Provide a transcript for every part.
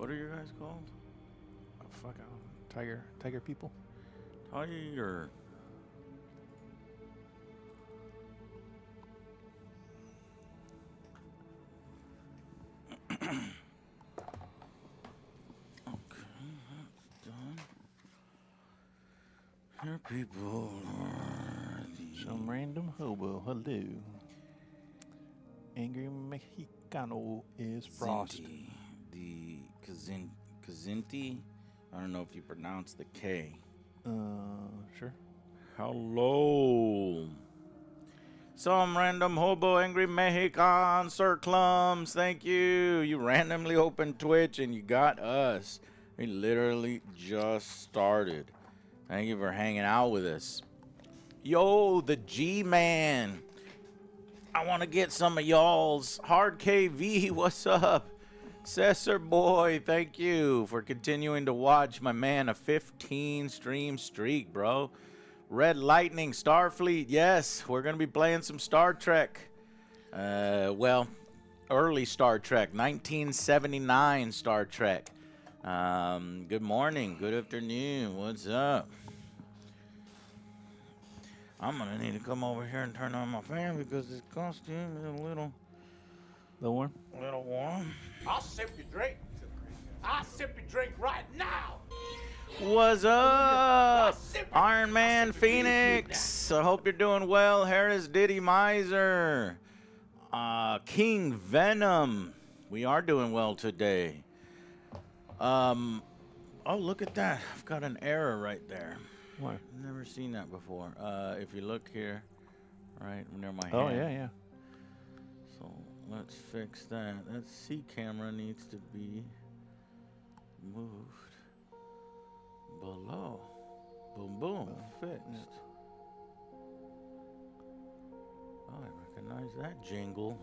What are you guys called? Oh, fuck, I don't know. Tiger people. Tiger. Okay, that's done. Your people are Some random hobo. Hello. Angry Mexicano is Frost. Zinti. The Kazinti. I don't know if you pronounce the K. Sure. Hello. Some random hobo angry Mexican Sir Clums. Thank you. You randomly opened Twitch and you got us. We literally just started. Thank you for hanging out with us. Yo, the G-Man. I want to get some of y'all's. Hard KV, what's up? Cesar boy, thank you for continuing to watch my man a 15 stream streak, bro. Red Lightning, Starfleet, yes, we're going to be playing some Star Trek. Well, early Star Trek, 1979 Star Trek. Good morning, good afternoon, what's up? I'm going to need to come over here and turn on my fan because this costume is a little warm. I'll sip your drink. I'll sip your drink right now. What's up? Iron Man Phoenix. I hope you're doing well. Harris Diddy Miser. King Venom. We are doing well today. Oh, look at that. I've got an error right there. What? Never seen that before. If you look here, right near my hand. Oh, yeah. So let's fix that. That C camera needs to be moved below. Boom, boom. Fixed. Oh, I recognize that jingle.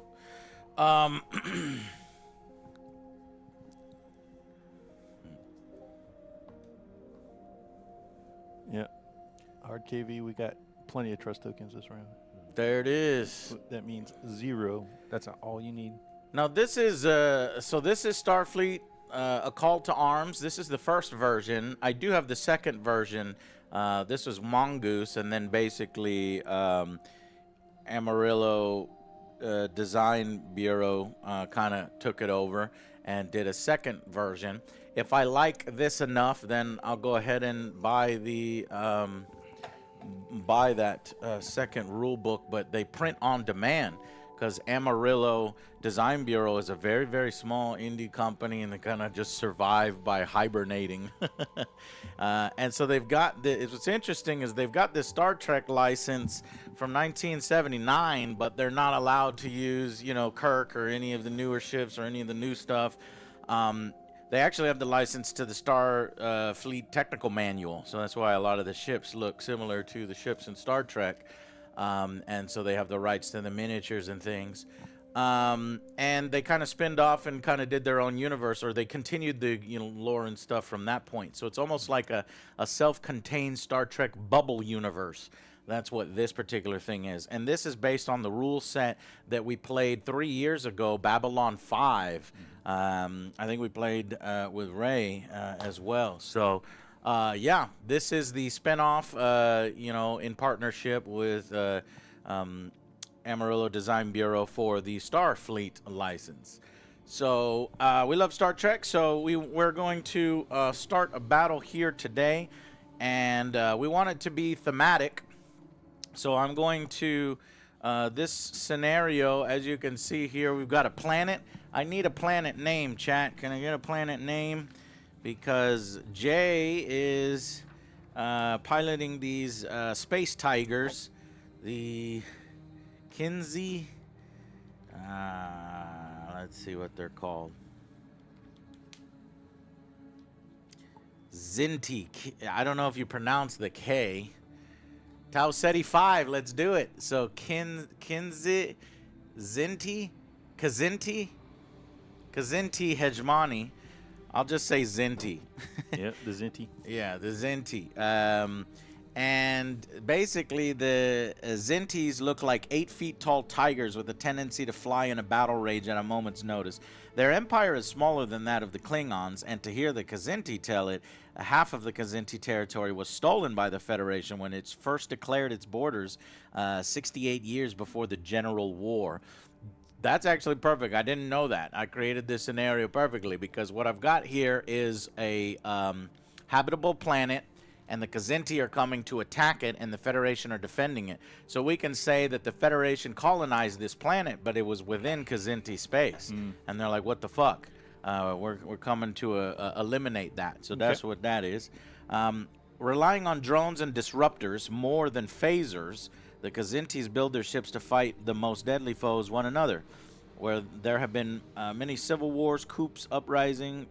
Yeah. Hard KV, we got plenty of trust tokens this round. There it is. That means 0. That's all you need. Now this is this is Starfleet, A Call to Arms. This is the first version. I do have the second version. This was Mongoose, and then basically Amarillo Design Bureau kind of took it over and did a second version. If I like this enough, then I'll go ahead and buy the that second rule book. But they print on demand because Amarillo Design Bureau is a very, very small indie company, and they kind of just survive by hibernating. And so they've got what's interesting is they've got this Star Trek license from 1979, but they're not allowed to use, Kirk or any of the newer ships or any of the new stuff. They actually have the license to the Star Fleet Technical Manual, so that's why a lot of the ships look similar to the ships in Star Trek. And so they have the rights to the miniatures and things. And they kind of spinned off and kind of did their own universe, or they continued the lore and stuff from that point. So it's almost like a self-contained Star Trek bubble universe. That's what this particular thing is. And this is based on the rule set that we played 3 years ago, Babylon 5. I think we played with Ray as well. So, yeah, this is the spinoff, in partnership with Amarillo Design Bureau for the Starfleet license. So we love Star Trek, so we're going to start a battle here today, and we want it to be thematic. So I'm going to, this scenario, as you can see here, we've got a planet. I need a planet name, chat. Can I get a planet name? Because Jay is piloting these space tigers, the Kinsey. Let's see what they're called. Zinti. I don't know if you pronounce the K. Tau Ceti 5, let's do it. So Kinsey, Zinti, Kazinti Hegemony. I'll just say Zinti. Yep, the Zinti. Yeah, the Zinti. And basically, the Zintis look like 8 feet tall tigers with a tendency to fly in a battle rage at a moment's notice. Their empire is smaller than that of the Klingons, and to hear the Kzinti tell it, half of the Kzinti territory was stolen by the Federation when it first declared its borders 68 years before the General War. That's actually perfect. I didn't know that. I created this scenario perfectly because what I've got here is a habitable planet, and the Kzinti are coming to attack it, and the Federation are defending it. So we can say that the Federation colonized this planet, but it was within Kzinti space. And they're like, what the fuck? We're coming to eliminate that. So that's what that is. Relying on drones and disruptors more than phasers, the Kzintis build their ships to fight the most deadly foes one another. Where there have been many civil wars, coups, uprising,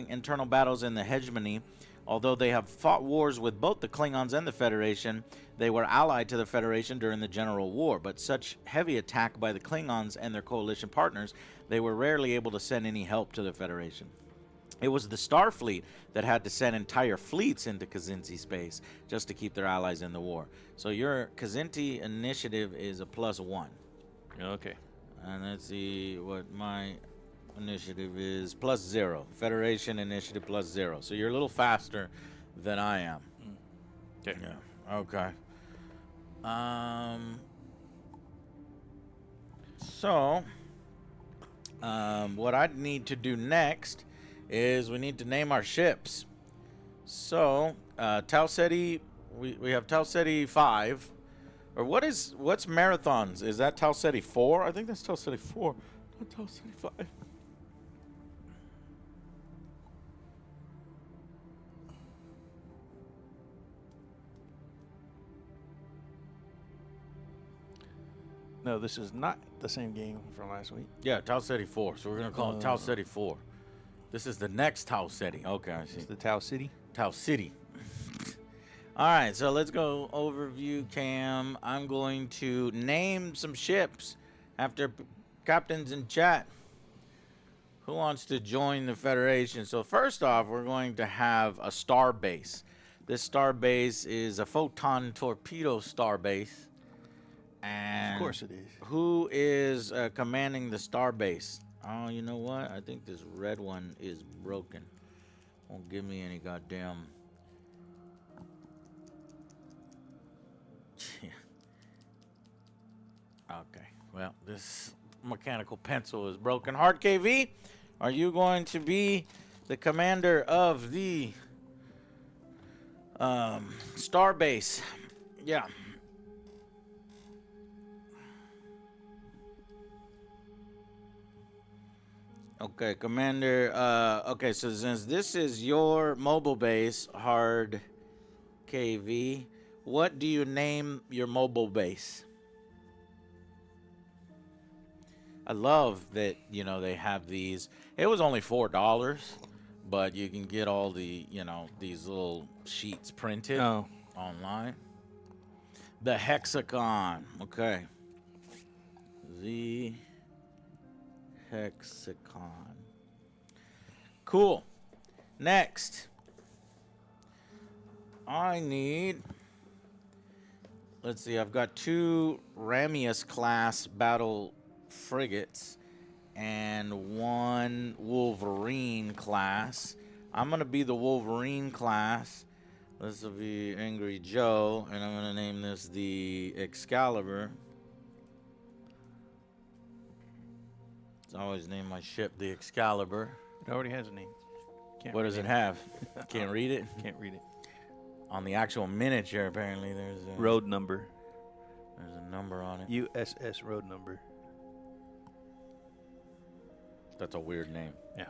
internal battles in the hegemony. Although they have fought wars with both the Klingons and the Federation, they were allied to the Federation during the General War. But such heavy attack by the Klingons and their coalition partners, they were rarely able to send any help to the Federation. It was the Starfleet that had to send entire fleets into Kzinti space just to keep their allies in the war. So your Kzinti initiative is a +1. Okay. And let's see what my initiative is. +0. Federation initiative +0. So you're a little faster than I am. Okay. Yeah. Okay. So what I need to do next is we need to name our ships. So Tau Ceti, we have Tau Ceti 5. Or what's Marathons? Is that Tau Ceti 4? I think that's Tau Ceti 4, not Tau Ceti 5. No, this is not the same game from last week. Yeah, Tau Ceti 4. So we're going to call it Tau Ceti 4. This is the next Tau Ceti. Okay, I see. It's the Tau City. Tau City. All right, so let's go overview cam. I'm going to name some ships after captains in chat. Who wants to join the Federation? So first off, we're going to have a star base. This star base is a photon torpedo star base. And Of course it is. who is commanding the star base? Oh, you know what? I think this red one is broken. Won't give me any goddamn... Okay, well, this mechanical pencil is broken. Hard KV, are you going to be the commander of the star base? Yeah. Okay, Commander. Okay, so since this is your mobile base, Hard KV, what do you name your mobile base? I love that, you know, they have these. It was only $4, but you can get all the, you know, these little sheets printed online. The hexagon. Okay. The hexagon. Cool. Next, I need... Let's see, I've got 2 Ramius class battle frigates and 1 Wolverine class. I'm gonna be the Wolverine class. This will be Angry Joe, and I'm gonna name this the Excalibur. I always name my ship the Excalibur. It already has a name. What does it have? Can't read it? Can't read it. On the actual miniature, apparently, there's a road number. There's a number on it. USS road number. That's a weird name. Yeah.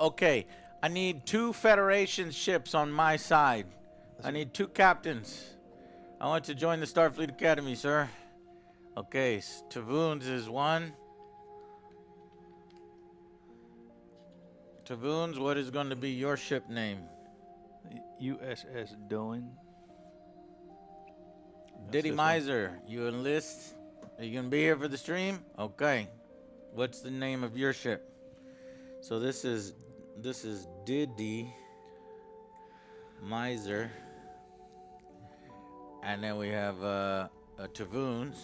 Okay. I need 2 Federation ships on my side. I need 2 captains. I want to join the Starfleet Academy, sir. Okay, Tavoons is 1. Tavoons, what is going to be your ship name? USS Doan. Diddy Miser, you enlist? Are you going to be here for the stream? Okay. What's the name of your ship? So this is Diddy Miser. And then we have Tavoons.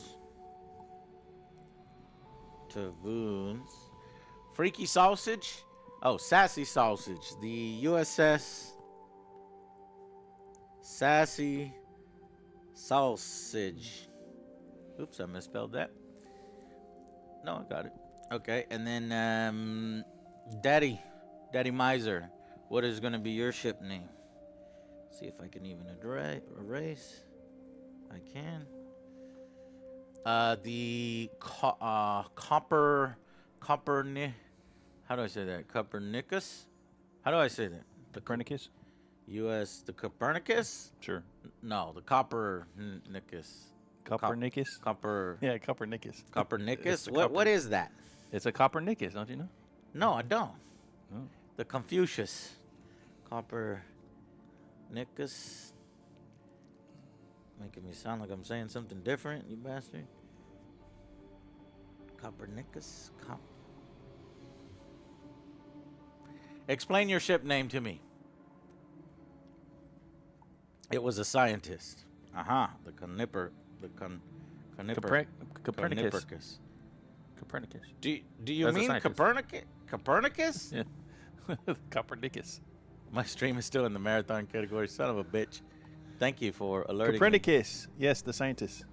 Tavoons. Freaky Sausage. Oh, Sassy Sausage. The USS Sassy Sausage. Oops, I misspelled that. No, I got it. Okay, and then Daddy Miser. What is going to be your ship name? See if I can even erase. I can. The Copper. How do I say that? Copernicus? How do I say that? Copernicus? U.S. The Copernicus? Sure. No, the Copernicus. Copernicus? Copper. Yeah, Copernicus. Copernicus? the What is that? It's a Copernicus, don't you know? No, I don't. Oh. The Confucius. Copernicus. Making me sound like I'm saying something different, you bastard. Copernicus? Explain your ship name to me. It was a scientist. The Copernicus. Copernicus. Do you That's a mean scientist. Copernicus? Copernicus? Yeah. Copernicus. My stream is still in the marathon category. Son of a bitch. Thank you for alerting me. Copernicus. Yes, the scientist.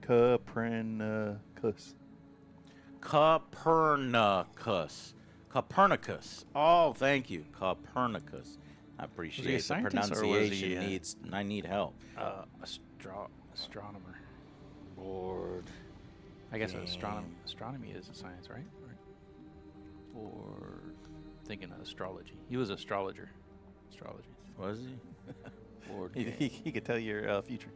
Copernicus. Copernicus. Oh, thank you. Copernicus. I appreciate a the scientist or was pronunciation. he, I need help. Astronomer. Board. I guess game. astronomy is a science, right? Or thinking of astrology. He was astrologer. Astrology. Was he? Board He, game. he could tell your future.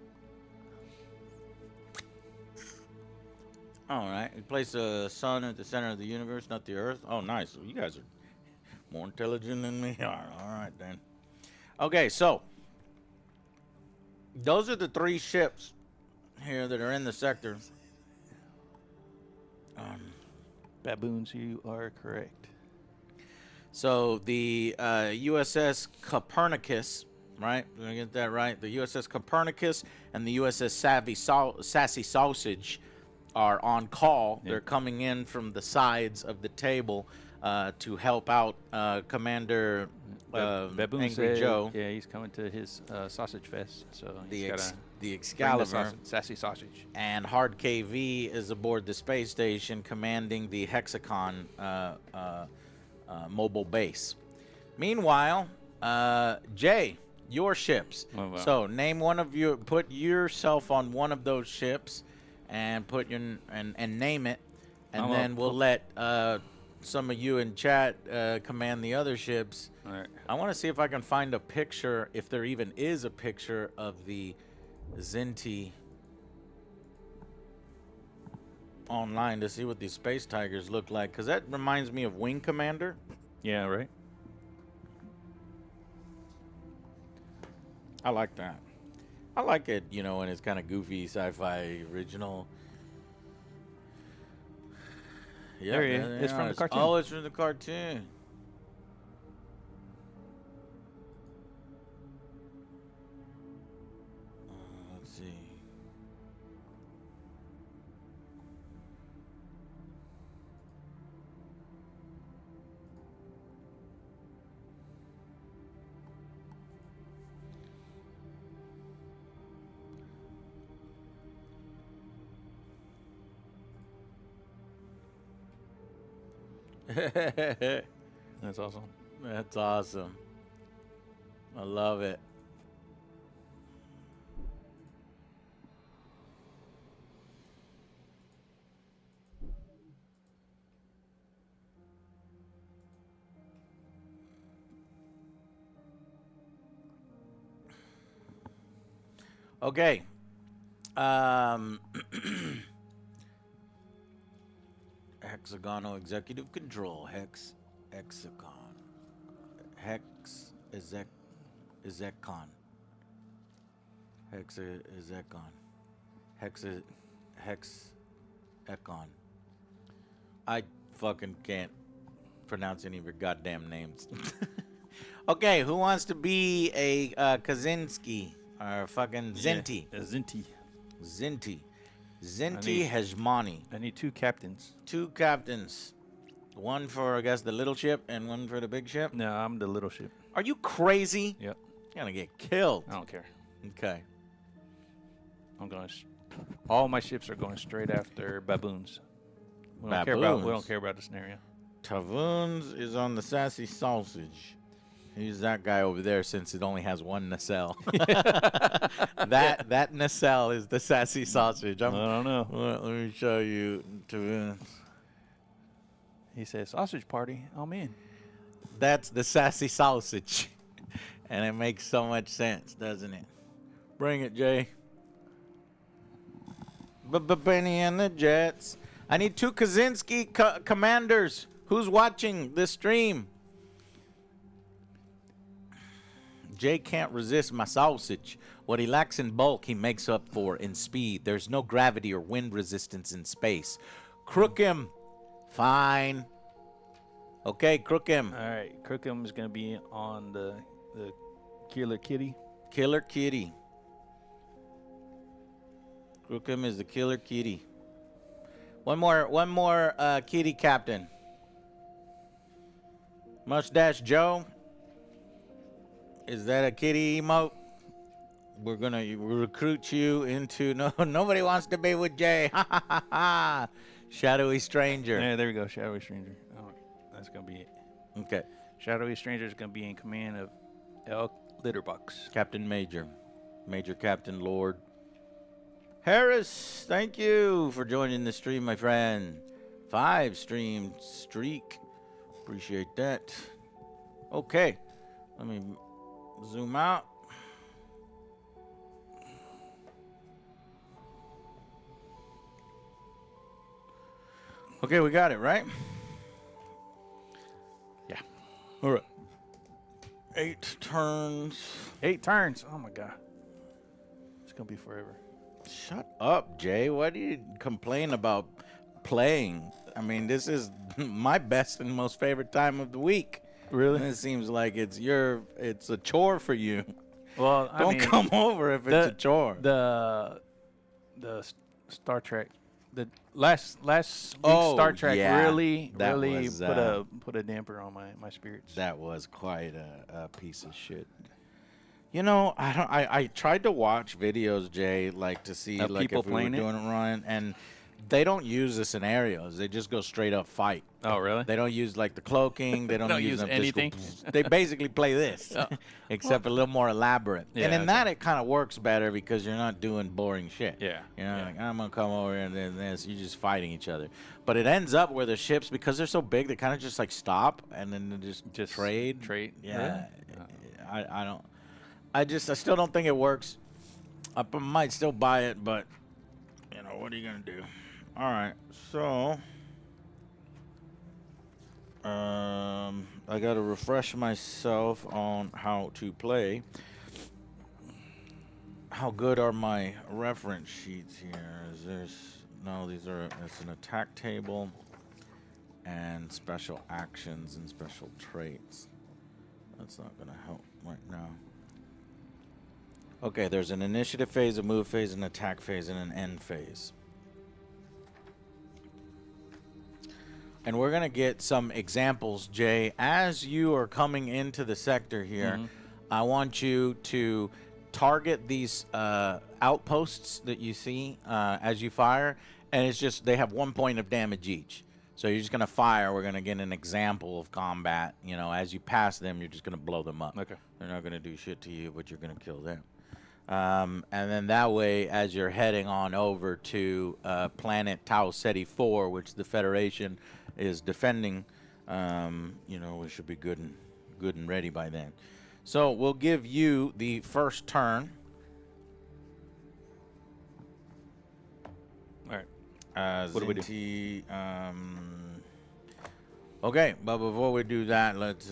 All right. We place the sun at the center of the universe, not the earth. Oh, nice. You guys are more intelligent than me are. All right, then. Okay, so those are the 3 ships here that are in the sector. Baboons, you are correct. So the USS Copernicus, right? Did I get that right? The USS Copernicus and the USS Sassy Sausage are on call. Yeah. They're coming in from the sides of the table to help out Commander Baboon Angry said, Joe. Yeah, he's coming to his sausage fest. So he's got to The Excalibur. sassy sausage. And Hard KV is aboard the space station commanding the Hexacon mobile base. Meanwhile, Jay, your ships. Oh, wow. So name one of you, put yourself on one of those ships and put your and name it, and then we'll let some of you in chat command the other ships. All right. I want to see if I can find a picture, if there even is a picture of the Zinti online to see what these space tigers look like, because that reminds me of Wing Commander. Yeah, right. I like that. I like it, you know, when it's kind of goofy sci-fi original. Yeah, There he is. It's from the cartoon. Oh, it's from the cartoon. Let's see. That's awesome. That's awesome. I love it. Okay. Hexagonal executive control. Hexacon. Execon. Hexecon. I fucking can't pronounce any of your goddamn names. Okay, who wants to be a Kaczynski? Or fucking Zinti. Yeah, Zinti. Zinti. Zinti Hejmani. I need 2 captains. 2 captains. One for, I guess, the little ship and one for the big ship. No, I'm the little ship. Are you crazy? Yep. You're going to get killed. I don't care. Okay. I'm going. All my ships are going straight after baboons. We don't care about the scenario. Tavoons is on the sassy sausage. He's that guy over there since it only has 1 nacelle. that nacelle is the sassy sausage. I don't know. Let me show you Tavoons. He says sausage party. I'm in. That's the sassy sausage. And it makes so much sense, doesn't it? Bring it, Jay. Benny and the Jets. I need 2 Kaczynski commanders. Who's watching this stream? Jay can't resist my sausage. What he lacks in bulk, he makes up for in speed. There's no gravity or wind resistance in space. Crook him. Fine. Okay, crook him. All right, Crookham is going to be on the Killer Kitty. Killer Kitty. Crookham is the Killer Kitty. One more kitty captain. Mustache Joe. Is that a kitty emote? We're gonna recruit you into nobody wants to be with Jay. Ha ha ha ha. Shadowy stranger. Yeah, there we go. Shadowy Stranger. Oh, that's going to be it. Okay. Shadowy Stranger is going to be in command of L. Litterbox. Captain Major. Major Captain Lord. Harris, thank you for joining the stream, my friend. 5 stream streak. Appreciate that. Okay. Let me zoom out. Okay, we got it, right? Yeah. All right. 8 turns. 8 turns. Oh, my God. It's going to be forever. Shut up, Jay. Why do you complain about playing? I mean, this is my best and most favorite time of the week. Really? And it seems like it's a chore for you. Well, I Don't mean, come over if it's a chore. The Star Trek, the last week's Star Trek really was, put a damper on my spirits. That was quite a piece of shit. You know, I tried to watch videos, Jay, like to see like people if we were playing it? doing it right, and they don't use the scenarios. They just go straight up fight. Oh, really? They don't use like the cloaking. They don't use anything. They basically play this, except a little more elaborate. Yeah, and in that's that, it kind of works better because you're not doing boring shit. Yeah. You know, Yeah. like I'm gonna come over and then this. You're just fighting each other. But it ends up where the ships, because they're so big, they kind of just like stop and then they just trade. Trade. Yeah. Really? I don't. I still don't think it works. I might still buy it, but you know what are you gonna do? All right, so I gotta refresh myself on how to play. How good are my reference sheets here? These are, it's an attack table and special actions and special traits. That's not gonna help right now. Okay, there's an initiative phase, a move phase, an attack phase, and an end phase. And we're going to get some examples, Jay. As you are coming into the sector here, I want you to target these outposts that you see as you fire. And it's just, they have 1 point of damage each. So you're just going to fire. We're going to get an example of combat. You know, as you pass them, you're just going to blow them up. Okay. They're not going to do shit to you, but you're going to kill them. And then that way, as you're heading on over to planet Tau Ceti 4, which the Federation is defending, you know, we should be good and ready by then. So we'll give you the first turn. All right. What do we do? Okay, but before we do that, let's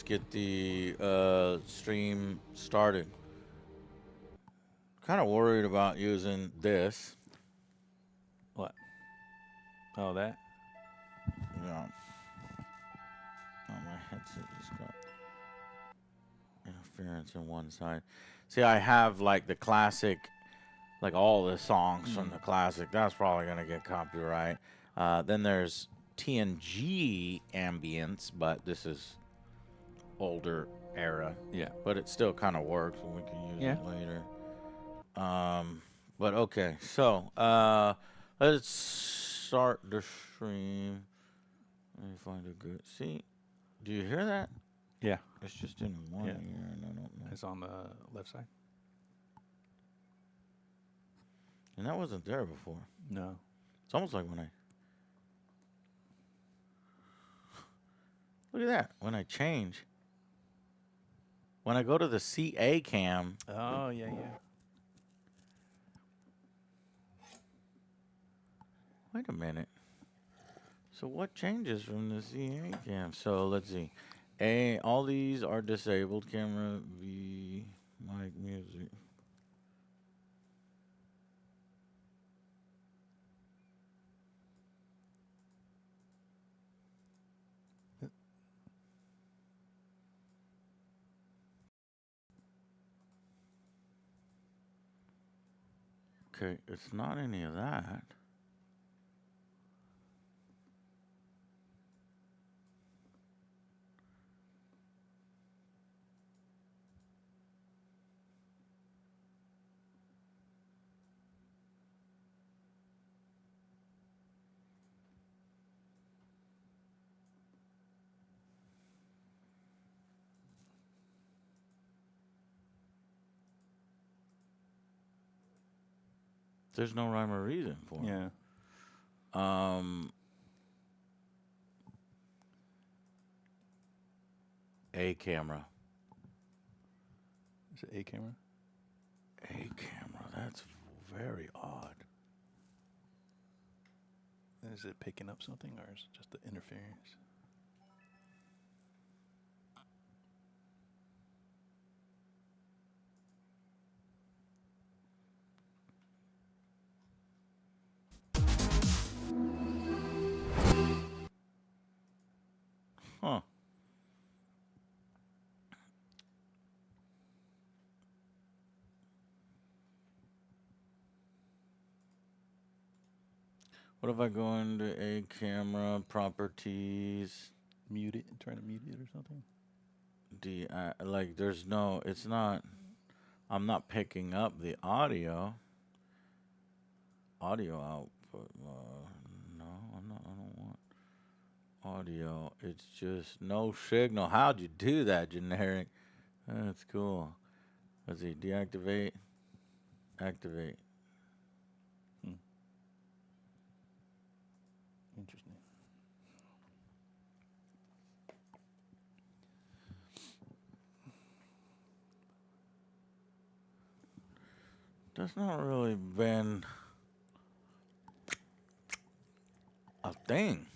get the stream started. Kind of worried about using this. What? Oh, that? Yeah. Oh, my headset just got in a interference in one side. See, I have like the classic, like all the songs from the classic. That's probably going to get copyright. Then there's TNG ambience, but this is older era. Yeah. But it still kind of works, and we can use it later. But okay, so let's start the stream. Let me find a good. See, do you hear that? Yeah. It's just in one ear, and I don't know. It's on the left side. And that wasn't there before. No. It's almost like when I. Look at that. When I change. When I go to the CA cam. Oh, yeah. Wait a minute. So what changes from the CA cam? So let's see. All these are disabled. Camera, V, mic, music. Okay, it's not any of that. There's no rhyme or reason for it. Yeah. A camera. Is it A camera? A camera. That's very odd. Is it picking up something, or is it just the interference? Huh. What if I go into a camera properties? Mute it. Try to mute it or something. Like there's no. It's not. I'm not picking up the audio. Audio output. No, I'm not. I don't want audio. It's just no signal. How'd you do that, generic? That's cool. Let's see. Deactivate. Activate. Interesting. That's not really been a thing.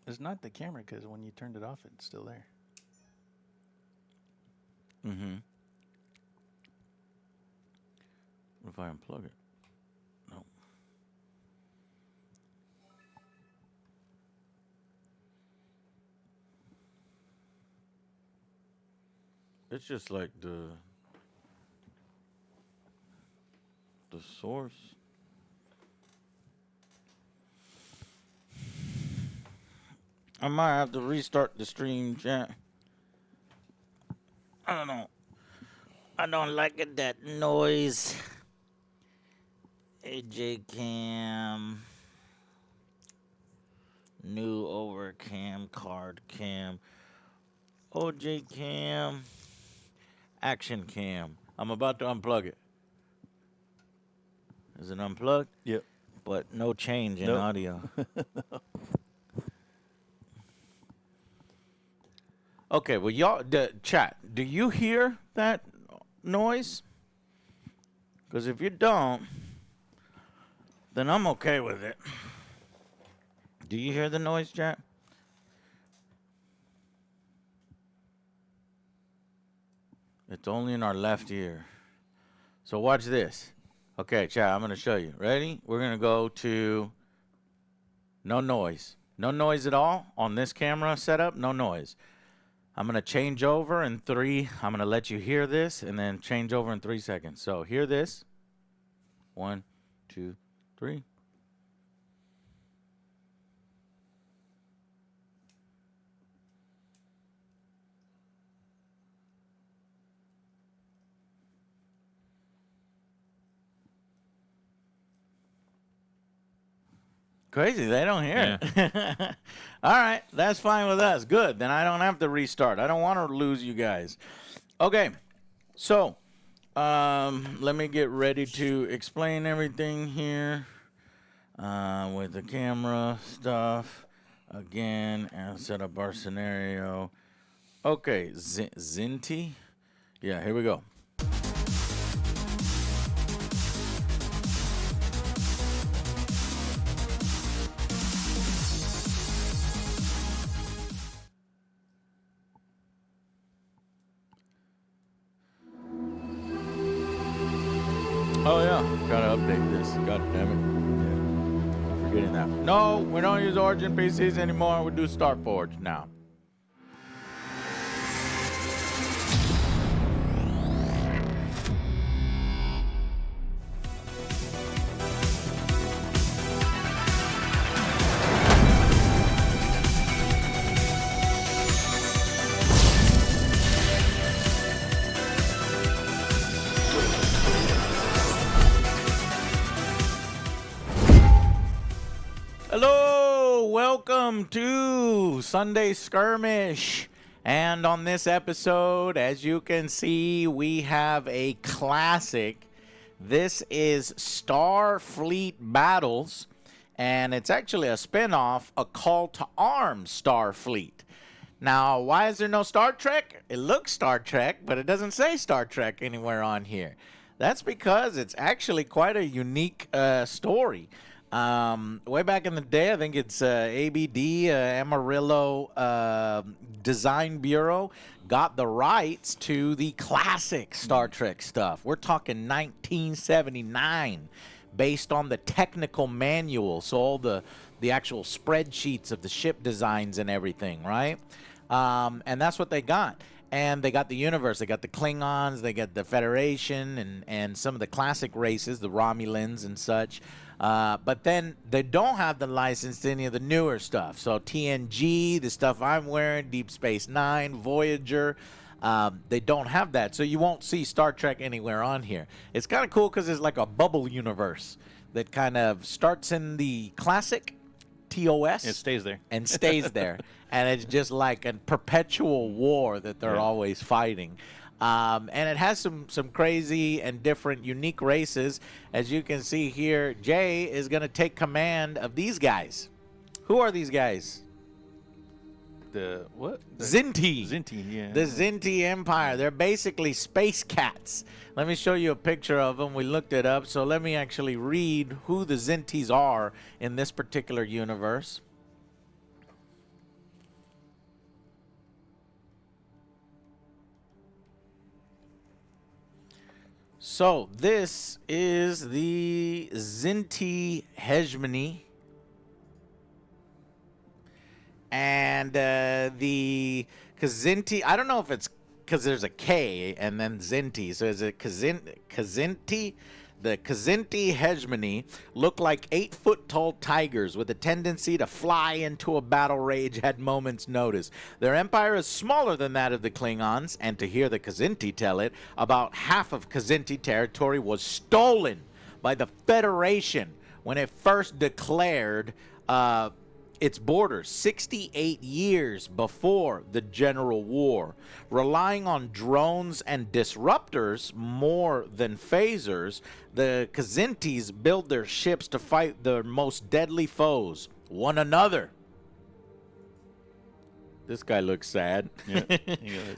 It's not the camera, because when you turned it off, it's still there. Mm-hmm. What if I unplug it? No. It's just like the source. I might have to restart the stream, chat. I don't know. I don't like it, that noise. AJ cam. New overcam, card cam. OJ cam. Action cam. I'm about to unplug it. Is it unplugged? Yep. But no change in Nope. audio. Okay, well, y'all, chat, do you hear that noise? Because if you don't, then I'm okay with it. Do you hear the noise, chat? It's only in our left ear. So watch this. Okay, chat, I'm going to show you. Ready? We're going to go to no noise. No noise at all on this camera setup. No noise. I'm going to change over in 3. I'm going to let you hear this and then change over in 3 seconds. So hear this. 1, 2, 3. Crazy, they don't hear it. All right, that's fine with us. Good, then I don't have to restart. I don't want to lose you guys. Okay, so let me get ready to explain everything here with the camera stuff again and set up our scenario. Okay, Zinti. Yeah, here we go. Oh yeah, gotta update this. God damn it. Yeah, I'm forgetting that. No, we don't use Origin PCs anymore. We do StarForge now. Hello, welcome to Sunday Skirmish. And on this episode, as you can see, we have a classic. This is Starfleet Battles, and it's actually a spin-off, A Call to Arms Starfleet. Now, why is there no Star Trek? It looks Star Trek, but it doesn't say Star Trek anywhere on here. That's because it's actually quite a unique story. Way back in the day, I think it's ABD, Amarillo Design Bureau, got the rights to the classic Star Trek stuff. We're talking 1979, based on the technical manual, so all the actual spreadsheets of the ship designs and everything, right? And that's what they got. And they got the universe. They got the Klingons, they got the Federation, and some of the classic races, the Romulans and such. But then they don't have the license to any of the newer stuff. So TNG, the stuff I'm wearing, Deep Space Nine, Voyager, they don't have that. So you won't see Star Trek anywhere on here. It's kind of cool because it's like a bubble universe that kind of starts in the classic TOS. It stays there. And stays there. And it's just like a perpetual war that they're always fighting. And it has some crazy and different unique races. As you can see here, Jay is going to take command of these guys. Who are these guys? The what? Zinti. Zinti, yeah. The Zinti Empire. They're basically space cats. Let me show you a picture of them. We looked it up. So let me actually read who the Zintis are in this particular universe. So this is the Zinti hegemony, and the Kazinti. I don't know if it's because there's a K and then Zinti. So is it Kazinti? The Kazinti hegemony looked like 8-foot-tall tigers with a tendency to fly into a battle rage at moment's notice. Their empire is smaller than that of the Klingons, and to hear the Kazinti tell it, about half of Kazinti territory was stolen by the Federation when it first declared its borders 68 years before the General War. Relying on drones and disruptors more than phasers, the Kazintis build their ships to fight their most deadly foes, one another. This guy looks sad. Yeah.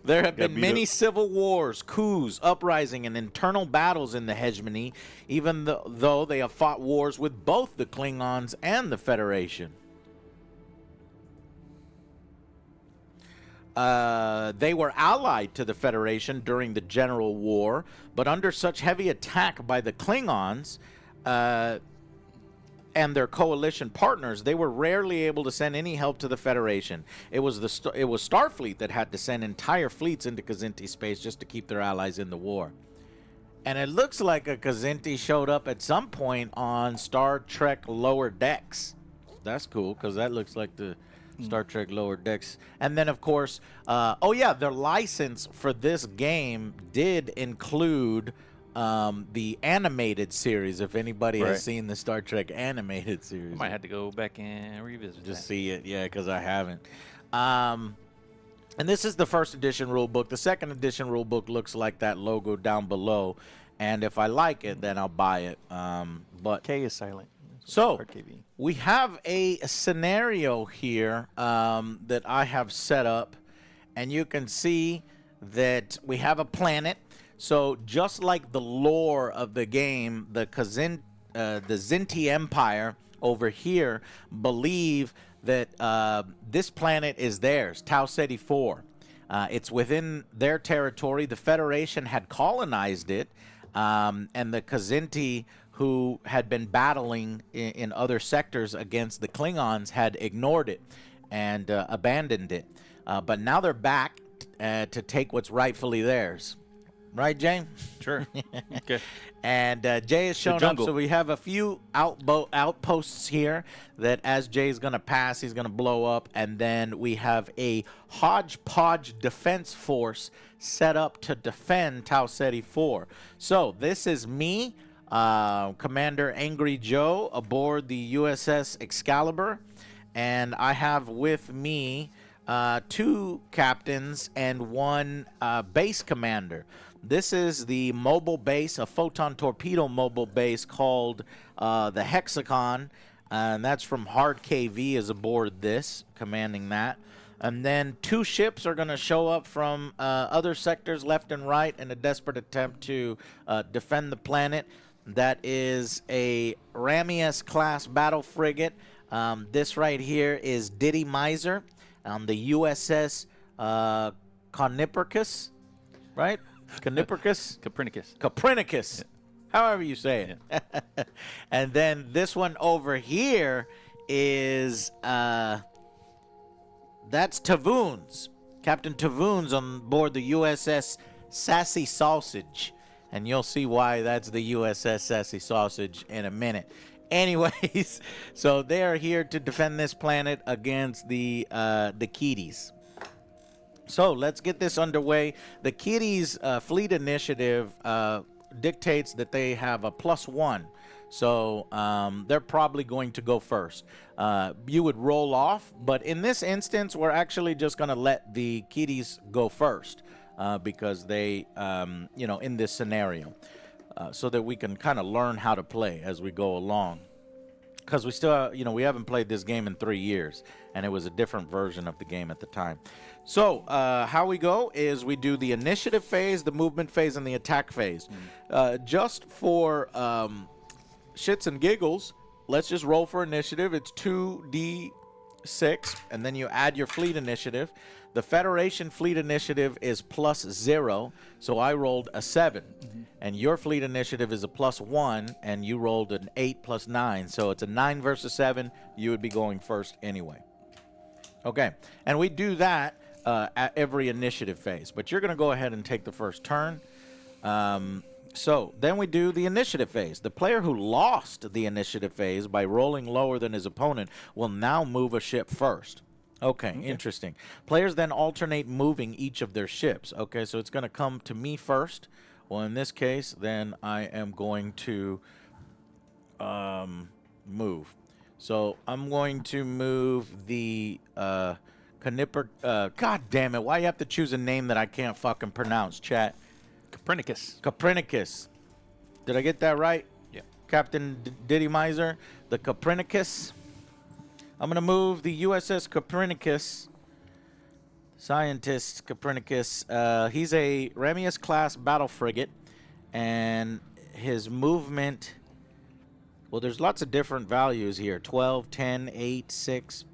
There have been many civil wars, coups, uprising, and internal battles in the hegemony, even though they have fought wars with both the Klingons and the Federation. They were allied to the Federation during the General War, but under such heavy attack by the Klingons, and their coalition partners, they were rarely able to send any help to the Federation. It was Starfleet that had to send entire fleets into Kzinti space just to keep their allies in the war. And it looks like a Kzinti showed up at some point on Star Trek Lower Decks. That's cool, because that looks like the Star Trek Lower Decks. And then, of course, oh yeah, their license for this game did include the animated series. If anybody has seen the Star Trek animated series, I might have to go back and revisit just see it. Yeah, because I haven't. And this is the first edition rule book. The second edition rule book looks like that logo down below, and if I like it, then I'll buy it. But K is silent. So we have a scenario here that I have set up, and you can see that we have a planet. So just like the lore of the game, the Kzinti Empire over here believe that this planet is theirs, Tau Ceti 4. It's within their territory. The Federation had colonized it, and the Kzinti, who had been battling in other sectors against the Klingons, had ignored it and abandoned it. But now they're back to take what's rightfully theirs. Right, Jay? Sure. Okay. And Jay has shown up, so we have a few outposts here that as Jay's going to pass, he's going to blow up. And then we have a hodgepodge defense force set up to defend Tau Ceti 4. So this is me, Commander Angry Joe, aboard the USS Excalibur. And I have with me 2 captains and 1 base commander. This is the mobile base, a photon torpedo mobile base called the Hexagon, and that's from Hard KV is aboard this, commanding that. And then 2 ships are going to show up from other sectors left and right in a desperate attempt to defend the planet. That is a Ramius-class battle frigate. This right here is Diddy Miser on the USS Copernicus, right? Copernicus. Yeah. However you say it. Yeah. And then this one over here is that's Tavoons. Captain Tavoons on board the USS Sassy Sausage. And you'll see why that's the USS Sassy Sausage in a minute. Anyways, so they are here to defend this planet against the Keaties. So let's get this underway. The Keaties fleet initiative dictates that they have a +1. So they're probably going to go first. You would roll off, but in this instance, we're actually just going to let the Keaties go first because they, in this scenario, so that we can kind of learn how to play as we go along. Because we still, we haven't played this game in 3 years, and it was a different version of the game at the time. So how we go is we do the initiative phase, the movement phase, and the attack phase. Just for shits and giggles, let's just roll for initiative. It's 2d6, and then you add your fleet initiative. The Federation fleet initiative is +0, so I rolled a 7. And your fleet initiative is a +1, and you rolled an 8 + 9. So it's a 9 versus 7. You would be going first anyway. Okay, and we do that at every initiative phase. But you're going to go ahead and take the first turn. So then we do the initiative phase. The player who lost the initiative phase by rolling lower than his opponent will now move a ship first. Okay, interesting. Players then alternate moving each of their ships. Okay, so it's going to come to me first. Well, in this case, then I am going to move. So I'm going to move the God damn it! Why you have to choose a name that I can't fucking pronounce, chat? Copernicus. Did I get that right? Yeah. Captain Diddy Miser, the Copernicus. I'm going to move the USS Copernicus, scientist Copernicus. He's a Ramius-class battle frigate, and his movement, well, there's lots of different values here. 12, 10, 8, 6,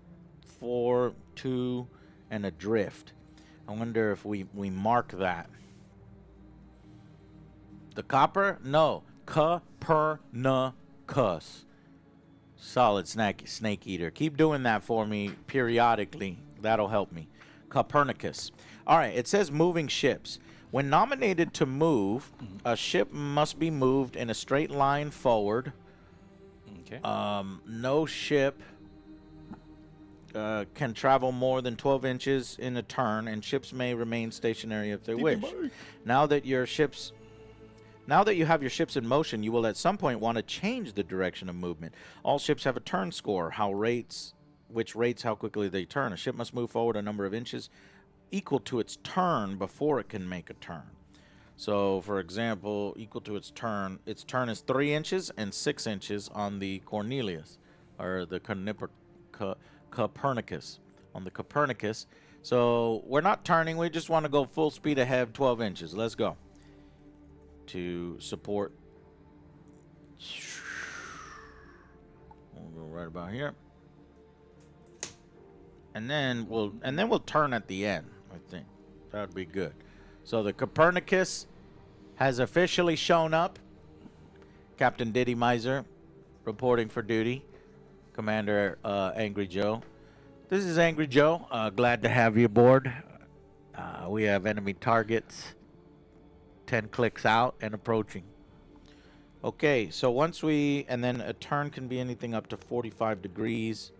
4, 2, and adrift. I wonder if we mark that. The copper? No. Copernicus. Solid snake eater. Keep doing that for me periodically. That'll help me. Copernicus. All right, it says moving ships. When nominated to move, a ship must be moved in a straight line forward. Okay. No ship can travel more than 12 inches in a turn, and ships may remain stationary if they wish. Now that you have your ships in motion, you will at some point want to change the direction of movement. All ships have a turn score, which rates how quickly they turn. A ship must move forward a number of inches equal to its turn before it can make a turn. So, for example, equal to its turn is 3 inches and 6 inches on the Cornelius, or the Copernicus. On the Copernicus. So, we're not turning, we just want to go full speed ahead 12 inches. Let's go. To support. We'll go right about here. And then we'll turn at the end, I think. That would be good. So the Copernicus has officially shown up. Captain Diddy Miser reporting for duty. Commander Angry Joe. This is Angry Joe. Glad to have you aboard. We have enemy targets 10 clicks out and approaching. Okay, so and then a turn can be anything up to 45 degrees.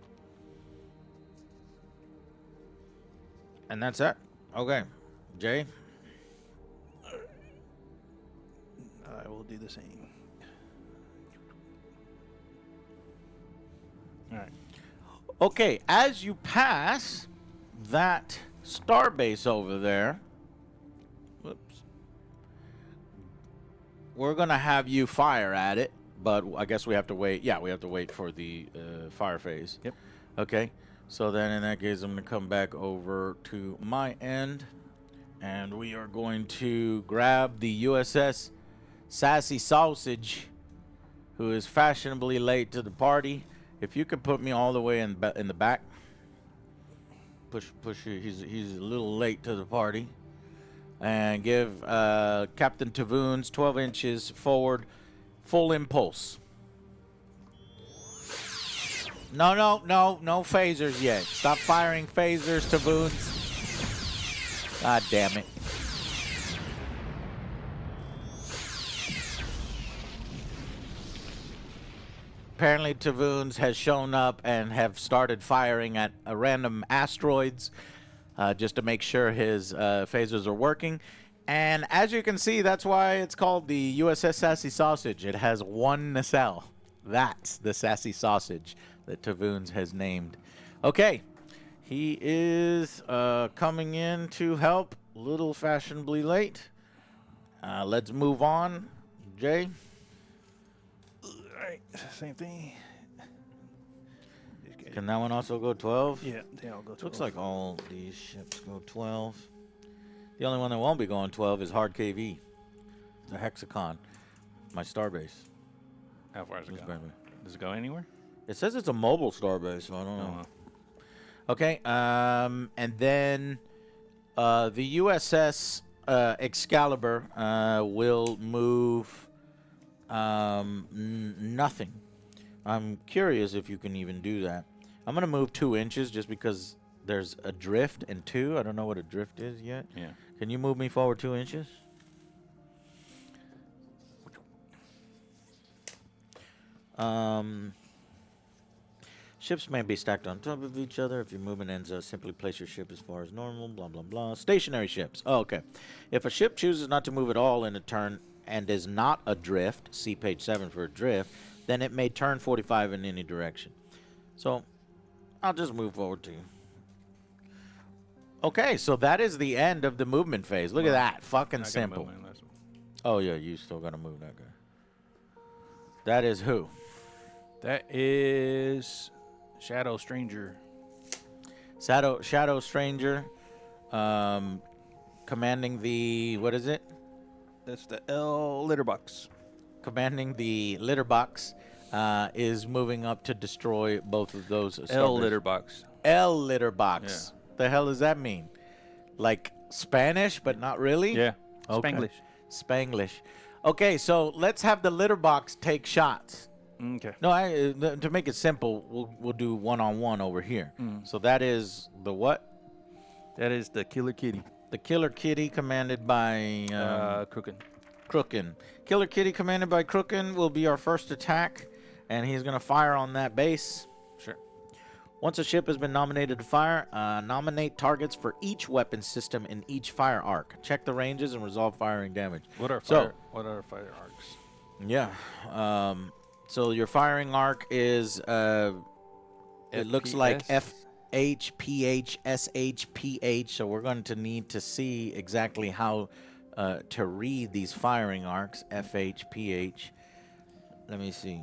And that's it. Okay. Jay? I will do the same. All right. Okay, as you pass that starbase over there, whoops, we're going to have you fire at it, but I guess we have to wait. Yeah, we have to wait for the fire phase. Yep. Okay. So then in that case, I'm going to come back over to my end, and we are going to grab the USS Sassy Sausage, who is fashionably late to the party. If you could put me all the way in the back. Push. He's a little late to the party. And give Captain Tavoons 12 inches forward, full impulse. No phasers yet. Stop firing phasers, Tavoons. God damn it. Apparently Tavoons has shown up and have started firing at random asteroids just to make sure his phasers are working. And as you can see, that's why it's called the USS Sassy Sausage. It has one nacelle. That's the Sassy Sausage that Tavoons has named. Okay, he is coming in to help. A little fashionably late. Let's move on. Jay? Alright, same thing. Can that one also go 12? Yeah, they all go 12. Looks like all these ships go 12. The only one that won't be going 12 is Hard KV. The Hexacon. My starbase. How far does it go? Does it go anywhere? It says it's a mobile starbase, so I don't know. Okay, and then the USS Excalibur will move nothing. I'm curious if you can even do that. I'm going to move 2 inches just because there's a drift and 2. I don't know what a drift is yet. Yeah. Can you move me forward 2 inches? Ships may be stacked on top of each other. If your movement ends up, simply place your ship as far as normal, blah, blah, blah. Stationary ships. Oh, okay. If a ship chooses not to move at all in a turn and is not adrift, see page 7 for adrift, then it may turn 45 in any direction. So, I'll just move forward to you. Okay, so that is the end of the movement phase. Look at that. Fucking simple. Oh, yeah, you still got to move that guy. That is who? That is Shadow Stranger. Shadow Stranger, commanding the, what is it? That's the L litter box. Commanding the litter box is moving up to destroy both of those. L litter box. L litter box. Yeah. The hell does that mean? Like Spanish, but not really? Yeah. Okay. Spanglish. Spanglish. Okay, so let's have the litter box take shots. Okay. No, to make it simple, we'll do one-on-one over here. So that is the what? That is the Killer Kitty. The Killer Kitty, commanded by Crooken. Crooken. Killer Kitty, commanded by Crooken, will be our first attack, and he's going to fire on that base. Sure. Once a ship has been nominated to fire, nominate targets for each weapon system in each fire arc. Check the ranges and resolve firing damage. What are fire arcs? Yeah. So your firing arc is it looks like FH, PH, SH, PH. So we're going to need to see exactly how to read these firing arcs. FH, PH. Let me see.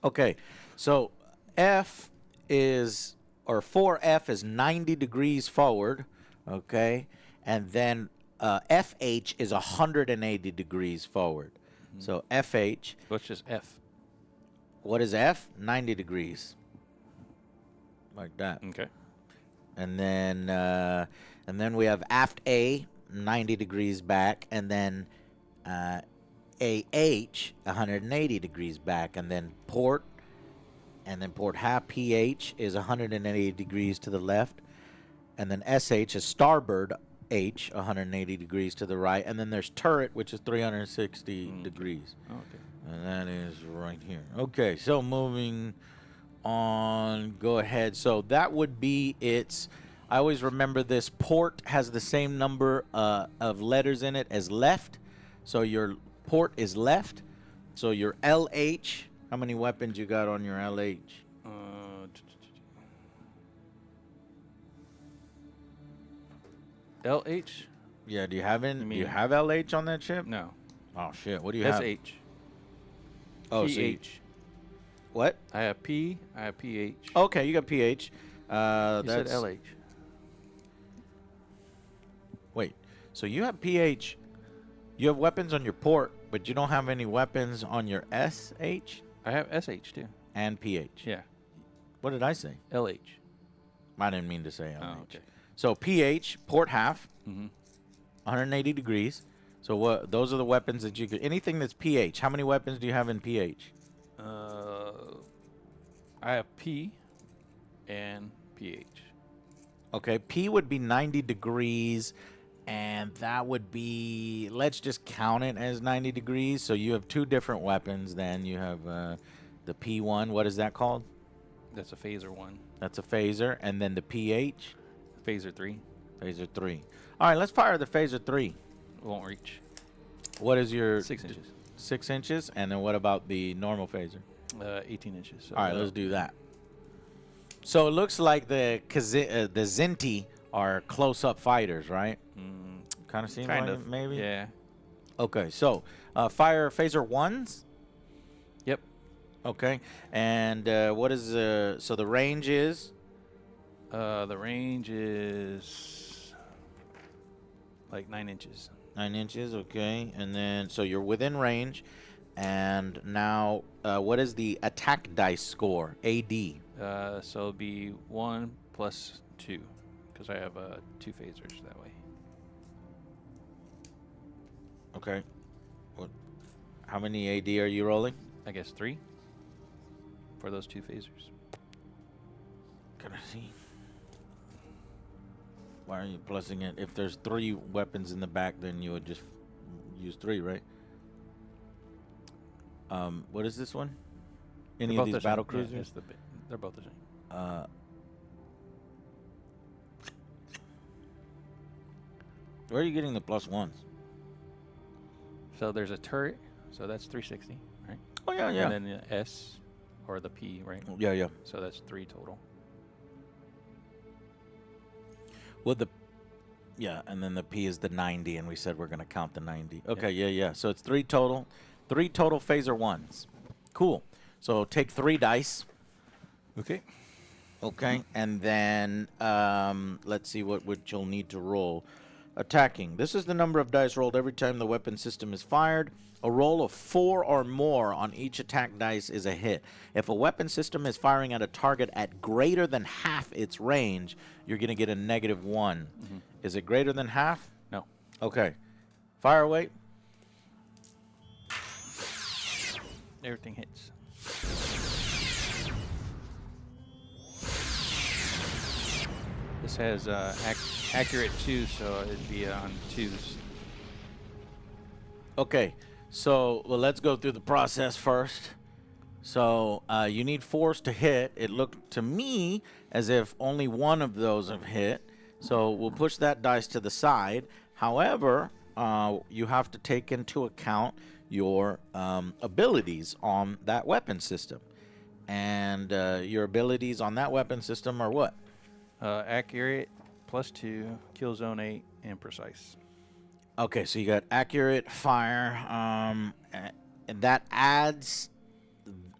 Okay, so F is, or 4F is 90 degrees forward, okay? And then FH is 180 degrees forward. So FH. What's just F? What is F? 90 degrees. Like that. Okay. And then we have aft A, 90 degrees back, and then AH, 180 degrees back, and then port half PH is 180 degrees to the left, and then SH is starboard H, 180 degrees to the right, and then there's turret, which is 360 degrees. Okay. And that is right here. Okay, so moving on, go ahead. So that would be its, I always remember this, port has the same number of letters in it as left, so your port is left. So your LH, how many weapons you got on your LH? LH? Yeah, do you have LH on that ship? No. Oh shit, what do you have? SH. Oh, PH. What? I have P, I have PH. Okay, you got PH. You said LH. Wait, so you have PH, you have weapons on your port, but you don't have any weapons on your SH? I have SH too. And PH. Yeah. What did I say? LH. I didn't mean to say LH. Oh, okay. So PH, port half, 180 degrees. So what? Those are the weapons that you could. Anything that's PH. How many weapons do you have in PH? I have P and PH. Okay, P would be 90 degrees, and that would be, let's just count it as 90 degrees. So you have two different weapons. Then you have the P1. What is that called? That's a phaser 1. That's a phaser. And then the PH? Phaser 3. Phaser 3. All right, let's fire the phaser 3. It won't reach. What is your... 6 inches. 6 inches? And then what about the normal phaser? 18 inches. So all right, let's do that. So it looks like the Zinti are close-up fighters, right? Kind of seems like it, maybe? Yeah. Okay, so fire phaser 1s? Yep. Okay, and what is so the range is? The range is like 9 inches. 9 inches, okay. And then, so you're within range. And now, what is the attack dice score? AD. So it'll be 1 plus 2, because I have 2 phasers that way. Okay. What? How many AD are you rolling? I guess 3 for those 2 phasers. Can I see? Why are you plussing it? If there's 3 weapons in the back, then you would just use 3, right? What is this one? Any of these battle cruisers? Yeah, they're both the same. Where are you getting the +1s? So there's a turret, so that's 360, right? Oh yeah, yeah. And then the S or the P, right? Yeah, yeah. So that's 3 total. Well, and then the P is the 90, and we said we're gonna count the 90. Okay, yeah. So it's 3 total. 3 total phaser 1s. Cool. So take 3 dice. Okay. Okay, and then let's see what you'll need to roll. Attacking. This is the number of dice rolled every time the weapon system is fired. A roll of 4 or more on each attack dice is a hit. If a weapon system is firing at a target at greater than half its range, you're going to get a -1. Mm-hmm. Is it greater than half? No. Okay. Fire away. Everything hits. This has accurate 2, so it'd be on 2s. Okay, so let's go through the process first. So you need 4s to hit. It looked to me as if only one of those have hit. So we'll push that dice to the side. However, you have to take into account your abilities on that weapon system. And your abilities on that weapon system are what? Accurate, +2, kill zone 8, and precise. Okay, so you got accurate, fire, and that adds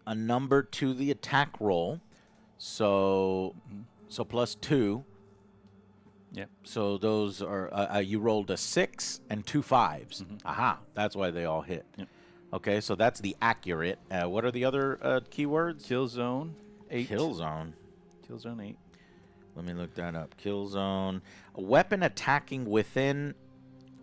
a number to the attack roll. So, so +2. Yep. So those are you rolled a 6 and 2 5s. Aha, that's why they all hit. Yep. Okay, so that's the accurate. What are the other keywords? Kill zone 8. Kill zone. Kill zone 8. Let me look that up. Kill zone. A weapon attacking within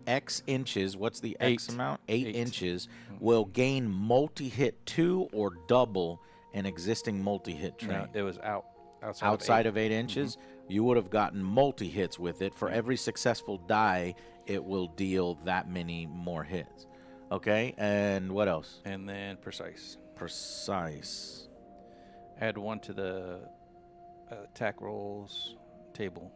X inches. What's the X amount? 8 inches. Will gain multi-hit 2 or double an existing multi-hit trait. No, it was outside of 8 inches. You would have gotten multi-hits with it. For every successful die, it will deal that many more hits. Okay, and what else? And then precise. Precise. Add 1 to the attack rolls table.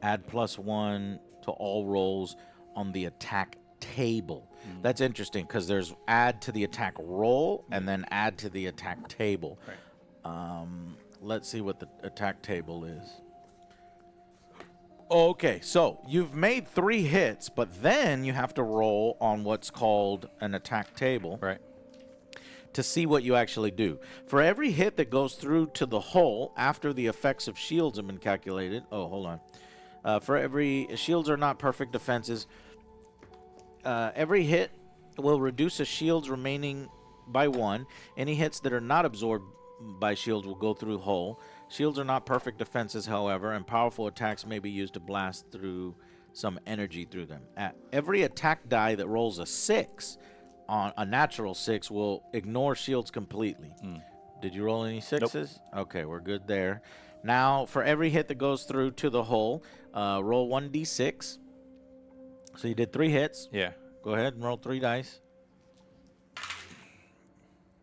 Add +1 to all rolls on the attack table. That's interesting because there's add to the attack roll and then add to the attack table. Right. Let's see what the attack table is. Okay, so you've made 3 hits, but then you have to roll on what's called an attack table. Right. To see what you actually do. For every hit that goes through to the hull after the effects of shields have been calculated. Oh, hold on. For every shields are not perfect defenses. Every hit will reduce a shield's remaining by 1. Any hits that are not absorbed by shields will go through hull. Shields are not perfect defenses, however, and powerful attacks may be used to blast through some energy through them. Every attack die that rolls a 6 on a natural 6 will ignore shields completely. Did you roll any 6s? Nope. Okay, we're good there. Now, for every hit that goes through to the hull, roll 1d6. So you did 3 hits. Yeah. Go ahead and roll 3 dice.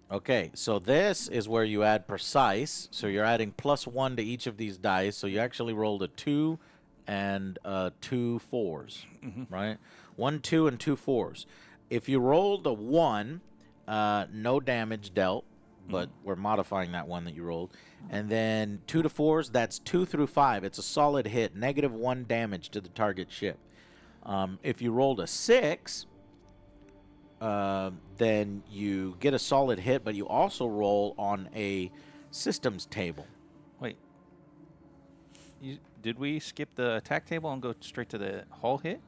Okay, so this is where you add precise. So you're adding +1 to each of these dice. So you actually rolled a 2 and 2 4s, right? 1, 2, and 2 4s. If you rolled a 1, no damage dealt, but we're modifying that 1 that you rolled. And then 2 to 4s, that's 2 through 5. It's a solid hit, -1 damage to the target ship. If you rolled a 6, then you get a solid hit, but you also roll on a systems table. Wait. Did we skip the attack table and go straight to the hull hit?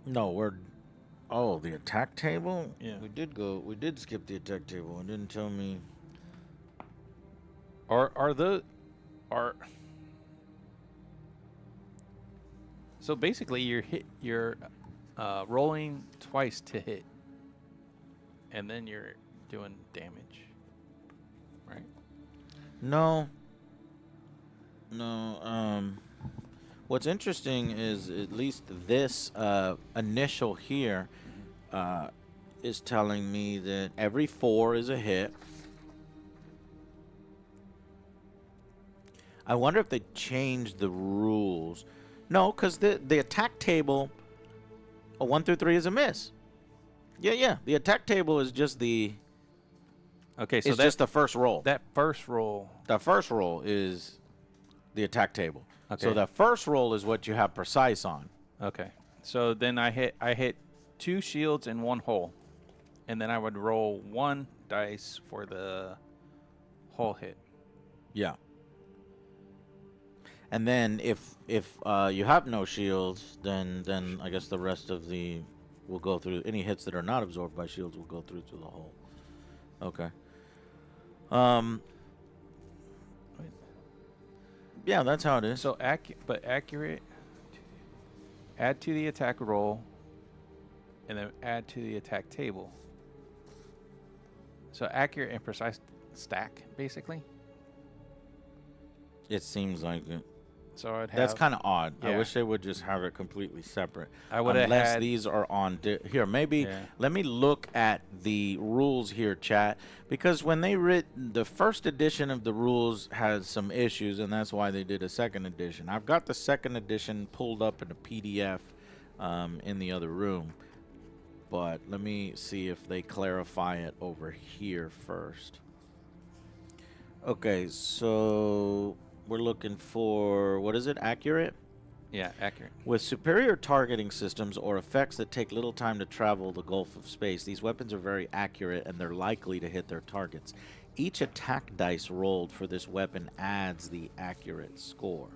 No, the attack table? Yeah. We did skip the attack table. It didn't tell me. So basically you're rolling twice to hit, and then you're doing damage, right? No. What's interesting is at least this initial here is telling me that every 4 is a hit. I wonder if they changed the rules. No, because the attack table, a 1 through 3 is a miss. Yeah. The attack table is just the. Okay, so it's just the first roll. That first roll. The first roll is the attack table. Okay. So the first roll is what you have precise on. Okay. So then I hit 2 shields and 1 hull, and then I would roll 1 dice for the hull hit. Yeah. And then if you have no shields, then I guess the rest of the will go through. Any hits that are not absorbed by shields will go through to the hole. Okay. Yeah, that's how it is. So accurate. Add to the attack roll, and then add to the attack table. So accurate and precise stack, basically. It seems like it. So I'd have. That's kind of odd. Yeah. I wish they would just have it completely separate. I would have unless had, these are on here. Maybe Yeah. let me look at the rules here, chat, because when they written the first edition of the rules has some issues, and that's why they did a second edition. I've got the second edition pulled up in a PDF in the other room, but let me see if they clarify it over here first. Okay, so we're looking for, what is it, accurate? Yeah, accurate. With superior targeting systems or effects that take little time to travel the gulf of space, these weapons are very accurate and they're likely to hit their targets. Each attack dice rolled for this weapon adds the accurate score.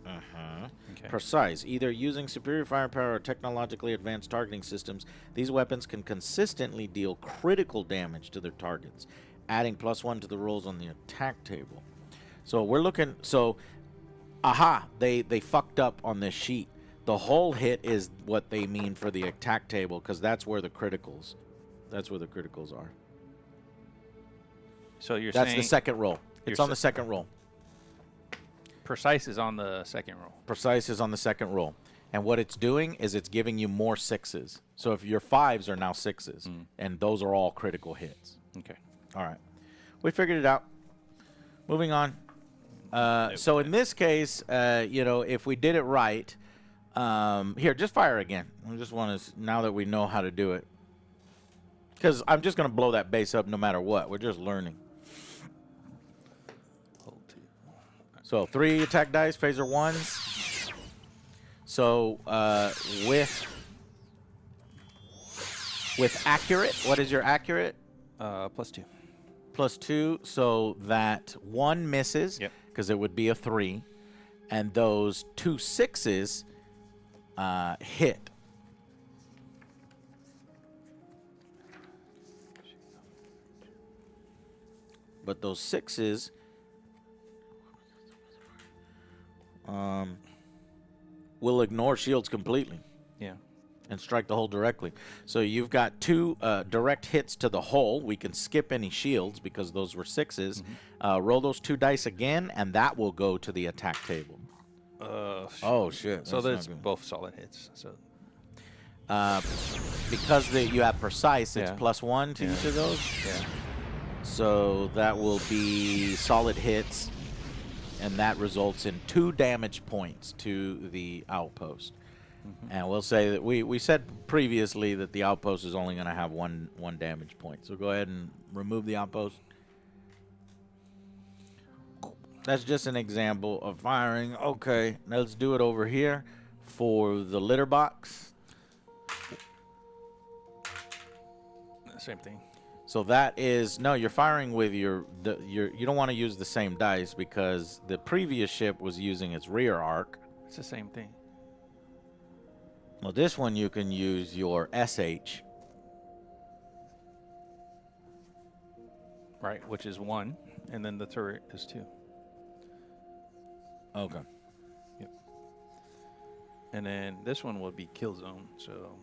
Okay. Precise. Either using superior firepower or technologically advanced targeting systems, these weapons can consistently deal critical damage to their targets, adding +1 to the rolls on the attack table. So we're looking, so, they fucked up on this sheet. The whole hit is what they mean for the attack table, because that's where the criticals are. So you're That's saying the second roll. It's on the second roll. Precise is on the second roll. Precise is on the second roll. And what it's doing is it's giving you more 6s. So if your 5s are now 6s, and those are all critical hits. Okay. All right. We figured it out. Moving on. So in this case, if we did it right, here, just fire again. I just want to, now that we know how to do it. Because I'm just going to blow that base up no matter what. We're just learning. So 3 attack dice, phaser 1s. So with accurate, what is your accurate? +2. +2, so that 1 misses, because it would be a 3, and those 2 6s hit. But those 6s will ignore shields completely. Yeah. And strike the hole directly. So you've got 2 direct hits to the hole. We can skip any shields because those were 6s. Roll those 2 dice again, and that will go to the attack table. Oh, shit. So there's both solid hits. So because you have precise, it's Yeah. +1 to each of those. Yeah. So that will be solid hits, and that results in 2 damage points to the outpost. And we'll say that we said previously that the outpost is only going to have one damage point. So go ahead and remove the outpost. That's just an example of firing. Okay, now let's do it over here for the litter box. Same thing. So that is, no, you're firing with you don't want to use the same dice because the previous ship was using its rear arc. It's the same thing. Well, this one you can use your SH. Right, which is 1, and then the turret is 2. Okay. Yep. And then this one would be kill zone. So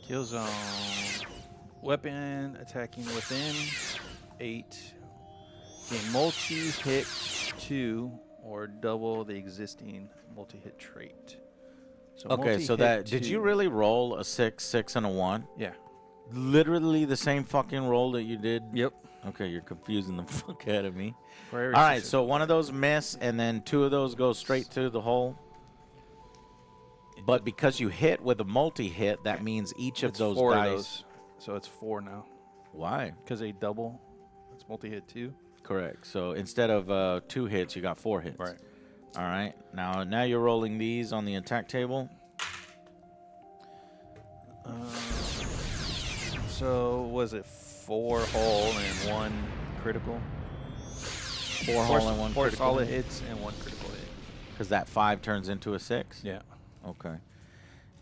kill zone, weapon attacking within 8, a multi-hit 2 or double the existing multi-hit trait. So Okay, so that, did you really roll a 6, 6, and a 1? Yeah. Literally the same fucking roll that you did? Yep. Okay, you're confusing the fuck out of me. All All right, so one of those miss, and then 2 of those go straight through the hole. But because you hit with a multi-hit, that means each of those 4 dice. of those. So it's 4 now. Why? Because they double. It's multi-hit 2. Correct. So instead of 2 hits, you got 4 hits. Right. All right. Now you're rolling these on the attack table. So was it 4 hull and 1 critical? 4 hull and 1 4 critical solid hits and 1 critical hit. Because that 5 turns into a 6? Yeah. Okay.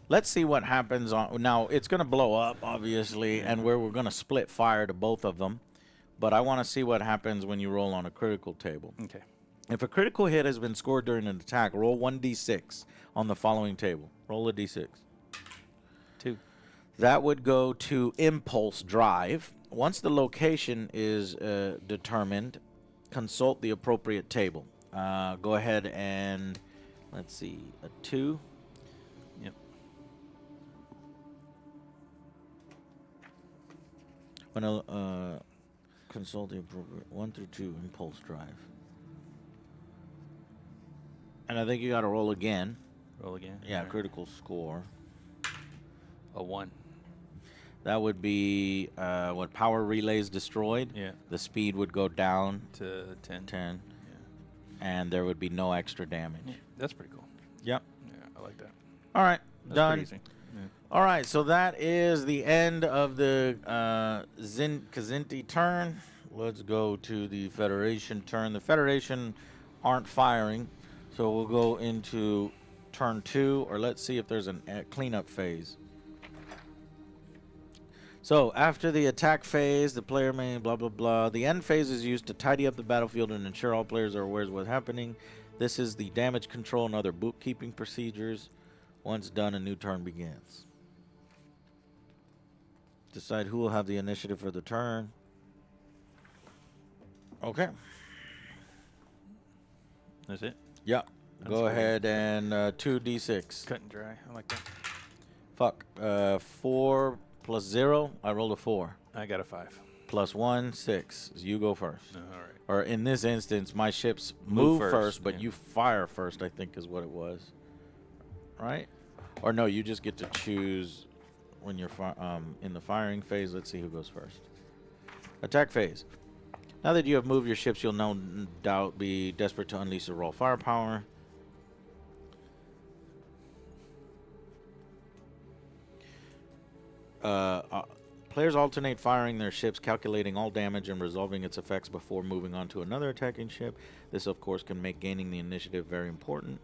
Let's see what happens on... Now, it's going to blow up, obviously, and we're going to split fire to both of them. But I want to see what happens when you roll on a critical table. Okay. If a critical hit has been scored during an attack, roll 1d6 on the following table. Roll a d6. 2. That would go to Impulse Drive. Once the location is determined, consult the appropriate table. Go ahead and, let's see, a 2. Yep. When consult the appropriate 1 through 2 Impulse Drive. And I think you got to roll again. Roll again. Yeah, Right. critical score. A 1. That would be what power relays destroyed. Yeah. The speed would go down To 10. 10, Yeah. and there would be no extra damage. Yeah. That's pretty cool. Yep. Yeah, I like that. All right, That's done. pretty easy. Yeah. All right, so that is the end of the Kazinti turn. Let's go to the Federation turn. The Federation aren't firing, so we'll go into turn 2, or let's see if there's a cleanup phase. So after the attack phase, the player may blah, blah, blah. The end phase is used to tidy up the battlefield and ensure all players are aware of what's happening. This is the damage control and other bookkeeping procedures. Once done, a new turn begins. Decide who will have the initiative for the turn. Okay. That's it? Yep. That's Go cool. ahead and 2d6. Cut and dry. I like that. Fuck. 4 plus 0. I rolled a 4. I got a 5. Plus 1, 6. So you go first. All right. Or in this instance, my ships Move move first, first, but yeah. you fire first, I think is what it was. Right? Or no, you just get to choose when you're in the firing phase. Let's see who goes first. Attack phase. Now that you have moved your ships, you'll no doubt be desperate to unleash the raw firepower. Players alternate firing their ships, calculating all damage and resolving its effects before moving on to another attacking ship. This, of course, can make gaining the initiative very important.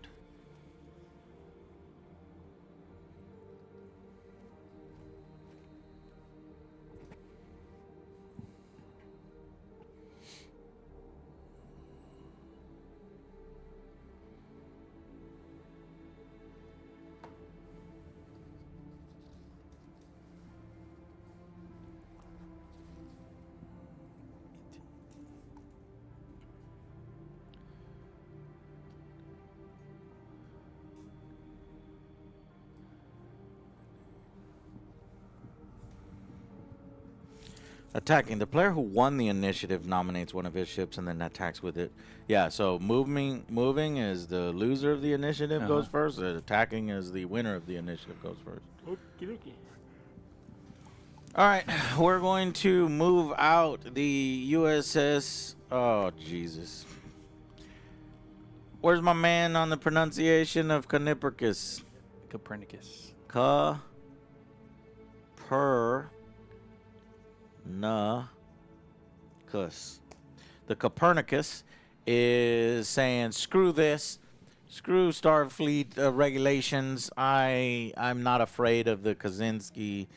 Attacking. The player who won the initiative nominates one of his ships and then attacks with it. Yeah, so moving is the loser of the initiative goes first. Attacking is the winner of the initiative goes first. Okie dokie. All right, we're going to move out the USS. Oh, Jesus. Where's my man on the pronunciation of Copernicus? Copernicus. Copernicus. The Copernicus is saying, screw this. Screw Starfleet regulations. I'm not afraid of the Kaczynski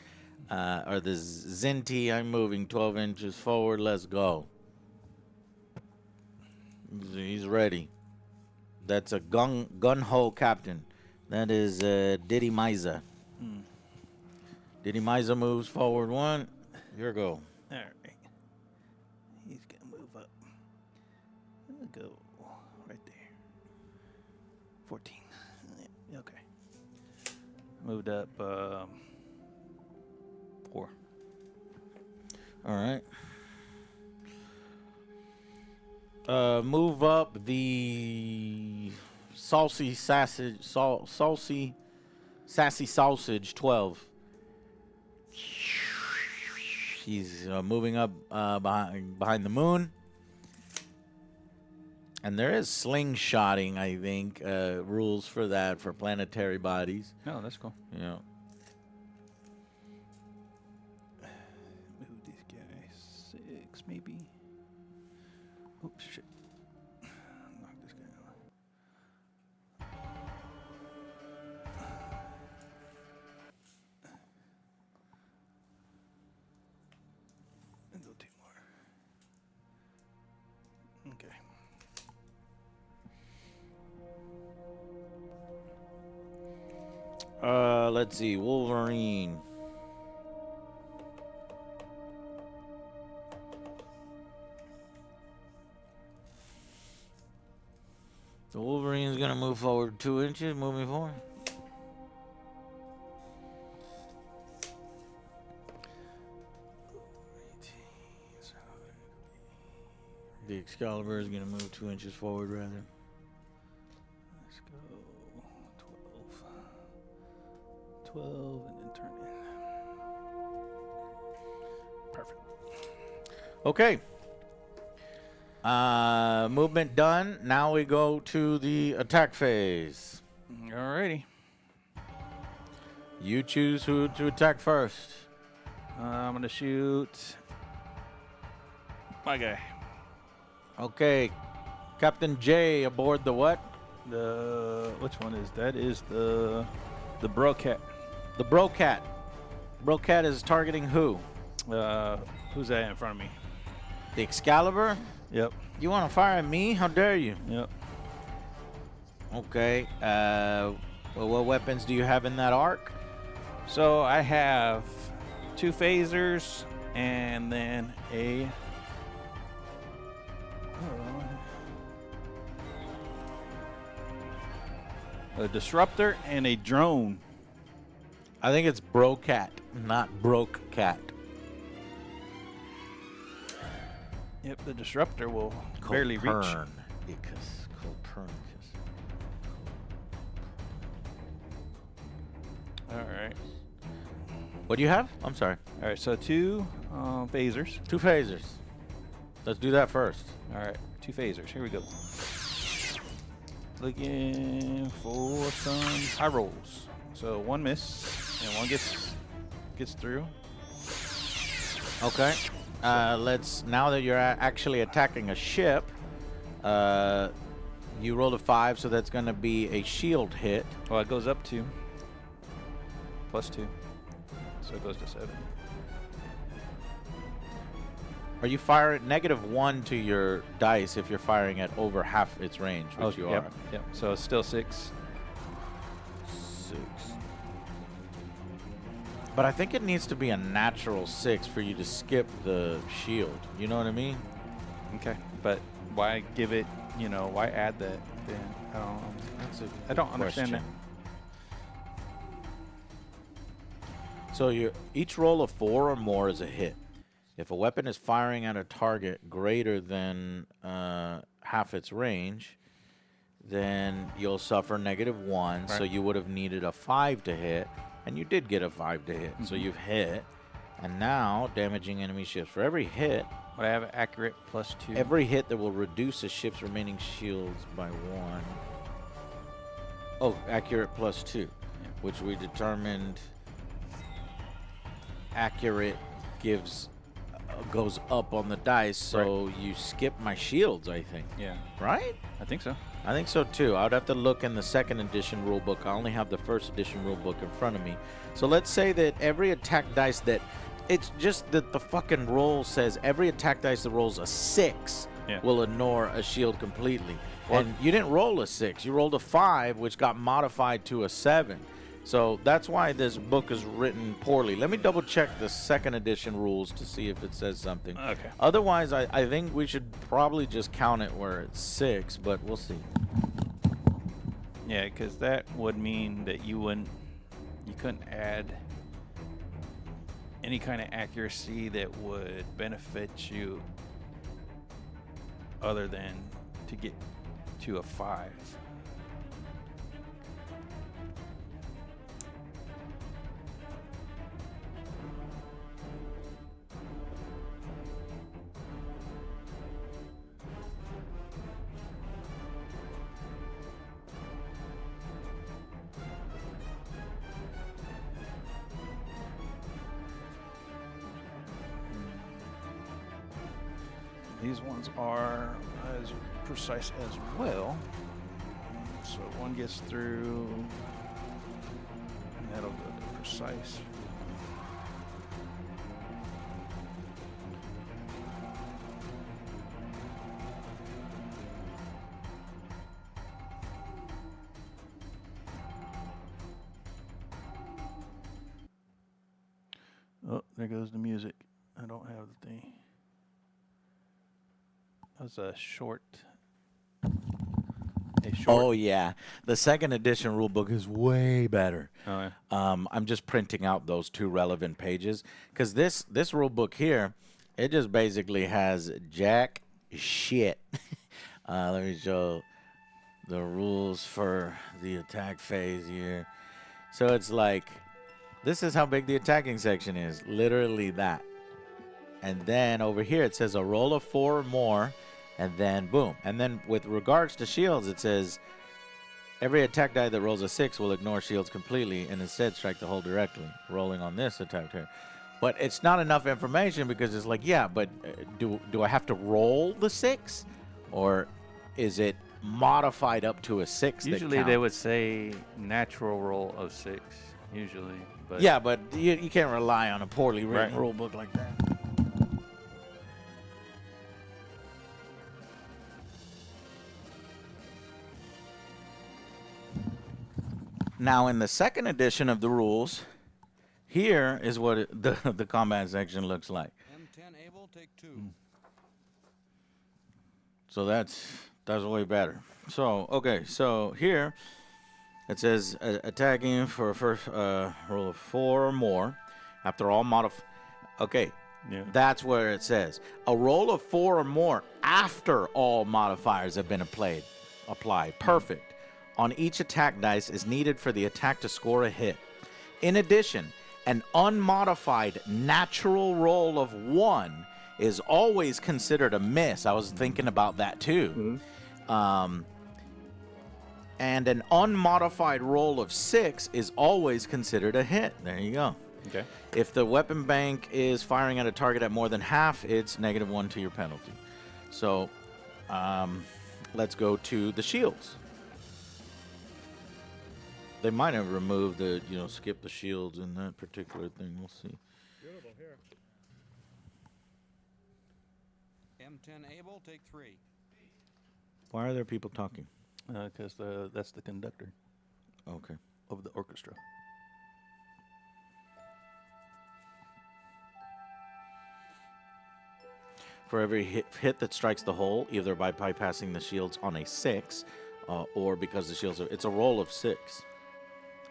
or the Zinti. I'm moving 12 inches forward. Let's go. He's ready. That's a gun-ho captain. That is Diddy Miza. Diddy Miza moves forward 1. Here go. All right. He's going to move up. We'll go right there. 14. Yeah, okay. Moved up 4. All right. Move up the Sassy Sausage 12. He's moving up behind the moon. And there is slingshotting, I think, rules for that for planetary bodies. No, that's cool. Yeah. Move these guys 6 maybe. Oops, shit. Let's see. Wolverine. The Wolverine's gonna move forward 2 inches, moving forward. The Excalibur is gonna move 2 inches forward, rather. Let's go 12, and then turn in. Perfect. Okay. Movement done. Now we go to the attack phase. Alrighty. You choose who to attack first. I'm gonna shoot my guy. Okay. Captain J aboard the what? Which one is that? Is the Brocat. The Brocat. Brocat is targeting who? Who's that in front of me? The Excalibur? Yep. You want to fire at me? How dare you? Yep. Okay. Well, what weapons do you have in that arc? So I have 2 phasers and then a disruptor and a drone. I think it's Brocat, not Broke Cat. Yep, the disruptor will barely reach. Copernicus. All right. What do you have? I'm sorry. All right, so 2 phasers. 2 phasers. Let's do that first. All right, 2 phasers. Here we go. Looking for some high rolls. So 1 miss and 1 gets through. Okay. Let's, now that you're actually attacking a ship, you rolled a 5, so that's going to be a shield hit. Well, it goes up to +2, so it goes to 7. Are you firing -1 to your dice if you're firing at over half its range, which you yep, are? Yep. So it's still 6. 6. But I think it needs to be a natural 6 for you to skip the shield. You know what I mean? Okay. But why give it? Why add that? Then I don't understand that. So each roll of 4 or more is a hit. If a weapon is firing at a target greater than half its range, then you'll suffer -1. Right. So you would have needed a 5 to hit, and you did get a 5 to hit. Mm-hmm. So you've hit, and now damaging enemy ships. For every hit, but I have accurate +2. Every hit that will reduce a ship's remaining shields by 1. Oh, accurate +2, yeah. Which we determined accurate goes up on the dice, so right. You skip my shields, I think. Yeah. Right? I think so. I think so too. I would have to look in the 2nd edition rulebook. I only have the 1st edition rulebook in front of me. So let's say that every attack dice that, it's just that the fucking roll says every attack dice that rolls a 6 will ignore a shield completely. Well, and you didn't roll a 6. You rolled a 5, which got modified to a 7. So that's why this book is written poorly. Let me double check the 2nd edition rules to see if it says something. Okay. Otherwise, I think we should probably just count it where it's 6, but we'll see. Yeah, because that would mean that you couldn't add any kind of accuracy that would benefit you other than to get to a 5. These ones are as precise as well. So 1 gets through, and that'll go to precise. there goes the music. I don't have the thing. That's a short. Oh yeah, the second edition rule book is way better. Oh, yeah. I'm just printing out those 2 relevant pages because this rule book here, it just basically has jack shit. Let me show the rules for the attack phase here. So it's like, this is how big the attacking section is, literally that. And then over here it says a roll of 4 or more, and then boom. And then with regards to shields, it says every attack die that rolls a 6 will ignore shields completely and instead strike the hole directly, rolling on this attack here. But it's not enough information because it's like, yeah, but do I have to roll the 6? Or is it modified up to a 6? Usually they would say natural roll of 6, usually. But yeah, but you can't rely on a poorly written rule book like that. Now, in the second edition of the rules, here is what the combat section looks like. M10 able, take 2. So that's way better. So, okay, so here it says attacking for a first roll of 4 or more after all Okay, yeah. That's where it says a roll of 4 or more after all modifiers have been applied. Perfect. On each attack dice is needed for the attack to score a hit. In addition, an unmodified natural roll of 1 is always considered a miss. I was thinking about that too. And an unmodified roll of 6 is always considered a hit. There you go. Okay. If the weapon bank is firing at a target at more than half, it's -1 to your penalty. So let's go to the shields. They might have removed the, skip the shields in that particular thing. We'll see. Beautiful here. M10 able, take 3. Why are there people talking? Because that's the conductor Okay. of the orchestra. For every hit that strikes the hole, either by bypassing the shields on a 6, or because the shields it's a roll of 6.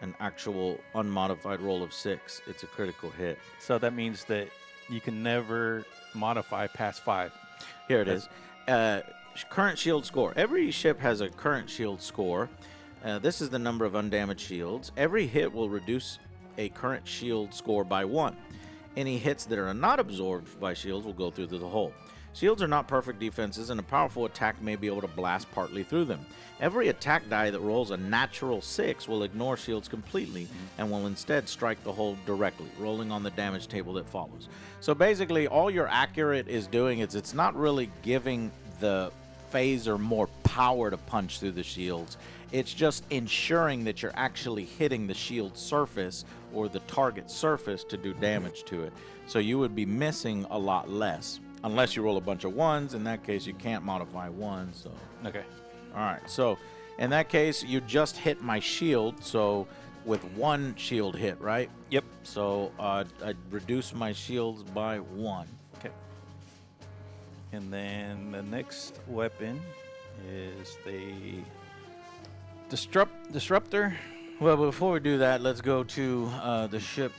An actual unmodified roll of 6. It's a critical hit. So that means that you can never modify past 5. Here it is. Current shield score. Every ship has a current shield score. This is the number of undamaged shields. Every hit will reduce a current shield score by 1. Any hits that are not absorbed by shields will go through the hole. Shields are not perfect defenses, and a powerful attack may be able to blast partly through them. Every attack die that rolls a natural 6 will ignore shields completely and will instead strike the hole directly, rolling on the damage table that follows. So basically, all your accurate is doing is it's not really giving the phaser more power to punch through the shields. It's just ensuring that you're actually hitting the shield surface or the target surface to do damage to it. So you would be missing a lot less. Unless you roll a bunch of 1s. In that case, you can't modify 1. So Okay. all right. So in that case, you just hit my shield. So with 1 shield hit, right? Yep. So I reduce my shields by 1. Okay. And then the next weapon is the disruptor. Well, before we do that, let's go to the ship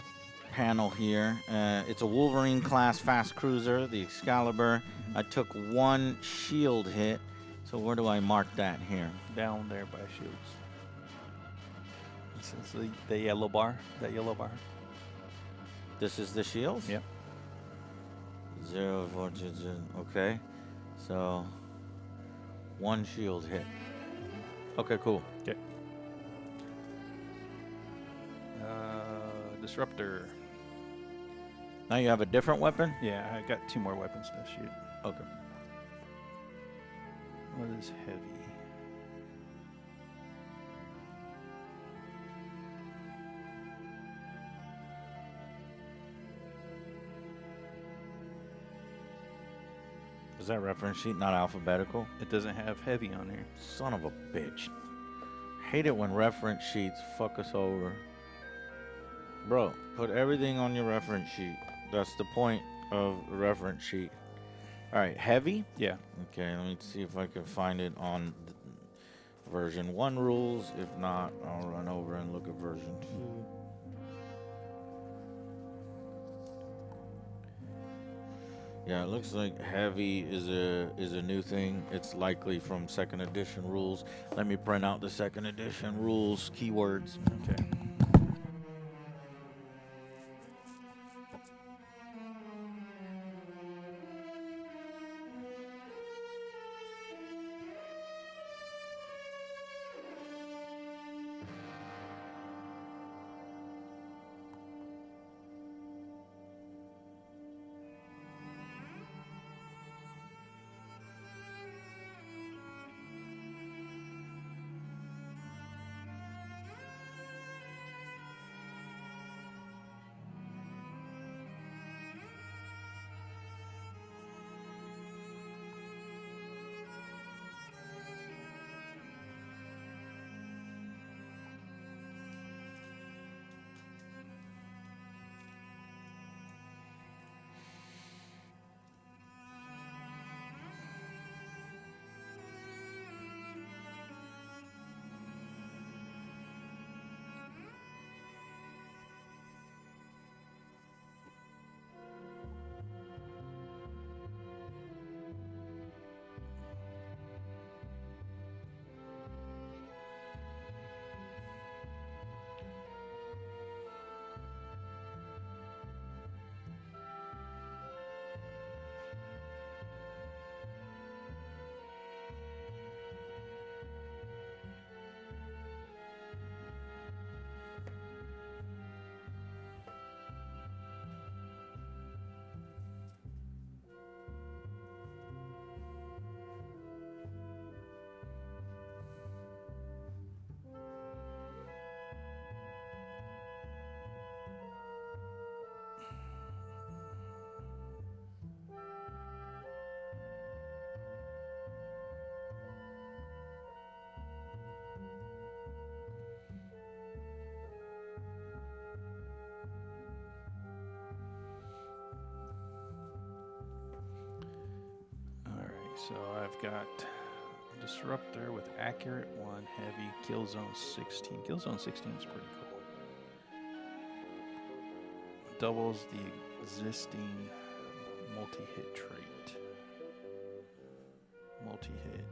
panel here. It's a Wolverine class fast cruiser, the Excalibur. I took 1 shield hit. So where do I mark that here? Down there by shields. This is the yellow bar. That yellow bar. This is the shields? Yep. 0, 4, 2, 2. Okay. So 1 shield hit. Okay, cool. Okay. Disruptor. Now you have a different weapon? Yeah, I got 2 more weapons to shoot. Okay. What is heavy? Is that reference sheet not alphabetical? It doesn't have heavy on here. Son of a bitch. Hate it when reference sheets fuck us over. Bro, put everything on your reference sheet. That's the point of the reference sheet. All right, heavy. Yeah. Okay, let me see if I can find it on version 1 rules. If not, I'll run over and look at version 2. Yeah, it looks like heavy is a new thing. It's likely from 2nd edition rules. Let me print out the 2nd edition rules keywords. Okay. So I've got Disruptor with Accurate 1, Heavy, Killzone 16. Killzone 16 is pretty cool. Doubles the existing multi-hit trait. Multi-hit.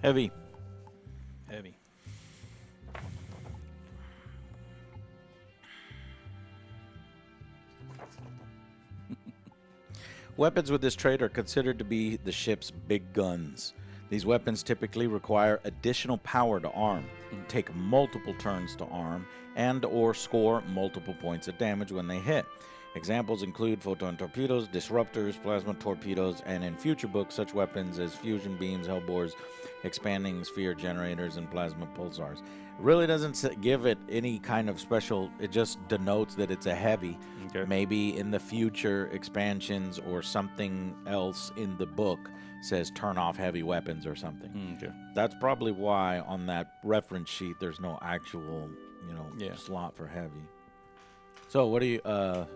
Heavy. Heavy. Weapons with this trait are considered to be the ship's big guns. These weapons typically require additional power to arm, take multiple turns to arm, and or score multiple points of damage when they hit. Examples include photon torpedoes, disruptors, plasma torpedoes, and in future books, such weapons as fusion beams, hellbores, expanding sphere generators, and plasma pulsars. It really doesn't give it any kind of special, it just denotes that it's a heavy. Okay. Maybe in the future expansions or something else in the book says turn off heavy weapons or something. Okay. That's probably why on that reference sheet there's no actual, slot for heavy. So what do you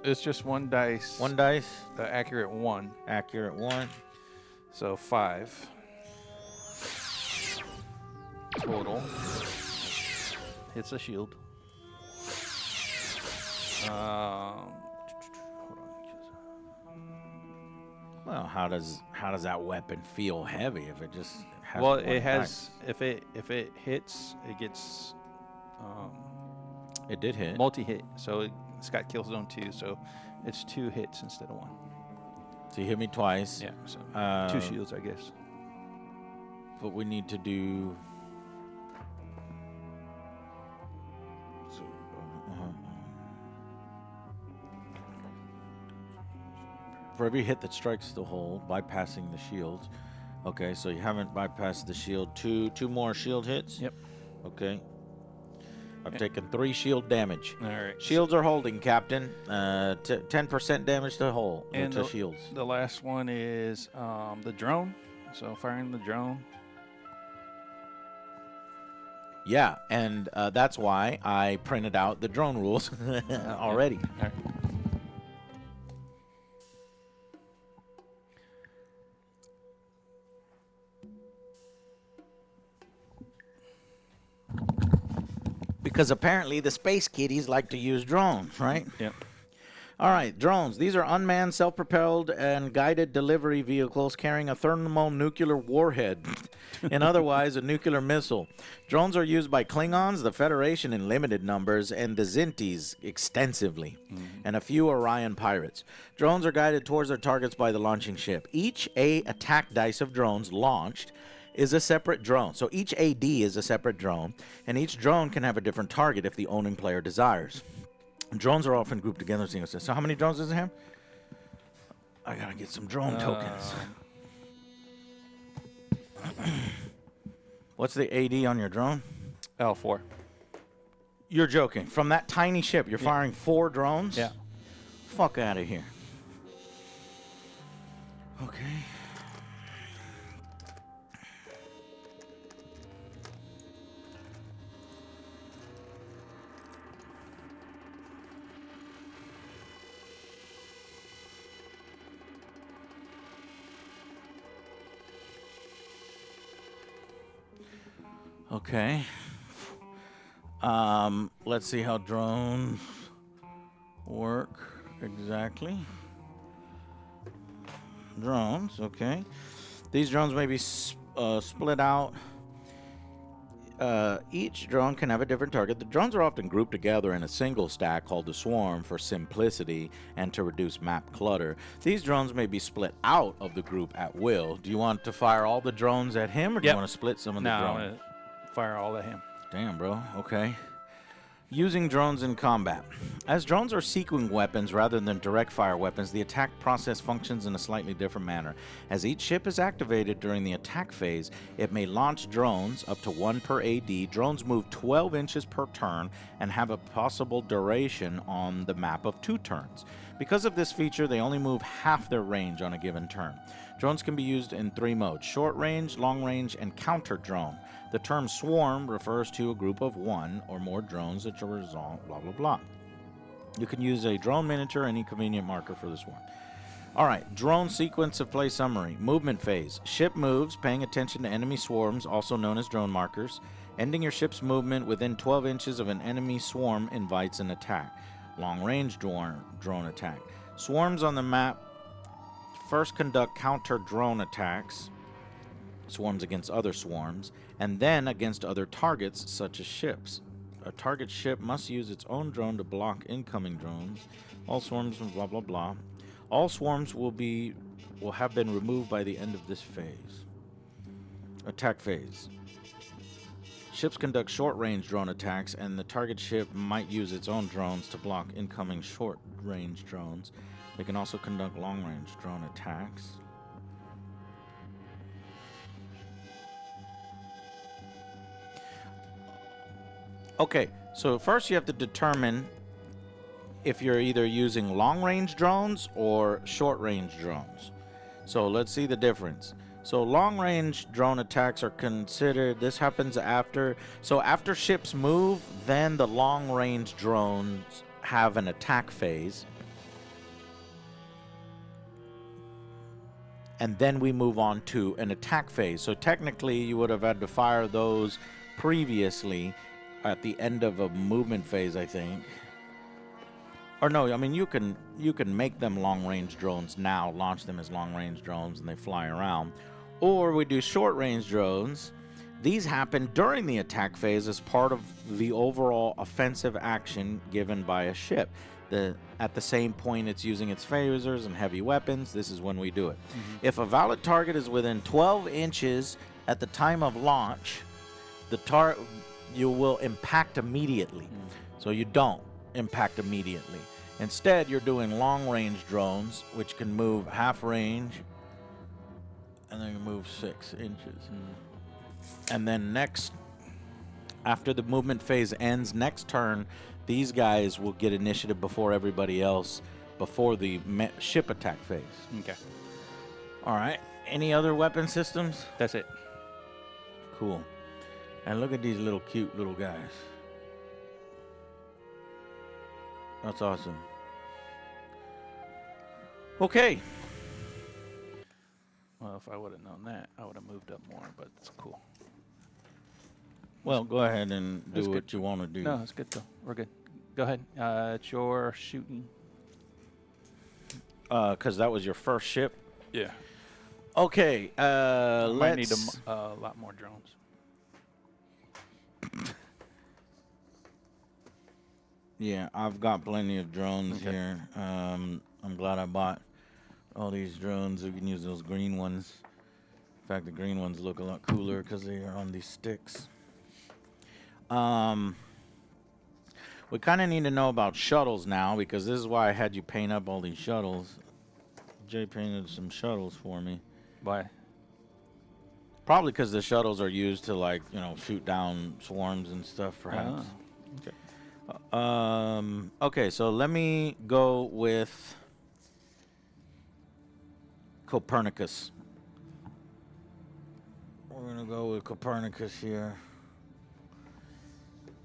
It's just one dice. one dice, The Accurate 1. accurate 1. So 5. Total. Hits a shield. Hold on. Well, how does that weapon feel heavy if it just has Well, one it has. dice? If it hits, it gets It did hit. multi-hit. So it's got Killzone 2. So it's 2 hits instead of 1. So you hit me twice. Yeah. So 2 2 shields, I guess. But we need to do. So, For every hit that strikes the hole, bypassing the shields. Okay, so you haven't bypassed the shield. Two more shield hits? Yep. Okay. I've taken 3 shield damage. All right. Shields are holding, Captain. 10% damage to hull, And to shields. The last one is the drone. So firing the drone. Yeah, and that's why I printed out the drone rules already. All right. Because apparently the space kiddies like to use drones, right? Yep. All right, drones. These are unmanned, self-propelled, and guided delivery vehicles carrying a thermonuclear warhead, and otherwise a nuclear missile. Drones are used by Klingons, the Federation in limited numbers, and the Zintis extensively, and a few Orion pirates. Drones are guided towards their targets by the launching ship. Each attack dice of drones launched is a separate drone. So each AD is a separate drone, and each drone can have a different target if the owning player desires. Drones are often grouped together. So how many drones does it have? I gotta get some drone tokens. What's the AD on your drone? L4. You're joking. From that tiny ship, you're firing 4 drones? Yeah. Fuck out of here. Okay. Okay. Let's see how drones work exactly. Drones, okay. These drones may be split out. Each drone can have a different target. The drones are often grouped together in a single stack called the swarm for simplicity and to reduce map clutter. These drones may be split out of the group at will. Do you want to fire all the drones at him, or do you want to split some of the No, I'm drones? gonna fire all at him. Damn, bro. Okay. Using drones in combat. As drones are sequencing weapons rather than direct fire weapons, the attack process functions in a slightly different manner. As each ship is activated during the attack phase, it may launch drones, up to 1 per AD. Drones move 12 inches per turn and have a possible duration on the map of 2 turns. Because of this feature, they only move half their range on a given turn. Drones can be used in 3 modes: short range, long range, and counter drone. The term swarm refers to a group of 1 or more drones that will result, blah, blah, blah. You can use a drone miniature, any convenient marker for the swarm. All right, drone sequence of play summary. Movement phase. Ship moves, paying attention to enemy swarms, also known as drone markers. Ending your ship's movement within 12 inches of an enemy swarm invites an attack. Long-range drone attack. Swarms on the map first conduct counter drone attacks, swarms against other swarms, and then against other targets such as ships. A target ship must use its own drone to block incoming drones. All swarms, blah blah blah. All swarms will have been removed by the end of this phase. Attack phase. Ships conduct short-range drone attacks, and the target ship might use its own drones to block incoming short-range drones. They can also conduct long-range drone attacks. Okay, so first you have to determine if you're either using long-range drones or short-range drones. So let's see the difference. So long-range drone attacks are considered, this happens after ships move, then the long-range drones have an attack phase. And then we move on to an attack phase. So technically you would have had to fire those previously at the end of a movement phase, I think. Or no, I mean you can make them long-range drones now, launch them as long-range drones, and they fly around. Or we do short-range drones. These happen during the attack phase as part of the overall offensive action given by a ship. At the same point it's using its phasers and heavy weapons, this is when we do it. If a valid target is within 12 inches at the time of launch, you will impact immediately. So you don't impact immediately. Instead, you're doing long-range drones, which can move half range, and then you move 6 inches. And then next, after the movement phase ends, next turn, these guys will get initiative before everybody else, before the ship attack phase. Okay. All right. Any other weapon systems? That's it. Cool. And look at these little cute little guys. That's awesome. Okay. Well, if I would have known that, I would have moved up more, but it's cool. Well, go ahead and do That's what good. you want to do. No, it's good, though. We're good. Go ahead. It's your shooting. Because that was your first ship. Yeah. Okay. Might need Let's. a lot more drones. Yeah, I've got plenty of drones Okay. here. I'm glad I bought all these drones. We can use those green ones. In fact, the green ones look a lot cooler because they are on these sticks. We kind of need to know about shuttles now, because this is why I had you paint up all these shuttles. Jay painted some shuttles for me. Why? Probably because the shuttles are used to, like, you know, shoot down swarms and stuff, perhaps. Okay. Okay, so let me go with Copernicus. We're going to go with Copernicus here.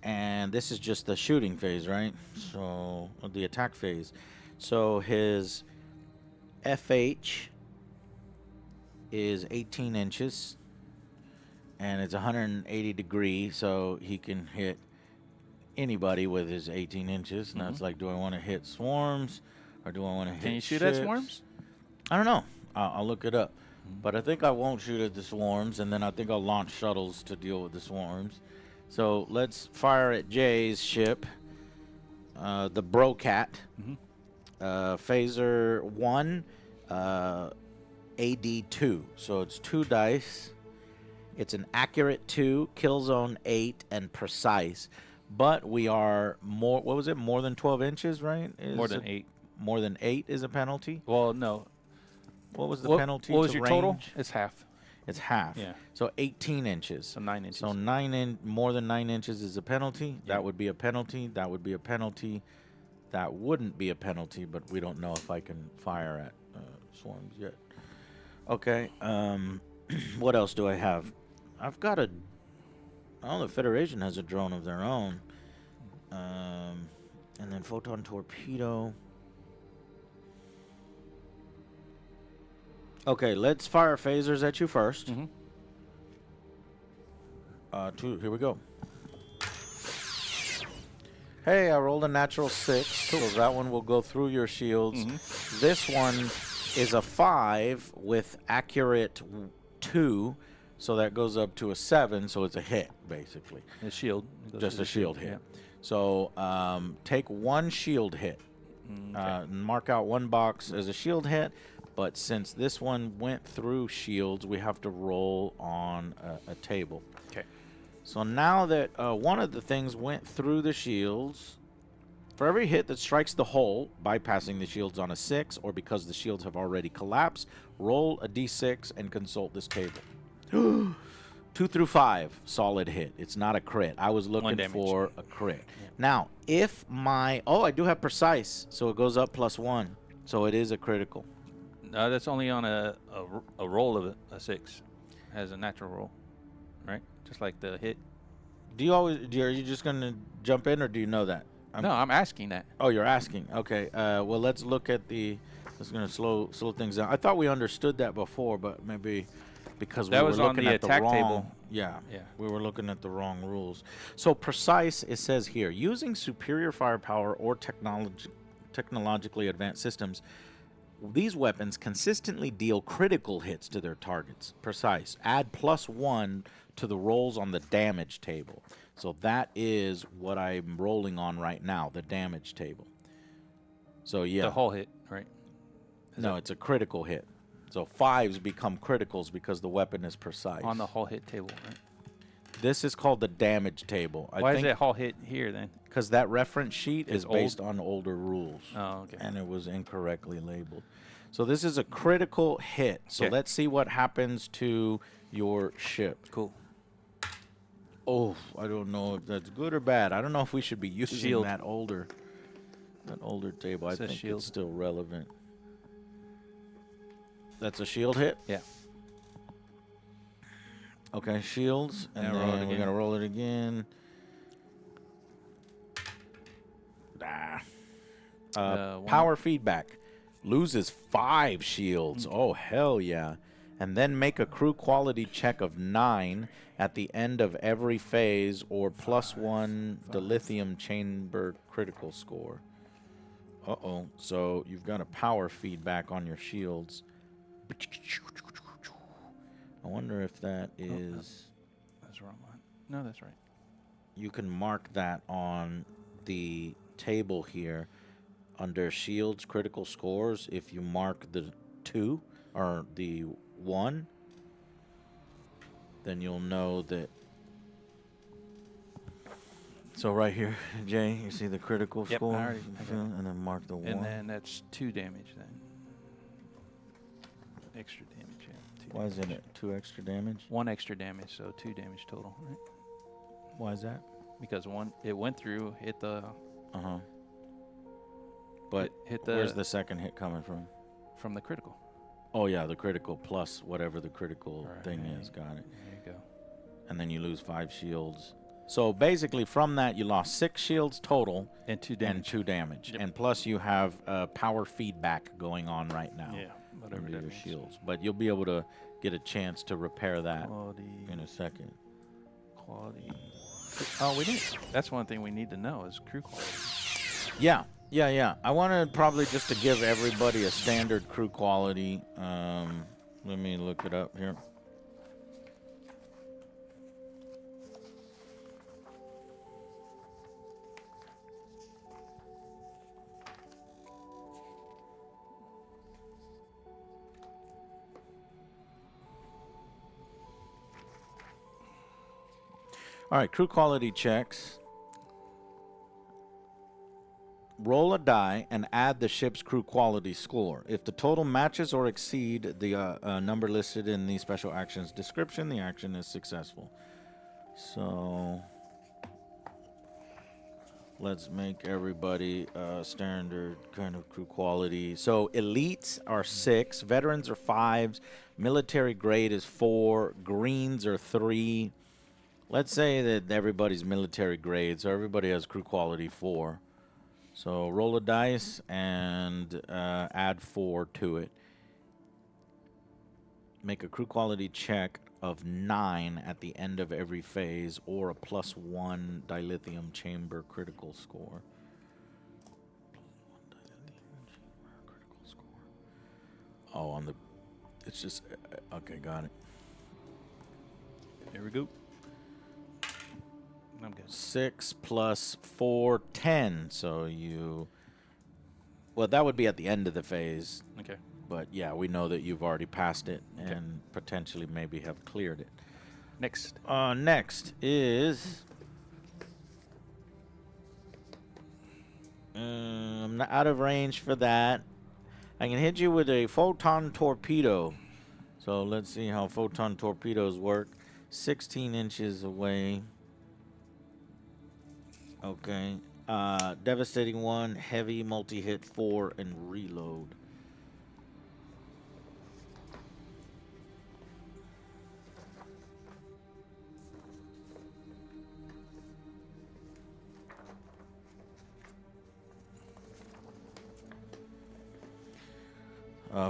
And this is just the shooting phase, right? So, the attack phase. So his FH is 18 inches. And it's 180 degrees, so he can hit anybody with his 18 inches. Now it's like, do I want to hit swarms, or do I want to hit Can you shoot at ships? swarms? I don't know. I'll look it up. But I think I won't shoot at the swarms, and then I think I'll launch shuttles to deal with the swarms. So let's fire at Jay's ship, the Brocat. Phaser 1, AD2. So it's 2 dice. It's an accurate 2, kill zone 8, and precise. But we are more, what was it, more than 12 inches, right? More than 8. More than 8 is a penalty? Well, no. What was the What- penalty What was to your range? total? It's half. It's half. Yeah. So 18 inches. So 9 inches. So more than 9 inches is a penalty. Yeah. That would be a penalty. That would be a penalty. That wouldn't be a penalty, but we don't know if I can fire at swarms yet. Okay. What else do I have? I've got a... Oh, the Federation has a drone of their own. And then photon torpedo. Okay, let's fire phasers at you first. Mm-hmm. 2, here we go. Hey, I rolled a natural 6, so that one will go through your shields. This one is a 5 with accurate 2, so that goes up to a 7, so it's a hit, basically. The shield. It goes Just to a the shield hit. Yeah. So take 1 shield hit. Mark out 1 box as a shield hit, but since this one went through shields, we have to roll on a table. Okay. So now that one of the things went through the shields, for every hit that strikes the hull, bypassing the shields on a 6, or because the shields have already collapsed, roll a d6 and consult this table. 2 through 5, solid hit. It's not a crit. I was looking damage. for a crit. Now, if my... Oh, I do have precise, so it goes up +1. So it is a critical. No, that's only on a roll of a 6. Has a natural roll, right? Just like the hit. Do you always... Are you just going to jump in, or do you know that? No, I'm asking that. Oh, you're asking. Okay. Well, let's look at the... That's going to slow things down. I thought we understood that before, but maybe because That we was were on looking the at the attack wrong... table. Yeah. Yeah. We were looking at the wrong rules. So precise, it says here, using superior firepower or technologically advanced systems, these weapons consistently deal critical hits to their targets. Precise. Add +1 to the rolls on the damage table. So that is what I'm rolling on right now, the damage table. So yeah. The whole hit, right? No, it's a critical hit. So 5s become criticals because the weapon is precise. On the whole hit table, right? This is called the damage table. Why is that all hit here then? Because that reference sheet is It's based on older rules. Oh, okay. And it was incorrectly labeled. So this is a critical hit. So Okay. let's see what happens to your ship. Cool. Oh, I don't know if that's good or bad. I don't know if we should be using Shield. that older table. I Says think shield. it's still relevant. That's a shield hit? Yeah. Okay, shields. And Now roll it then we're again. going to roll it again. Ah. One. Power feedback. Loses 5 shields. Oh, hell yeah. And then make a crew quality check of 9 at the end of every phase or +1 dilithium chamber critical score. Uh-oh. So you've got a power feedback on your shields. I wonder if that is... That's the wrong one. No, that's right. You can mark that on the table here under shields critical scores. If you mark the 2 or the 1, then you'll know that. So right here, Jay, you see the critical Yep, I score? already- I got it. And then mark the 1. And then that's 2 damage then. Extra damage, yeah. 2 Why is damage. it 2 extra damage? 1 extra damage, so 2 damage total, right? Why is that? Because it went through, hit the Uh-huh. But hit the where's the second hit coming from? from the critical. Oh, yeah, the critical plus whatever the critical Right, thing yeah, is. Got it. There you go. And then you lose 5 shields. So basically from that, you lost 6 shields total And 2 and damage. 2 damage. Yep. And plus you have power feedback going on right now Yeah, whatever under that your means. shields. But you'll be able to get a chance to repair that Quality, in a second. quality. Oh, we didn't. That's one thing we need to know is crew quality. Yeah. I wanted probably just to give everybody a standard crew quality. Let me look it up here. All right, crew quality checks. Roll a die and add the ship's crew quality score. If the total matches or exceed the number listed in the special actions description, the action is successful. So let's make everybody standard kind of crew quality. So elites are 6, veterans are 5s, military grade is 4, greens are 3. Let's say that everybody's military grade, so everybody has crew quality 4. So roll a dice and add 4 to it. Make a crew quality check of 9 at the end of every phase or a +1 dilithium chamber critical score. Oh, on the... It's just... Okay, got it. There we go. I'm good. 6 plus 4, 10. So you... Well, that would be at the end of the phase. Okay. But yeah, we know that you've already passed it and potentially maybe have cleared it. Next. Next is... I'm not out of range for that. I can hit you with a photon torpedo. So let's see how photon torpedoes work. 16 inches away. Okay. Devastating 1, heavy, multi-hit 4, and reload.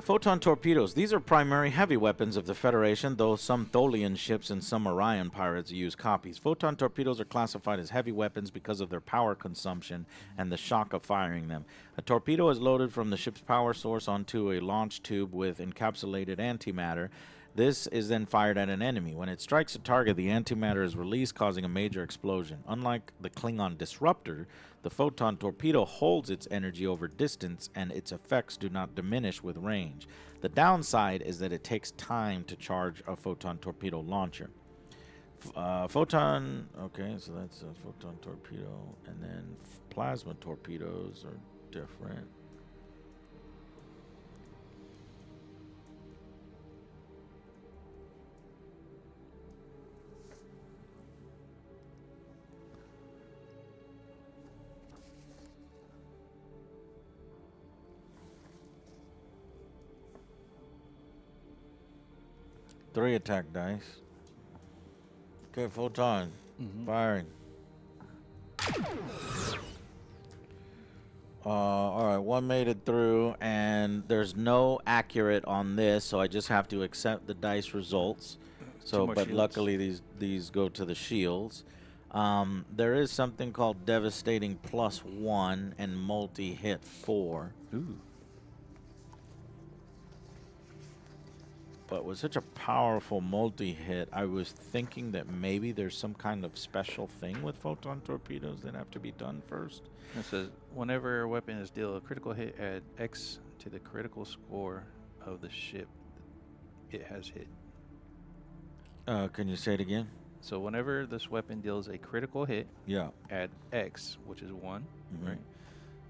Photon torpedoes. These are primary heavy weapons of the Federation, though some Tholian ships and some Orion pirates use copies. Photon torpedoes are classified as heavy weapons because of their power consumption and the shock of firing them. A torpedo is loaded from the ship's power source onto a launch tube with encapsulated antimatter. This is then fired at an enemy. When it strikes a target, the antimatter is released, causing a major explosion. Unlike the Klingon disruptor, the photon torpedo holds its energy over distance, and its effects do not diminish with range. The downside is that it takes time to charge a photon torpedo launcher. Photon. Okay, so that's a photon torpedo, and then plasma torpedoes are different. Three attack dice. Okay, photon. Firing. All right, one made it through, and there's no accurate on this, so I just have to accept the dice results. So, more but shields. luckily these go to the shields. There is something called devastating +1 and multi-hit 4. Ooh. But with such a powerful multi-hit, I was thinking that maybe there's some kind of special thing with photon torpedoes that have to be done first. It says, whenever a weapon is dealt a critical hit, add X to the critical score of the ship it has hit. Can you say it again? So whenever this weapon deals a critical hit, Yeah. add X, which is 1, right,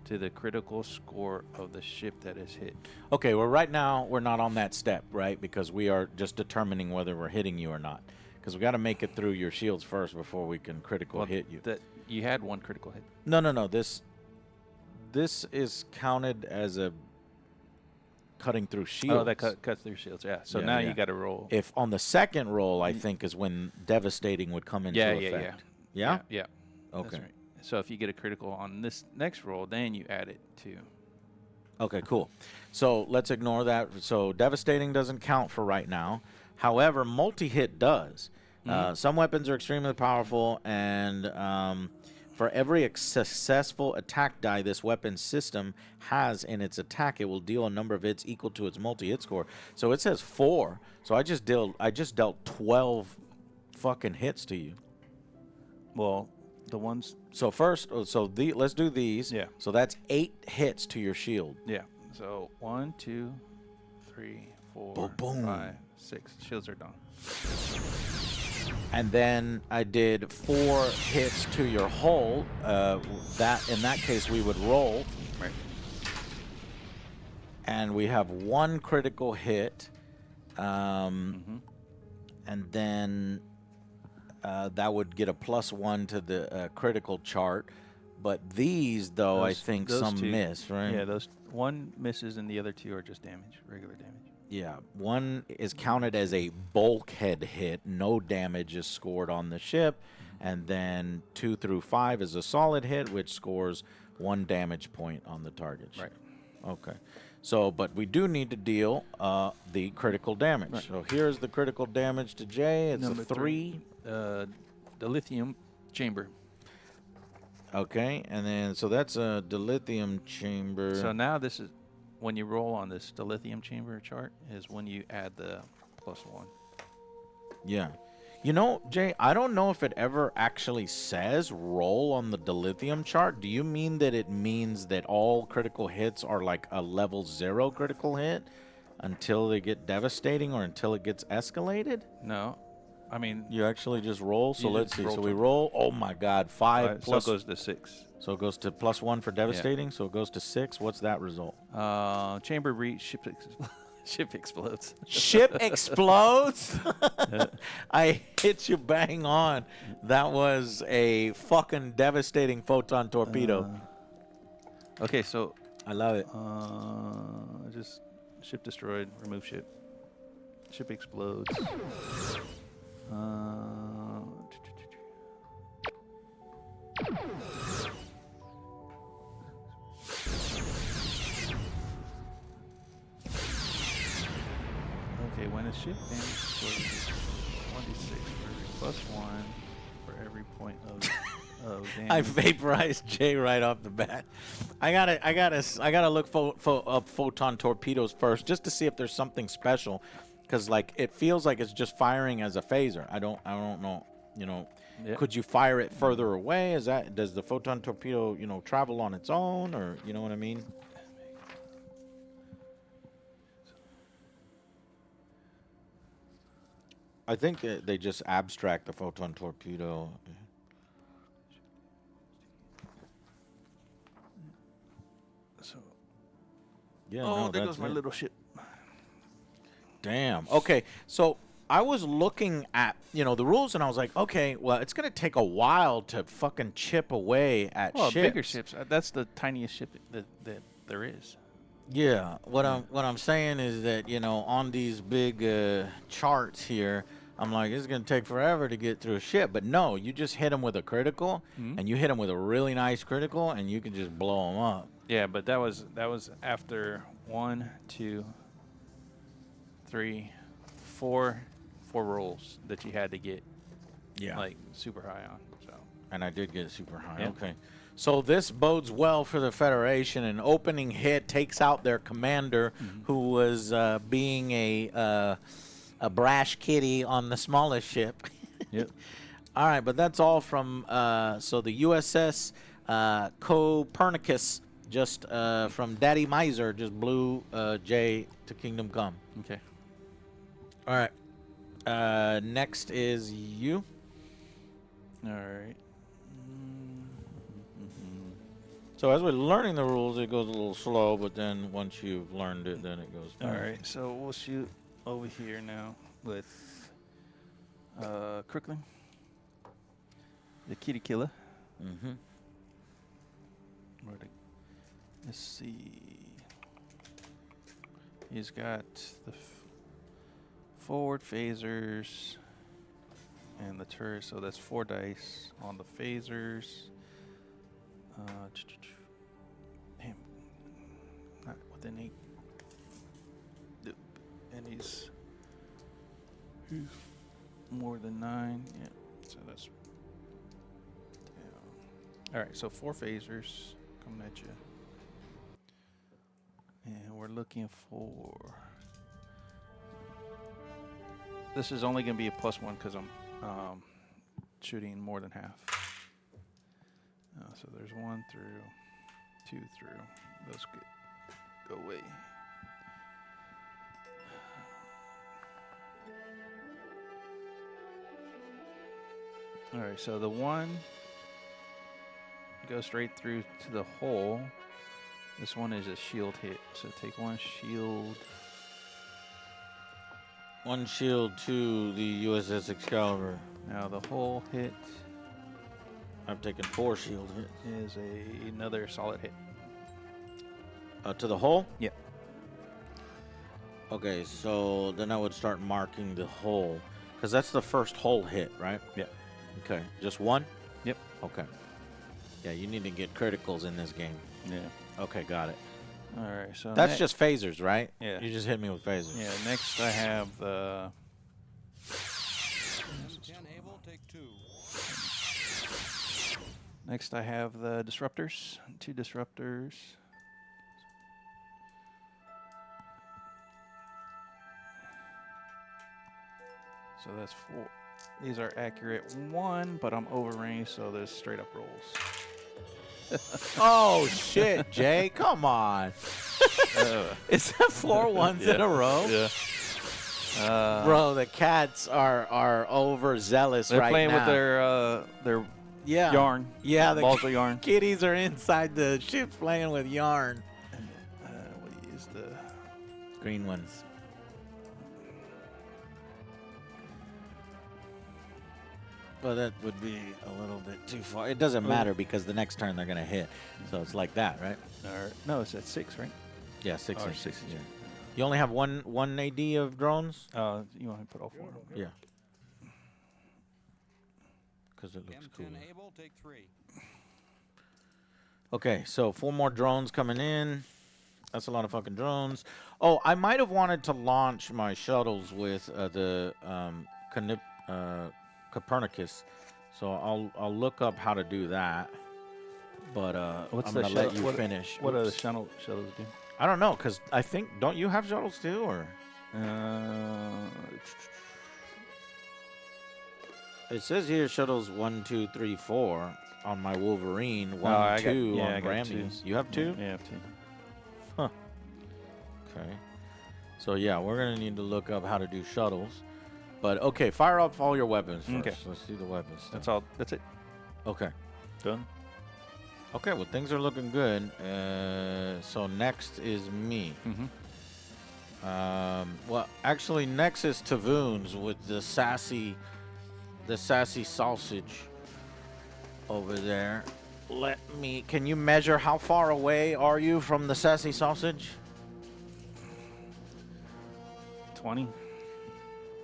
to the critical score of the ship that is hit. Okay, well, right now we're not on that step, right? Because we are just determining whether we're hitting you or not. Because we got to make it through your shields first before we can critical hit you. That you had one critical hit. No. This is counted as a cutting through shields. Oh, that cuts through shields. Yeah. So Yeah, now yeah. you got to roll. If on the second roll, I think is when devastating would come into effect. Yeah. Yeah. Okay. That's right. So if you get a critical on this next roll, then you add it to. Okay, cool. So let's ignore that. So devastating doesn't count for right now. However, multi-hit does. Some weapons are extremely powerful, and for every successful attack die this weapon system has in its attack, it will deal a number of hits equal to its multi-hit score. So it says 4. So I just dealt 12 fucking hits to you. Well, the ones. So first, let's do these. Yeah. So that's 8 hits to your shield. Yeah. So 1, 2, 3, 4, Boom, boom. 5, 6. Shields are done. And then I did 4 hits to your hull. That in that case we would roll. Right. And we have 1 critical hit. And then that would get a +1 to the critical chart. But these, though, I think those some two, miss, right? Yeah, those one misses and the other 2 are just damage, regular damage. Yeah, 1 is counted as a bulkhead hit. No damage is scored on the ship. And then 2 through 5 is a solid hit, which scores 1 damage point on the target ship. Right. Okay. So, but we do need to deal the critical damage. Right. So here's the critical damage to Jay. It's Number a 3. The lithium chamber. Okay, and then so that's a dilithium chamber. So now this is when you roll on this dilithium chamber chart is when you add the +1. Yeah. You know, Jay, I don't know if it ever actually says roll on the dilithium chart. Do you mean that it means that all critical hits are like a level 0 critical hit until they get devastating or until it gets escalated? No, I mean You actually just roll? So You let's just see. roll So we to- roll, oh my God, 5 so plus. it goes to 6. So it goes to +1 for devastating. So it goes to 6. What's that result? Chamber breach, ship ship explodes. Ship explodes? I hit you bang on. That was a fucking devastating photon torpedo. Okay, so I love it. just ship destroyed, remove ship. Ship explodes. Okay, when a ship damages 1d6 for every +1 for every point of damage. I vaporized Jay right off the bat. I gotta look up photon torpedoes first just to see if there's something special, because like it feels like it's just firing as a phaser. I don't know. You know, Yeah. could you fire it further away? Does the photon torpedo travel on its own, or you know what I mean? I think they just abstract the photon torpedo. So, Yeah, oh, no, there that's goes my it. little ship. Damn. Okay, so I was looking at, the rules, and I was like, okay, well, it's going to take a while to fucking chip away at Well, ships. bigger ships. That's the tiniest ship that there is. Yeah, what I'm saying is that, on these big charts here, I'm like, it's going to take forever to get through a ship. But no, you just hit them with a critical, and you hit them with a really nice critical, and you can just blow them up. Yeah, but that was after 1, 2, 3, 4 rolls that you had to get like super high on. So. And I did get super high. Yeah. Okay. So this bodes well for the Federation. An opening hit takes out their commander, who was being a brash kitty on the smallest ship. Yep. All right, but that's all from so the USS Copernicus, just from Daddy Miser, just blew J to Kingdom Come. Okay. All right. Next is you. All right. So as we're learning the rules, it goes a little slow, but then once you've learned it, then it goes fast. All right. So we'll shoot over here now with Crickling, the kitty killer. Mm-hmm. Let's see. He's got the forward phasers and the turret, so that's 4 dice on the phasers. Damn, not within 8. And he's more than 9. Yeah, so that's. Yeah. All right, so 4 phasers coming at you. And we're looking for. This is only going to be a +1 because I'm shooting more than half. So there's 1 through, 2 through. Those go away. All right, so the 1 goes straight through to the hole. This one is a shield hit, so take 1 shield. 1 shield to the USS Excalibur. Now the hole hit I've taken 4 shield hits. is another solid hit. To the hole? Yep. Okay, so then I would start marking the hole. Because that's the first hole hit, right? Yep. Okay, just 1? Yep. Okay. Yeah, you need to get criticals in this game. Yeah. Okay, got it. All right, so That's just phasers, right? Yeah. You just hit me with phasers. Yeah, next I have the M10 able, take 2. Next, I have the disruptors. 2 disruptors. So that's 4. These are accurate 1, but I'm over range, so there's straight up rolls. Oh, shit, Jay. Come on. Is that 4 ones in a row? Yeah. Bro, the cats are overzealous They're right playing now. with their yeah. yarn. Yeah, the balls of yarn. kitties are inside the ship playing with yarn. And what is the Green ones. Well, that would be a little bit too far. It doesn't matter because the next turn they're going to hit. So it's like that, right? no, it's at 6, right? Yeah, 6 Or inches. 6 Yeah. inches. You only have one AD of drones? You want to put all 4 of them? Yeah. Because it looks cool. M10 able, take 3. Okay, so 4 more drones coming in. That's a lot of fucking drones. Oh, I might have wanted to launch my shuttles with the Copernicus. So I'll look up how to do that. But What's I'm the going to let shuttle- you what- finish. What are the Oops. shuttles do? I don't know, because I think, don't you have shuttles too, or? It says here shuttles 1, 2, 3, 4 on my Wolverine. 1, I 2 got- on I got Ramses. 2. You have 2? Yeah, I have 2. Okay. So yeah, we're gonna need to look up how to do shuttles. But okay, fire up all your weapons first. Okay. Let's see the weapons. That's all. That's it. Okay. Done. Okay, well, things are looking good. So next is me. Mm-hmm. Well, actually, next is Tavoons with the sassy sausage over there. Can you measure how far away are you from the sassy sausage? 20.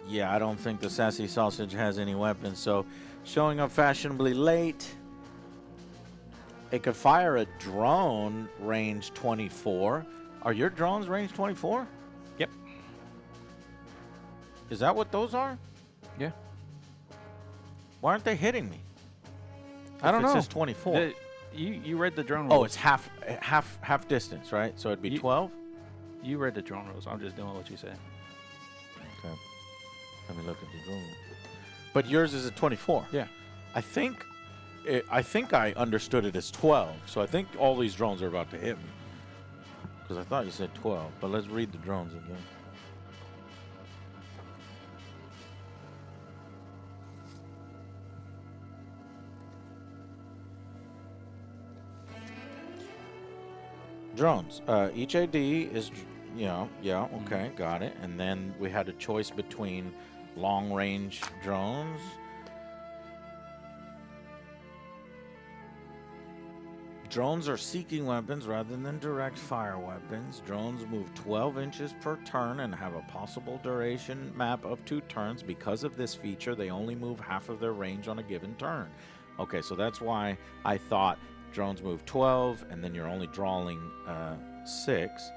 Yeah, I don't think the sassy sausage has any weapons, so showing up fashionably late. It could fire a drone range 24. Are your drones range 24? Yep. Is that what those are? Yeah. Why aren't they hitting me? I don't It know. says 24. You read the drone rules. Oh, it's half distance, right? So it'd be 12? You read the drone rules. I'm just doing what you said. Okay. Let me look at the drone. But yours is a 24. Yeah. I think I understood it as 12. So I think all these drones are about to hit me. Because I thought you said 12. But let's read the drones again. Drones. Each AD is, okay, got it. And then we had a choice between long-range drones. Drones are seeking weapons rather than direct fire weapons. Drones move 12 inches per turn and have a possible duration map of 2 turns. Because of this feature, they only move half of their range on a given turn. Okay, so that's why I thought drones move 12, and then you're only drawing 6.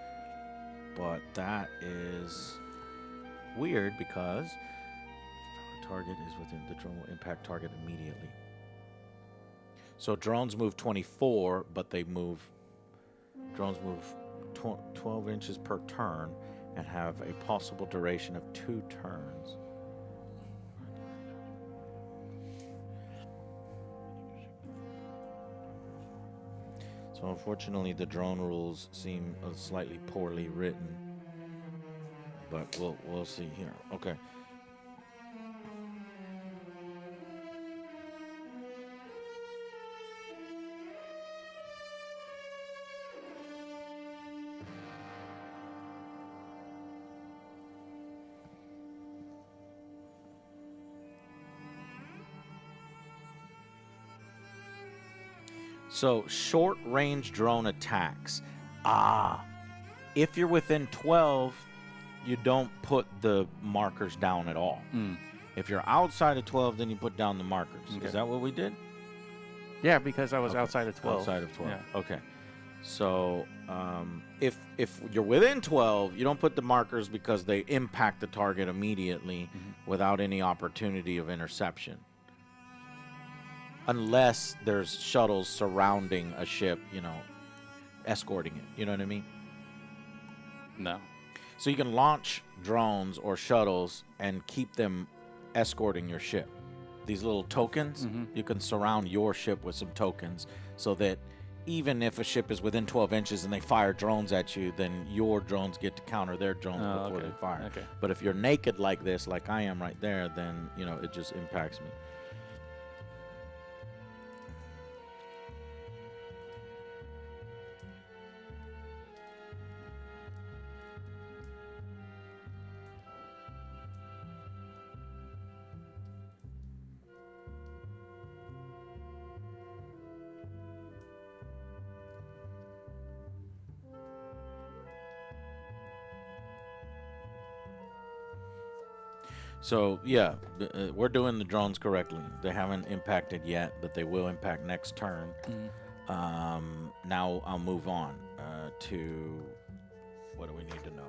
But that is weird because if a target is within the drone will impact target immediately. So drones move 24, but drones move 12 inches per turn and have a possible duration of 2 turns. So unfortunately, the drone rules seem slightly poorly written, but we'll see here. Okay. So, short-range drone attacks. If you're within 12, you don't put the markers down at all. If you're outside of 12, then you put down the markers. Okay. Is that what we did? Yeah, because I was outside of 12. Outside of 12. Yeah. Okay. So, if you're within 12, you don't put the markers because they impact the target immediately without any opportunity of interception. Unless there's shuttles surrounding a ship, escorting it. You know what I mean? No. So you can launch drones or shuttles and keep them escorting your ship. These little tokens, you can surround your ship with some tokens so that even if a ship is within 12 inches and they fire drones at you, then your drones get to counter their drones before they fire. Okay. But if you're naked like this, like I am right there, then, it just impacts me. So, yeah, we're doing the drones correctly. They haven't impacted yet, but they will impact next turn. Now I'll move on to what do we need to know?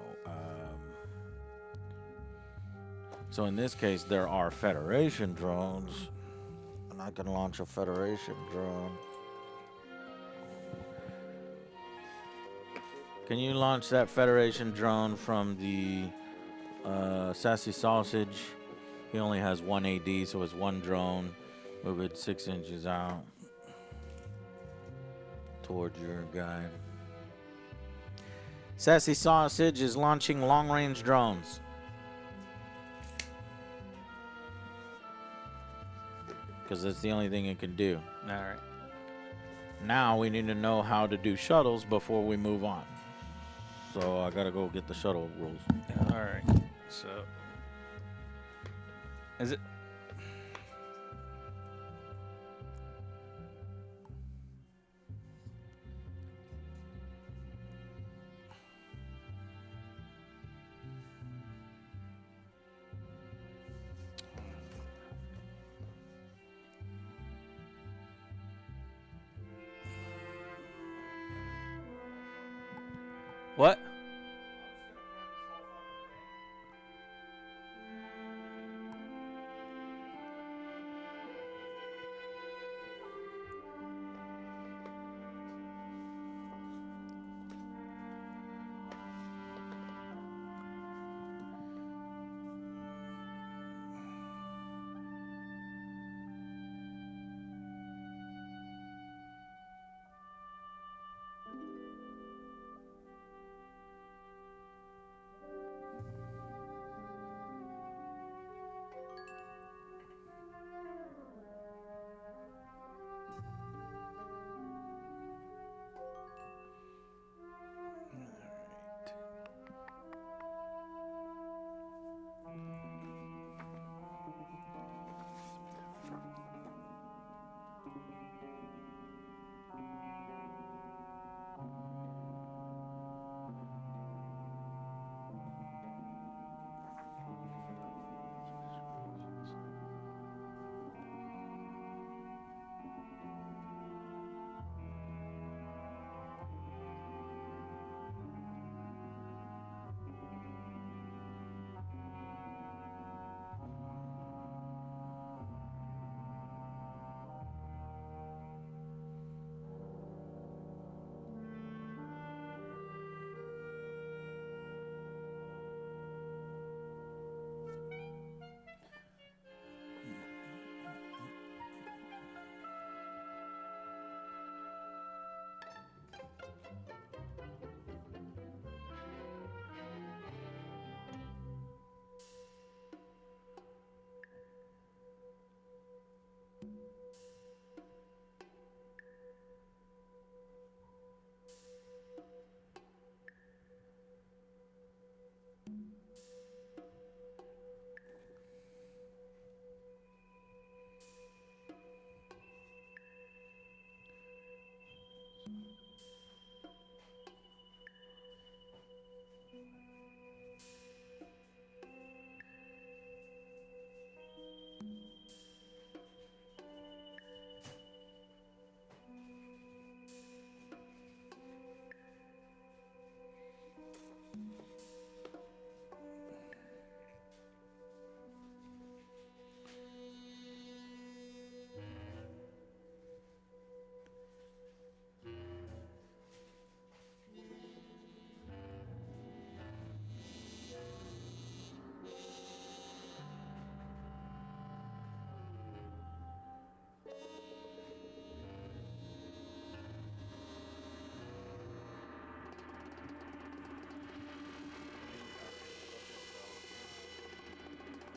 So in this case, there are Federation drones, and I can launch a Federation drone. Can you launch that Federation drone from the Sassy Sausage? He only has 1 AD, so it's 1 drone. Move it 6 inches out towards your guy. Sassy Sausage is launching long-range drones. because that's the only thing it can do. All right. Now we need to know how to do shuttles before we move on. So I gotta go get the shuttle rules. All right. So, is it? What?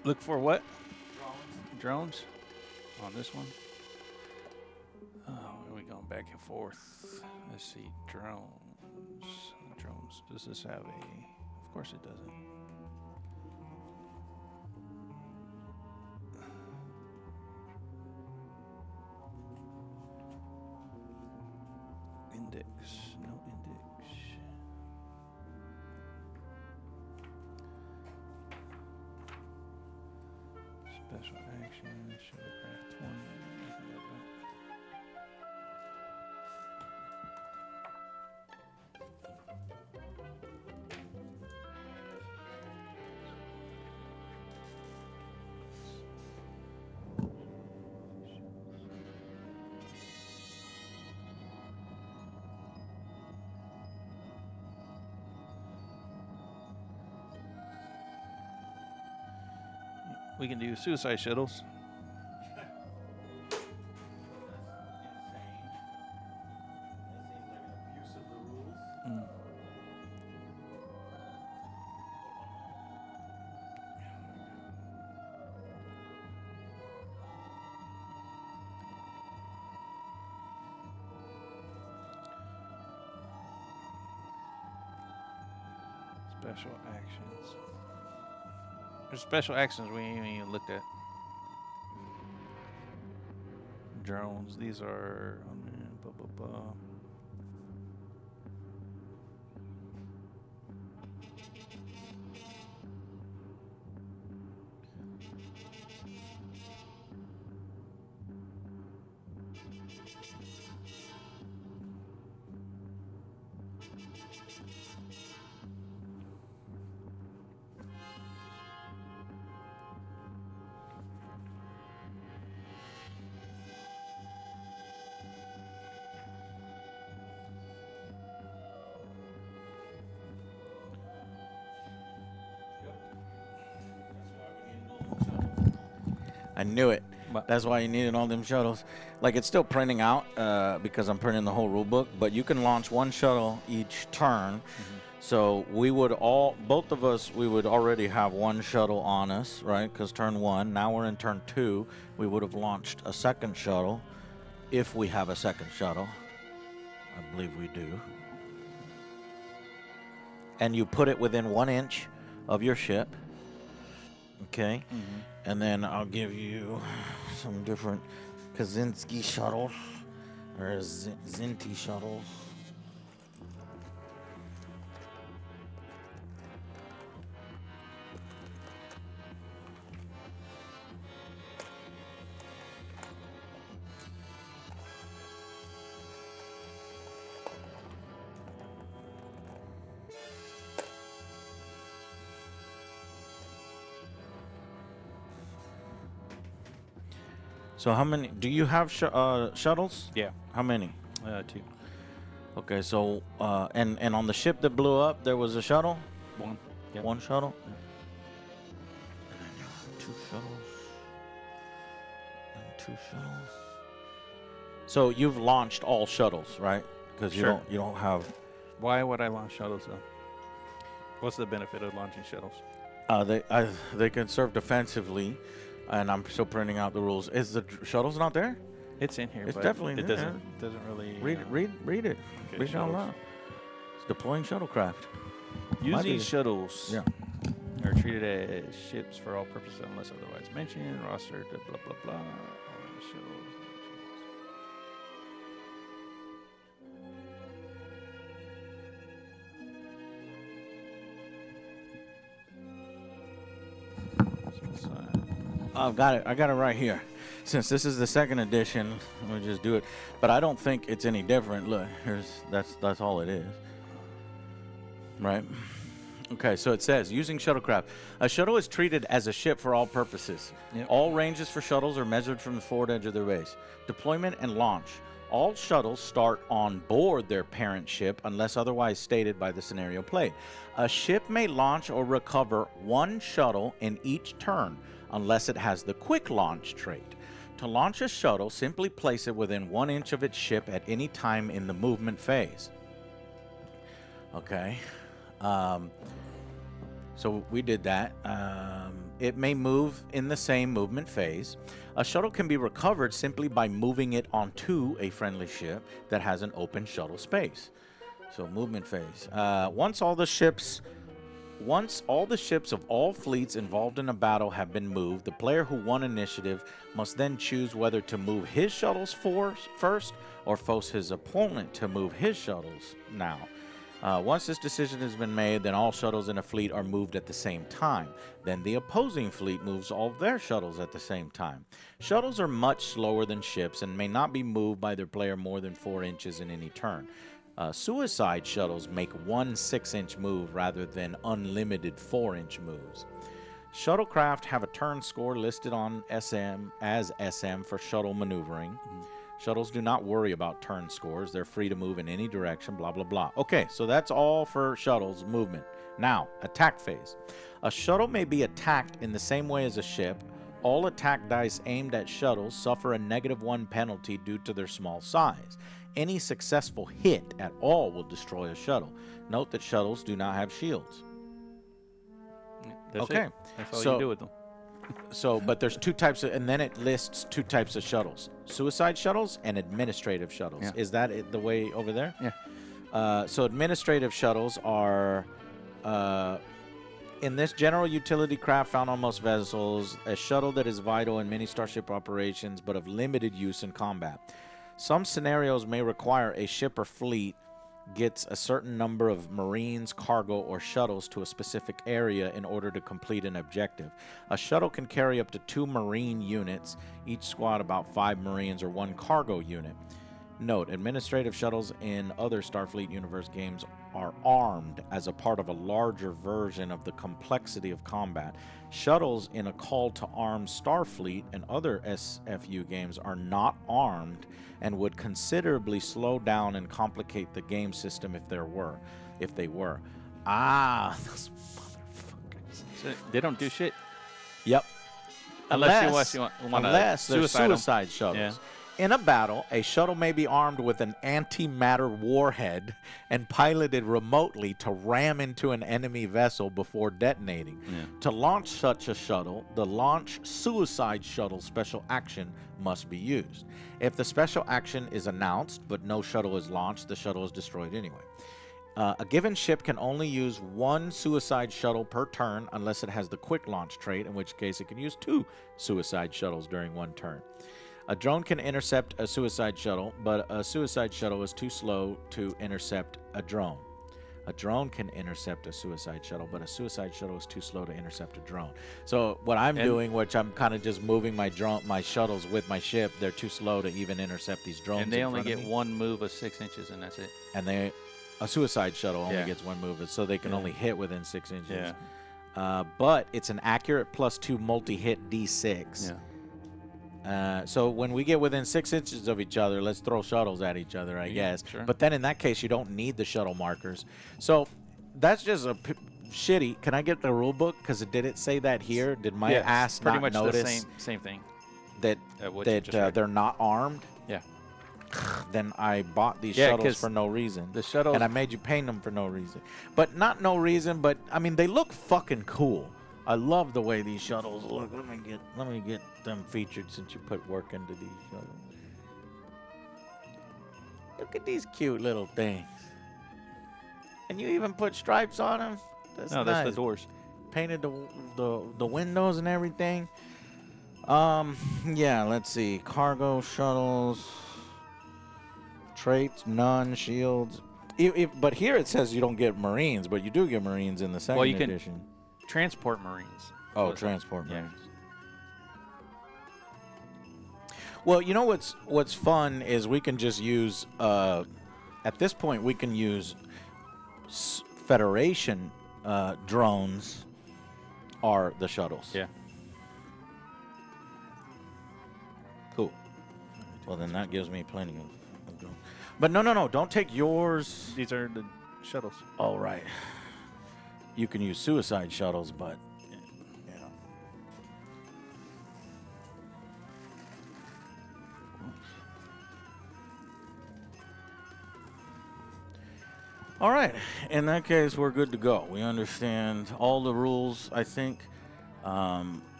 Look for what? Drones. On this one. Oh, are we going back and forth? Let's see. Drones. Drones. Does this have a? Of course it doesn't. Index. No index. Special action. Shuttlecraft 20. We can do suicide shuttles. Mm. Special actions. There's special actions we ain't even looked at. Drones. These are. Blah, blah, blah. I knew it. What? That's why you needed all them shuttles. Like, it's still printing out because I'm printing the whole rule book, but you can launch one shuttle each turn. So we would both of us, we would already have one shuttle on us, right? Because turn 1. Now we're in turn 2. We would have launched a second shuttle if we have a second shuttle. I believe we do. And you put it within 1 inch of your ship. Okay? And then I'll give you some different Kaczynski shuttles or Zinti shuttles. So how many do you have shuttles? Yeah. How many? 2. Okay, so and on the ship that blew up there was a shuttle? 1. Yeah. 1 shuttle? Yeah. And then 2 shuttles. And 2 shuttles. So you've launched all shuttles, right? Because Sure. you don't have Why would I launch shuttles though? What's the benefit of launching shuttles? they can serve defensively, and I'm still printing out the rules. Is the shuttle's not there? It's in here. It's but definitely it there. doesn't really Read it. Read it. Okay, Read it out shuttles. loud. It's deploying shuttlecraft. Might be Using the- shuttles Yeah. are treated as ships for all purposes unless otherwise mentioned. Roster to blah blah blah. All shuttles. I've got it. I got it right here. Since this is the second edition, let me just do it. But I don't think it's any different. Look, that's all it is. Right? Okay, so it says, using shuttlecraft. A shuttle is treated as a ship for all purposes. Yep. All ranges for shuttles are measured from the forward edge of their base. Deployment and launch. All shuttles start on board their parent ship unless otherwise stated by the scenario played. A ship may launch or recover 1 shuttle in each turn unless it has the quick launch trait. To launch a shuttle, simply place it within 1 inch of its ship at any time in the movement phase. Okay. So we did that. It may move in the same movement phase. A shuttle can be recovered simply by moving it onto a friendly ship that has an open shuttle space. So movement phase. Once all the ships of all fleets involved in a battle have been moved, the player who won initiative must then choose whether to move his shuttles first or force his opponent to move his shuttles now. Once this decision has been made, then all shuttles in a fleet are moved at the same time. Then the opposing fleet moves all of their shuttles at the same time. Shuttles are much slower than ships and may not be moved by their player more than 4 inches in any turn. Suicide shuttles make 1 6-inch move rather than unlimited 4-inch moves. Shuttlecraft have a turn score listed on SM as SM for shuttle maneuvering. Shuttles do not worry about turn scores. They're free to move in any direction, blah, blah, blah. Okay, so that's all for shuttles movement. Now, attack phase. A shuttle may be attacked in the same way as a ship. All attack dice aimed at shuttles suffer a -1 penalty due to their small size. Any successful hit at all will destroy a shuttle. Note that shuttles do not have shields. That's Okay. it. That's all So- you do with them. So, but there's 2 types of, and then it lists 2 types of shuttles: suicide shuttles and administrative shuttles. Yeah. Is that the way over there? Yeah. So administrative shuttles are In this general utility craft found on most vessels, a shuttle that is vital in many starship operations but of limited use in combat. Some scenarios may require a ship or fleet gets a certain number of marines, cargo, or shuttles to a specific area in order to complete an objective. A shuttle can carry up to 2 marine units, each squad about 5 marines or 1 cargo unit. Note, administrative shuttles in other Starfleet universe games are armed as a part of a larger version of the complexity of combat. Shuttles in a Call to Arms Starfleet and other SFU games are not armed and would considerably slow down and complicate the game system if they were. Ah, those motherfuckers. So they don't do shit. Yep. Unless you want unless they're suicide 'em. suicide shuttles. Yeah. In a battle, a shuttle may be armed with an antimatter warhead and piloted remotely to ram into an enemy vessel before detonating. Yeah. To launch such a shuttle, the Launch Suicide Shuttle special action must be used. If the special action is announced but no shuttle is launched, the shuttle is destroyed anyway. A given ship can only use 1 suicide shuttle per turn unless it has the quick launch trait, in which case it can use 2 suicide shuttles during 1 turn. A drone can intercept a suicide shuttle, but a suicide shuttle is too slow to intercept a drone. A drone can intercept a suicide shuttle, but a suicide shuttle is too slow to intercept a drone. So what I'm doing, which I'm kind of just moving my shuttles with my ship, they're too slow to even intercept these drones. And they in only front of get me. 1 move of 6 inches, and that's it. And a suicide shuttle only Yeah. gets 1 move, so they can Yeah. only hit within 6 inches. Yeah. But it's an accurate +2 multi-hit D6. Yeah. So when we get within 6 inches of each other, let's throw shuttles at each other, I guess. Sure. But then in that case, you don't need the shuttle markers. So that's just shitty. Can I get the rule book? Because did it say that here? Did my ass pretty not much notice the same thing. that what you just read. they're not armed? Yeah. Then I bought these Yeah, shuttles 'cause for no reason. the shuttles- And I made you paint them for no reason. But not no reason, but I mean, they look fucking cool. I love the way these shuttles look. Let me get them featured since you put work into these shuttles. Look at these cute little things. And you even put stripes on them. That's No, nice. that's the doors. Painted the windows and everything. Yeah, let's see. Cargo shuttles. Traits, none. Shields. But here it says you don't get Marines, but you do get Marines in the second you can- edition. Transport Marines. Oh, Was it? transport Yeah. Marines. Well, you know what's fun is we can just use at this point we can use Federation drones are the shuttles. Yeah. Cool. Well, then that gives me plenty of drones. But no, don't take yours. These are the shuttles. Oh, right. You can use suicide shuttles, but yeah. All right. In that case, we're good to go. We understand all the rules, I think,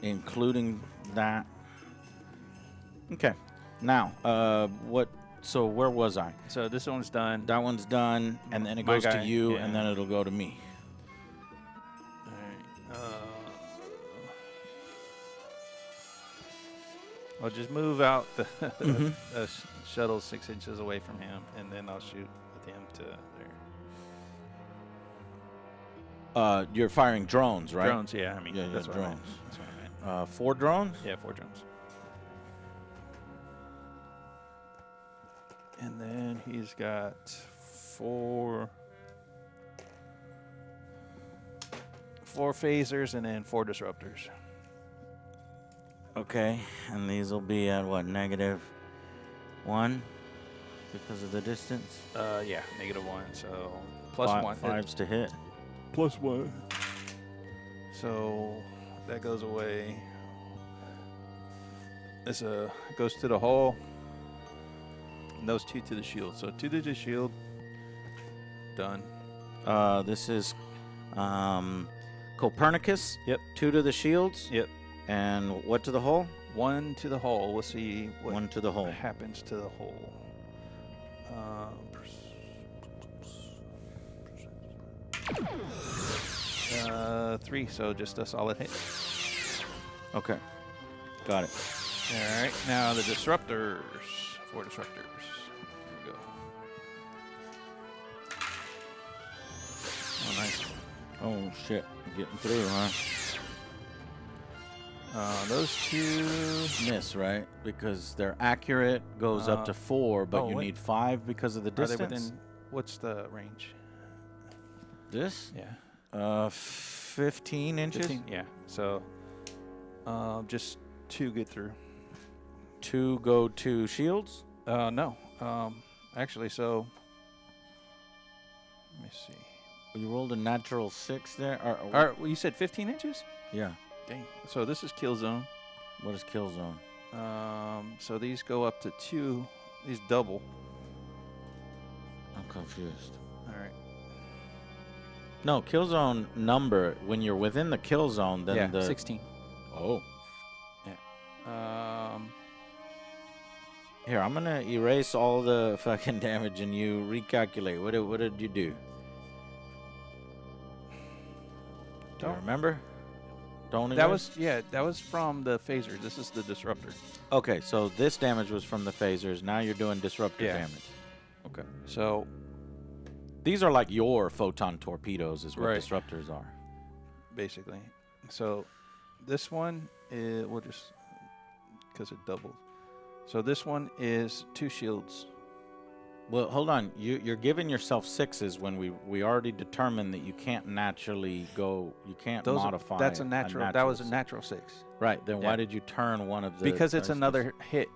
including that. Okay. Now, what? So where was I? So this one's done. That one's done, and then it My goes guy, to you, yeah. and then it'll go to me. All right. I'll just move out the shuttle 6 inches away from him, and then I'll shoot with him to there. You're firing drones, right? Drones, yeah. I mean, Yeah, that's what I meant. drones. That's what I meant. 4 drones? Yeah, 4 drones. And then he's got 4 phasers and then 4 disruptors. Okay, and these will be at what, -1 because of the distance? Yeah, -1. So plus 1. 5s to hit. Plus 1. So that goes away. This goes to the hull. And those 2 to the shield. So 2 to the shield. Done. This is Copernicus. Yep. 2 to the shields. Yep. And what to the hull? 1 to the hull. We'll see what 1 to the hull. happens to the hull. 3, so just a solid hit. Okay. Got it. All right, now the disruptors. 4 disruptors. Here we go. Oh, nice. Oh, shit. Getting through, huh? Those 2 Miss, right? Because they're accurate, goes up to 4, but you wait. need 5 because of the Are distance. they within? What's the range? This? Yeah. 15 inches? 15? Yeah. So, just 2 get through. 2 go to shields? No. Actually, so let me see. You rolled a natural 6 there? All right, well, you said 15 inches? Yeah. Dang. So this is kill zone. What is kill zone? So these go up to 2. These double. I'm confused. All right. No, kill zone number, when you're within the kill zone, then Yeah, 16. Oh. Yeah. Here, I'm going to erase all the fucking damage and you recalculate. What did you do? Do you remember? Don't That erase? that was from the phaser. This is the disruptor. Okay, so this damage was from the phasers. Now you're doing disruptor Yeah. damage. Okay. So These are like your photon torpedoes is what Right. disruptors are. basically, so this one is, we'll just, because it doubles. So this one is 2 shields. Well, hold on. You're giving yourself 6s when we already determined that you can't naturally go. You can't modify. That's a natural. That was a 6. natural 6. Right. Then Yeah. why did you turn one of the? Because it's dice another hit.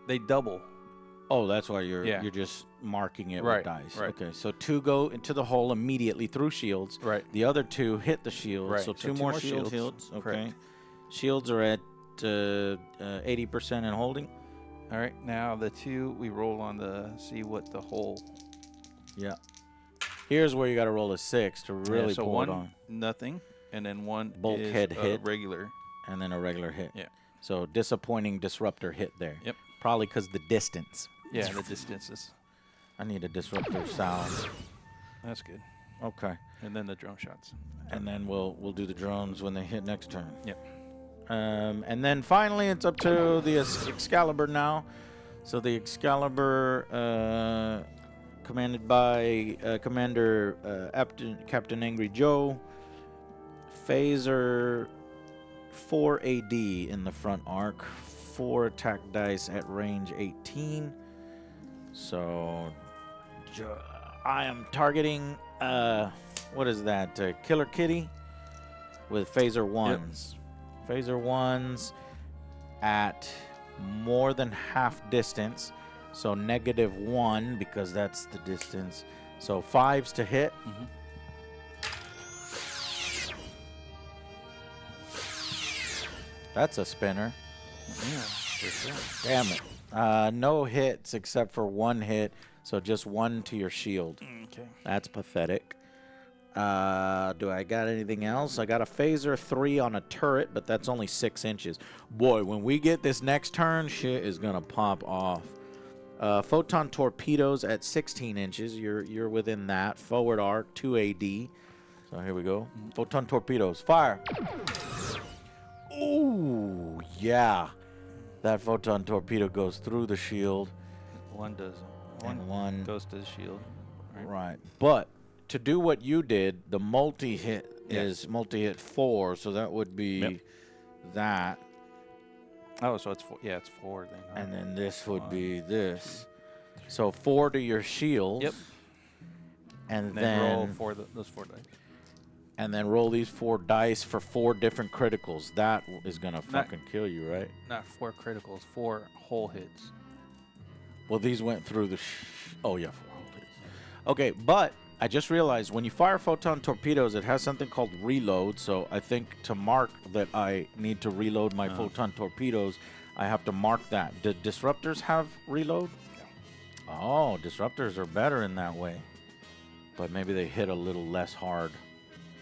They double. Oh, that's why you're Yeah. just marking it Right, with dice. right. Okay. So 2 go into the hole immediately through shields. Right. The other 2 hit the shields. Right. So So 2 two more more shields. shields. Okay. Correct. Shields are at 80% in holding. All right. Now the 2 we roll on the see what the whole. Yeah. Here's where you got to roll a 6 to really so pull one it on, nothing, and then one Bulkhead is a hit. regular. and then a regular hit. Yeah. So disappointing disruptor hit there. Yep. Probably because the distance. Yeah, the distances. I need a disruptor sound. That's good. Okay. And then the drone shots. And then we'll do the drones when they hit next turn. Yep. And then finally it's up to the Excalibur now. So the Excalibur, commanded by Commander Captain Angry Joe, phaser 4 AD in the front arc, 4 attack dice at range 18. So I am targeting what is that? Killer Kitty with phaser 1s. Phaser 1s at more than half distance. So -1 because that's the distance. So 5s to hit. Mm-hmm. That's a spinner. Yeah, for sure. Damn it. No hits except for 1 hit. So just 1 to your shield. Okay. That's pathetic. Do I got anything else? I got a phaser 3 on a turret, but that's only 6 inches. Boy, when we get this next turn, shit is gonna pop off. Photon torpedoes at 16 inches. You're within that. Forward arc 2 AD. So here we go. Photon torpedoes. Fire. Ooh, yeah. That photon torpedo goes through the shield. One doesn't. And one goes to the shield. Right. But to do what you did, the multi-hit is multi-hit 4, so that would be that. Oh, so it's 4. Yeah, it's 4 then. Huh? And then this would be this. So 4 to your shield. Yep. And then roll then those 4 dice. and then roll these 4 dice for 4 different criticals. That is gonna fucking kill you, right? Not 4 criticals, 4 whole hits. Well, these went through the. Oh yeah, 4 whole hits. Okay, but I just realized when you fire photon torpedoes, it has something called reload. So I think to mark that I need to reload my photon torpedoes, I have to mark that. Do disruptors have reload? Yeah. Oh, disruptors are better in that way. But maybe they hit a little less hard.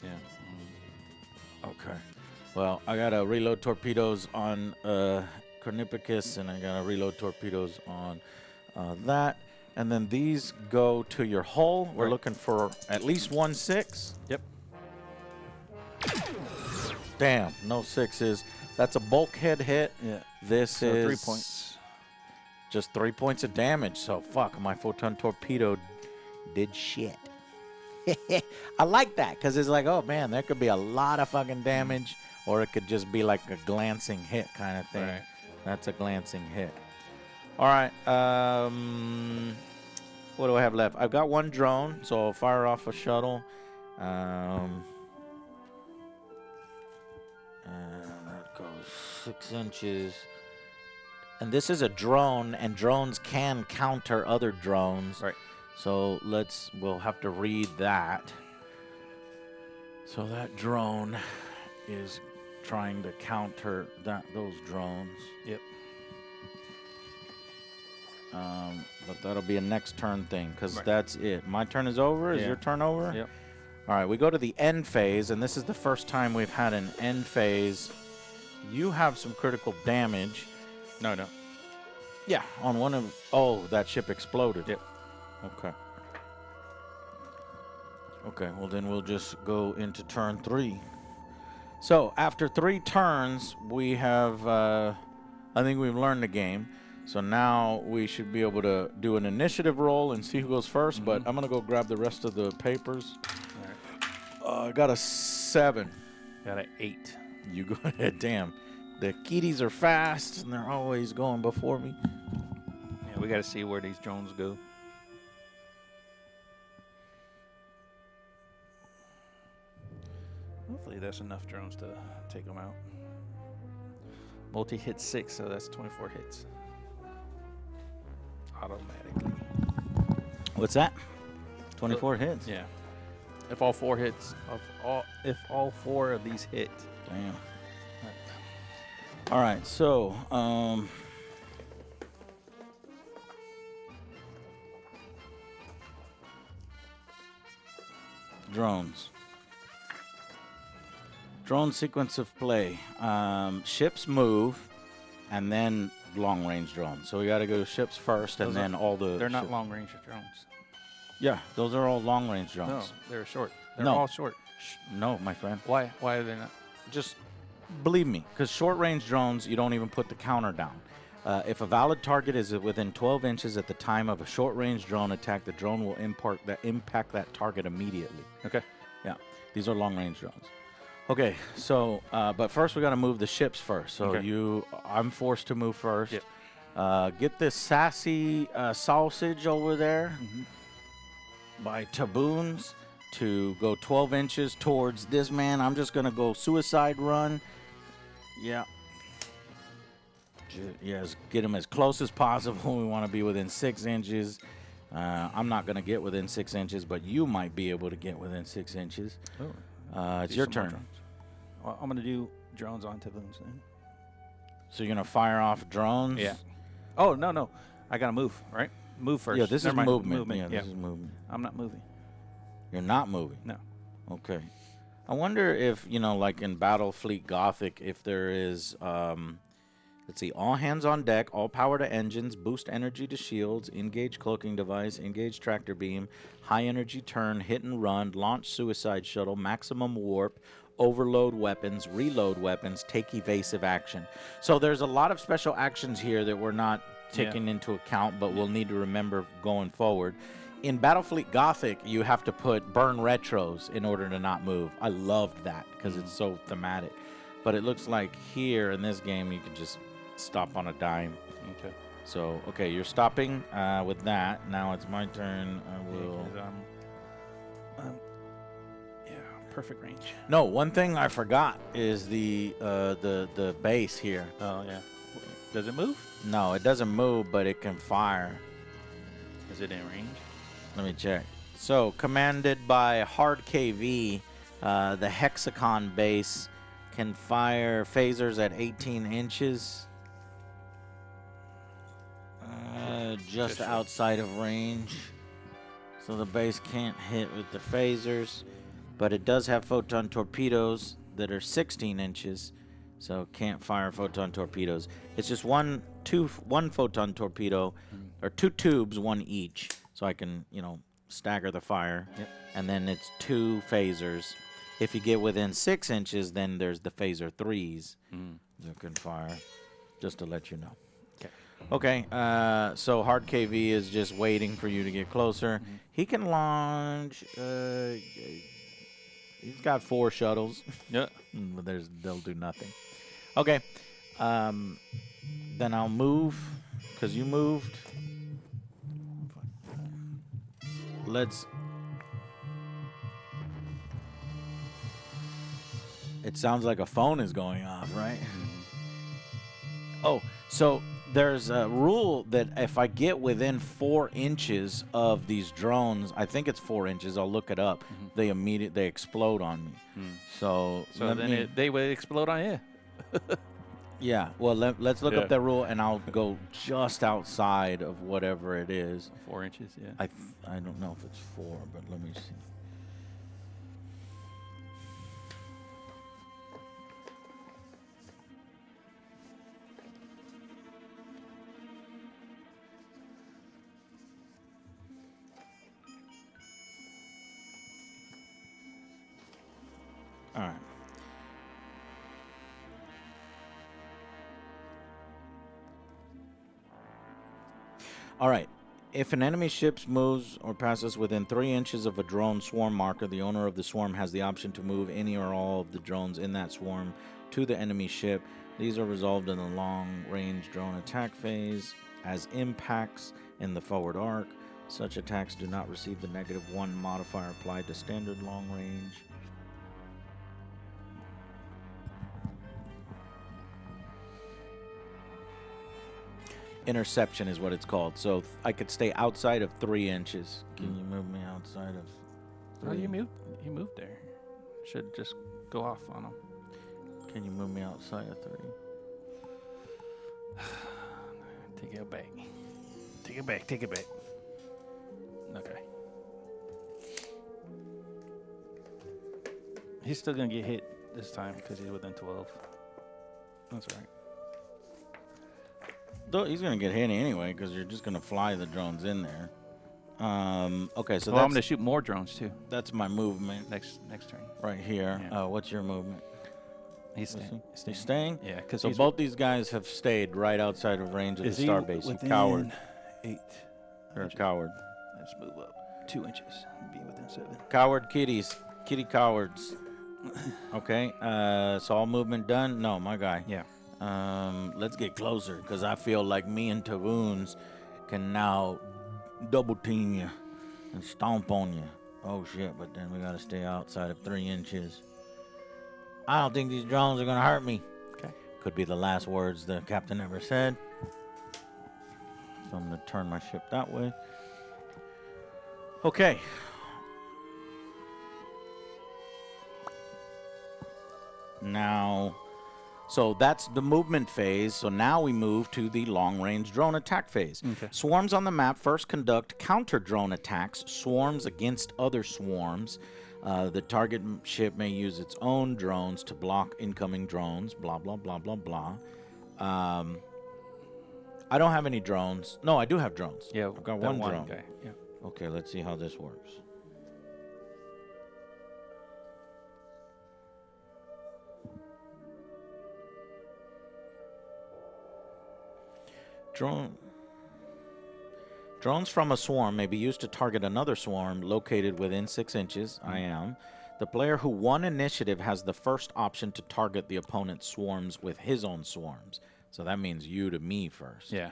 Yeah. Okay. Well, I got to reload torpedoes on Cornipicus, and I got to reload torpedoes on that. And then these go to your hull. We're looking for at least 1 6. Yep. Damn, no 6s. That's a bulkhead hit. Yeah. This So is 3 points. just 3 points of damage. So fuck, my photon torpedo did shit. I like that because it's like, oh man, there could be a lot of fucking damage, or it could just be like a glancing hit kind of thing. Right. That's a glancing hit. All right. What do I have left? I've got 1 drone, so I'll fire off a shuttle. And that goes 6 inches. And this is a drone, and drones can counter other drones. Right. So we'll have to read that. So that drone is trying to counter those drones. Yep. But that'll be a next turn thing, because Right. that's it. My turn is over. Is Yeah. your turn over? Yep. All right, we go to the end phase, and this is the first time we've had an end phase. You have some critical damage. No, no. Yeah, on one of... Oh, that ship exploded. Yep. Okay. Okay, well then we'll just go into turn 3. So, after 3 turns, we have... I think we've learned the game. So now we should be able to do an initiative roll and see who goes first, but I'm going to go grab the rest of the papers. All right. I got a 7. Got an 8. You go ahead. Damn. The kitties are fast, and they're always going before me. Yeah, we got to see where these drones go. Hopefully that's enough drones to take them out. Multi-hit 6, so that's 24 hits. Automatically. What's that? 24 hits. Yeah. If all 4 hits, if all 4 of these hit. Damn. All right, so drones. Drone sequence of play. Ships move, and then long-range drones. So we got to go ships first, and Those then all the. They're not ship- long-range drones. Yeah, those are all long-range No, drones. they're short. They're No. all short. No, my friend. Why? Why are they not? Just believe me, because short-range drones, you don't even put the counter down. If a valid target is within 12 inches at the time of a short-range drone attack, the drone will impact that target immediately. Okay. Yeah, these are long-range drones. Okay, so but first we got to move the ships first. So Okay. I'm forced to move first. Yep. Get this sassy sausage over there by Taboons to go 12 inches towards this man. I'm just gonna go suicide run. Yeah. Yes, get him as close as possible. We want to be within 6 inches. I'm not gonna get within 6 inches, but you might be able to get within 6 inches. Oh. It's Do your some more turn. drones. Well, I'm gonna do drones on Taboons then. So you're gonna fire off drones? Yeah. Oh no, I gotta move. Right? Move first. Yeah, this Never is mind. movement. Yeah, this is movement. I'm not moving. You're not moving. No. Okay. I wonder if, like in Battlefleet Gothic, if there is, let's see, all hands on deck, all power to engines, boost energy to shields, engage cloaking device, engage tractor beam, high energy turn, hit and run, launch suicide shuttle, maximum warp, overload weapons, reload weapons, take evasive action. So there's a lot of special actions here that we're not taking into account, but we'll need to remember going forward. In Battlefleet Gothic, you have to put burn retros in order to not move. I loved that because it's so thematic. But it looks like here in this game, you can just stop on a dime. Okay. So, okay, you're stopping with that. Now it's my turn. I will... Yeah, perfect range. No, one thing I forgot is the base here. Oh yeah. Does it move? No, it doesn't move, but it can fire. Is it in range? Let me check. So, commanded by Hard KV, the Hexacon base can fire phasers at 18 inches. Just outside of range. So the base can't hit with the phasers. But it does have photon torpedoes that are 16 inches. So it can't fire photon torpedoes. It's just one photon torpedo, or 2 tubes, one each. So I can, stagger the fire. Yep. And then it's 2 phasers. If you get within 6 inches, then there's the phaser 3s that can fire, just to let you know. Okay, so Hard KV is just waiting for you to get closer. He can launch, he's got 4 shuttles. Yeah. But they'll do nothing. Okay, then I'll move, because you moved. It sounds like a phone is going off, right? Oh, so there's a rule that if I get within 4 inches of these drones, I think it's 4 inches, I'll look it up, they explode on me. So then they would explode on you. Yeah, well, let's look up that rule, and I'll go just outside of whatever it is. 4 inches, yeah. I don't know if it's 4, but let me see. All right. All right. If an enemy ship moves or passes within 3 inches of a drone swarm marker, the owner of the swarm has the option to move any or all of the drones in that swarm to the enemy ship. These are resolved in the long-range drone attack phase as impacts in the forward arc. Such attacks do not receive the -1 modifier applied to standard long range. Interception is what it's called. So I could stay outside of 3 inches. Can you move me outside of 3? Oh, you moved there. Should just go off on them. Can you move me outside of 3? Take it back. Take it back. Take it back. Okay. He's still going to get hit this time because he's within 12. That's all right. Though he's going to get hit anyway because you're just going to fly the drones in there. Okay, so I'm going to shoot more drones too. That's my movement. Next turn. Right here. Yeah. What's your movement? He's staying. He's staying? Yeah. Cause so both these guys have stayed right outside of range of the star base. You coward. 8. You're a coward. Let's move up 2 inches and be within 7. Coward kitties. Kitty cowards. Okay. So all movement done? No, my guy. Yeah. Let's get closer because I feel like me and Tavoons can now double team you and stomp on you. Oh shit, but then we gotta stay outside of 3 inches. I don't think these drones are gonna hurt me. Okay. Could be the last words the captain ever said. So I'm gonna turn my ship that way. Okay. Now, so that's the movement phase. So now we move to the long-range drone attack phase. Okay. Swarms on the map first conduct counter-drone attacks, swarms against other swarms. The target ship may use its own drones to block incoming drones, blah, blah, blah, blah, blah. I don't have any drones. No, I do have drones. Yeah, I've got that one drone. guy. Yeah. Okay, let's see how this works. Drones from a swarm may be used to target another swarm located within 6 inches. I am. The player who won initiative has the first option to target the opponent's swarms with his own swarms. So that means you to me first. Yeah.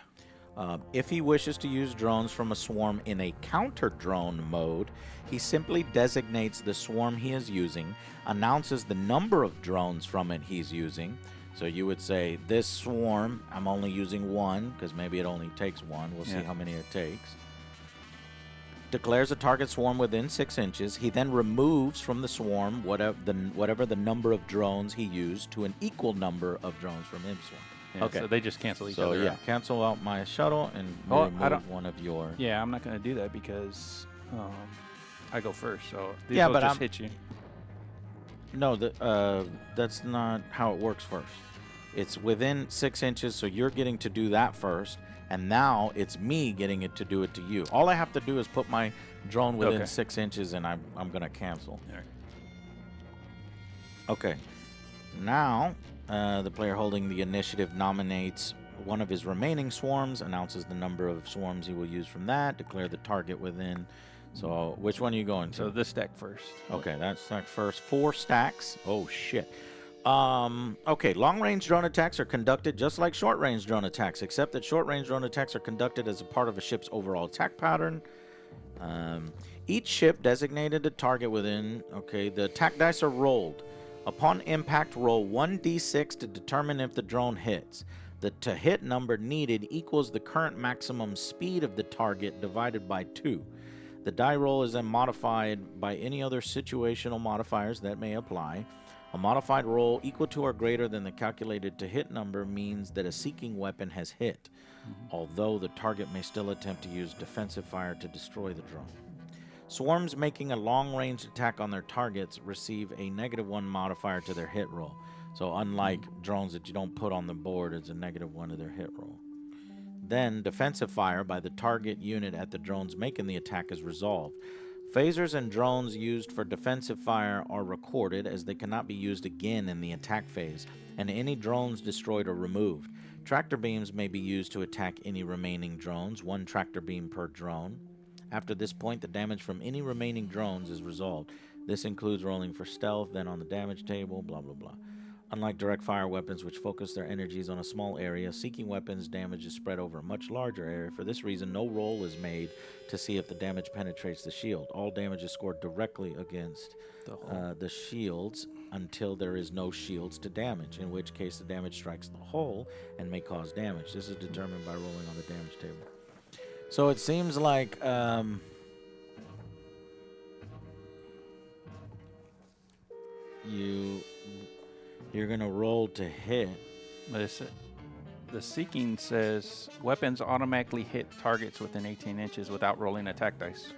If he wishes to use drones from a swarm in a counter-drone mode, he simply designates the swarm he is using, announces the number of drones from it he's using. So you would say, this swarm, I'm only using 1, because maybe it only takes 1. We'll see how many it takes. Declares a target swarm within 6 inches. He then removes from the swarm whatever the number of drones he used to an equal number of drones from his swarm. Yeah, okay. So they just cancel each so other yeah, out. cancel out my shuttle and I remove don't- one of your... Yeah, I'm not going to do that because I go first. So these Yeah, will but just I'm- hit you. No, that's not how it works first. It's within 6 inches, so you're getting to do that first, and now it's me getting it to do it to you. All I have to do is put my drone within 6 inches, and I'm going to cancel. All right. Okay. Now, the player holding the initiative nominates one of his remaining swarms, announces the number of swarms he will use from that, declare the target within. So, which one are you going to? So this stack first. Okay, that's stack first. 4 stacks. Oh, shit. Okay, long-range drone attacks are conducted just like short-range drone attacks, except that short-range drone attacks are conducted as a part of a ship's overall attack pattern. Each ship designated a target within. Okay, the attack dice are rolled. Upon impact, roll 1d6 to determine if the drone hits. The to-hit number needed equals the current maximum speed of the target divided by 2. The die roll is then modified by any other situational modifiers that may apply. A modified roll equal to or greater than the calculated to-hit number means that a seeking weapon has hit, although the target may still attempt to use defensive fire to destroy the drone. Swarms making a long-range attack on their targets receive a -1 modifier to their hit roll. So unlike drones that you don't put on the board, it's a -1 to their hit roll. Then, defensive fire by the target unit at the drones making the attack is resolved. Phasers and drones used for defensive fire are recorded as they cannot be used again in the attack phase, and any drones destroyed are removed. Tractor beams may be used to attack any remaining drones, 1 tractor beam per drone. After this point, the damage from any remaining drones is resolved. This includes rolling for stealth, then on the damage table, blah blah blah. Unlike direct fire weapons, which focus their energies on a small area, seeking weapons damage is spread over a much larger area. For this reason, no roll is made to see if the damage penetrates the shield. All damage is scored directly against the shields until there is no shields to damage, in which case the damage strikes the hull and may cause damage. This is determined by rolling on the damage table. So it seems like you're gonna roll to hit. But the seeking says weapons automatically hit targets within 18 inches without rolling attack dice.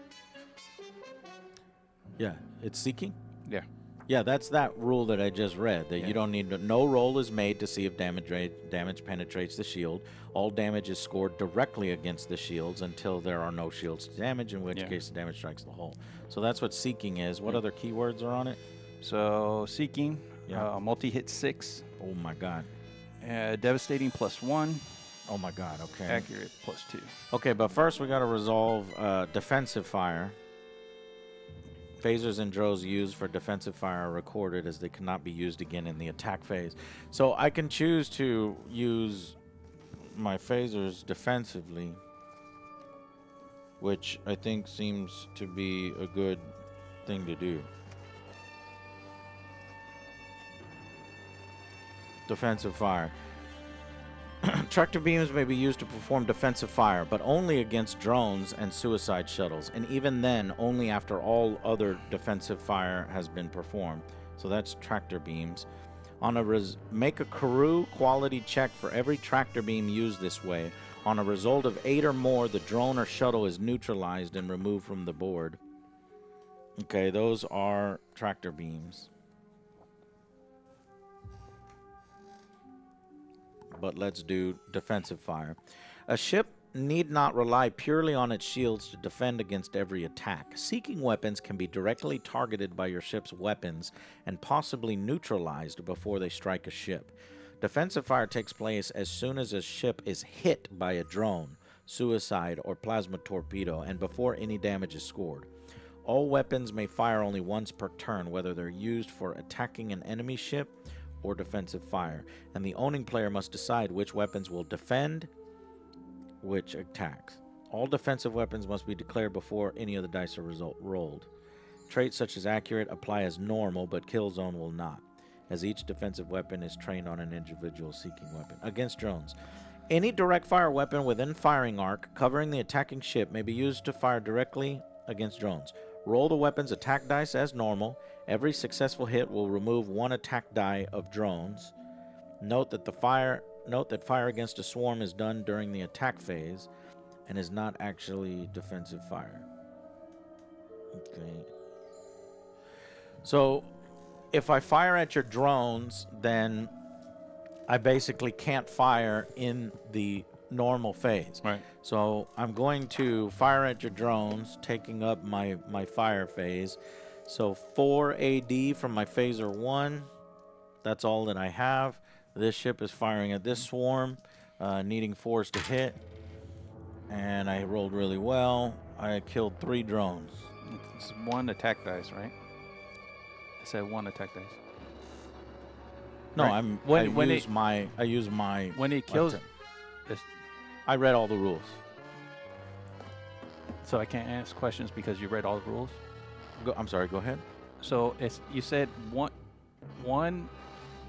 Yeah, it's seeking. Yeah. Yeah, that's that rule that I just read. That Yeah. you don't need to, no roll is made to see if damage penetrates the shield. All damage is scored directly against the shields until there are no shields to damage, in which case the damage strikes the hull. So that's what seeking is. What other keywords are on it? So seeking, Yeah. multi-hit 6, Oh my god. devastating +1, Oh my god. Okay. accurate +2. Okay, but first we got to resolve defensive fire. Phasers and drones used for defensive fire are recorded as they cannot be used again in the attack phase. So I can choose to use my phasers defensively, which I think seems to be a good thing to do. Defensive fire. Tractor beams may be used to perform defensive fire, but only against drones and suicide shuttles, and even then, only after all other defensive fire has been performed. So that's tractor beams. Make a crew quality check for every tractor beam used this way. On a result of 8 or more, the drone or shuttle is neutralized and removed from the board. Okay, those are tractor beams. But let's do defensive fire. A ship need not rely purely on its shields to defend against every attack. Seeking weapons can be directly targeted by your ship's weapons and possibly neutralized before they strike a ship. Defensive fire takes place as soon as a ship is hit by a drone, suicide, or plasma torpedo, and before any damage is scored. All weapons may fire only once per turn, whether they're used for attacking an enemy ship or defensive fire, and the owning player must decide which weapons will defend, which attacks. All defensive weapons must be declared before any of the dice are rolled. Traits such as accurate apply as normal, but kill zone will not, as each defensive weapon is trained on an individual seeking weapon. Against drones, any direct fire weapon within firing arc covering the attacking ship may be used to fire directly against drones. Roll the weapon's attack dice as normal. Every successful hit will remove 1 attack die of drones. Note that fire against a swarm is done during the attack phase and is not actually defensive fire. Okay. So if I fire at your drones, then I basically can't fire in the normal phase. Right. So I'm going to fire at your drones, taking up my fire phase. So 4 AD from my phaser 1, That's all that I have. This ship is firing at this swarm, needing 4s to hit. And I rolled really well. I killed 3 drones. It's 1 attack dice, right? I said 1 attack dice. No, Right. I use my. When it kills, I read all the rules. so I can't ask questions because you read all the rules. I'm sorry. Go ahead. So you said one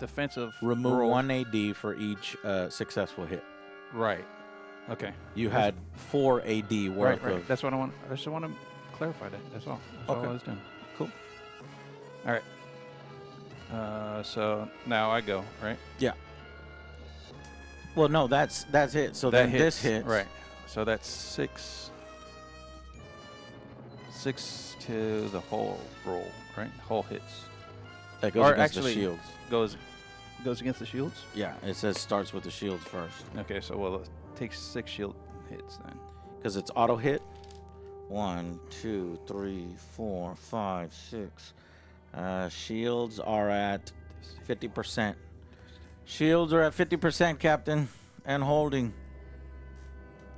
defensive Remove roll. 1 AD for each successful hit. Right. Okay. You had 4 AD worth Right. of. That's what I want. I just want to clarify that. That's all. That's all Okay. I was doing. Cool. All right. So now I go, right? Yeah. Well, no, that's it. So That then this hits. Right. So that's 6. 6 to the whole roll, right? Whole hits. That goes Or against actually- the shields. Goes against the shields? Yeah, it says starts with the shields first. Okay, so well, it takes 6 shield hits then. Because it's auto hit. 1, 2, 3, 4, 5, 6. Shields are at 50%. Shields are at 50%, Captain, and holding.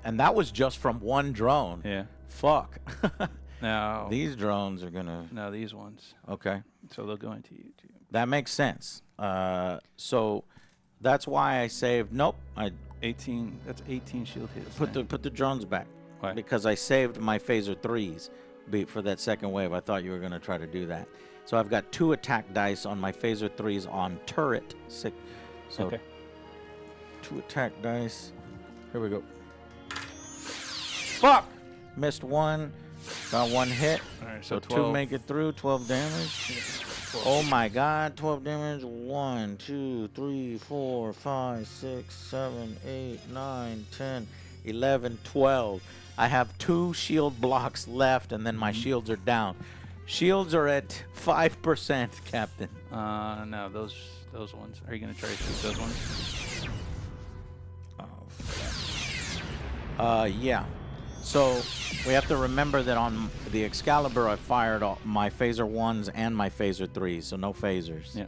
And that was just from 1 drone. Yeah. Fuck. Now These drones are gonna. now these ones. Okay, So they'll go into you too. that makes sense. So that's why I saved. Nope, I 18. That's 18 shield hits. put then. the drones back. Why? Because I saved my phaser 3s for that second wave. I thought you were going to try to do that. So I've got 2 attack dice on my phaser 3s on turret. So Okay. 2 attack dice. Here we go. Fuck! Missed 1. Got 1 hit. All right. So So 2 12. make it through. 12 damage. Oh my god, 12 damage. 1, 2, 3, 4, 5, 6, 7, 8, 9, 10, 11, 12. I have 2 shield blocks left, and then my shields are down. Shields are at 5%, Captain. No, those ones. Are you gonna try to shoot those ones? Yeah. So we have to remember that on the Excalibur, I fired all my phaser 1s and my phaser 3s, so no phasers. Yeah.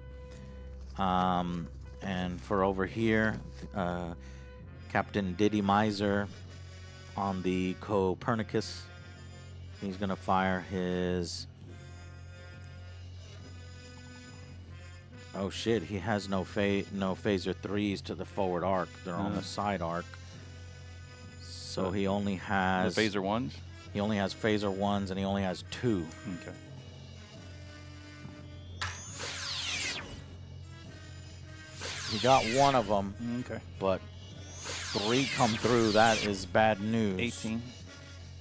And for over here, Captain Diddy Miser on the Copernicus, he's gonna fire his. Oh shit! He has no phaser 3s to the forward arc. They're on the side arc. So he only has The phaser ones. He only has phaser 1s, and he only has 2. Okay. He got 1 of them, Okay. but 3 come through. That is bad news. 18.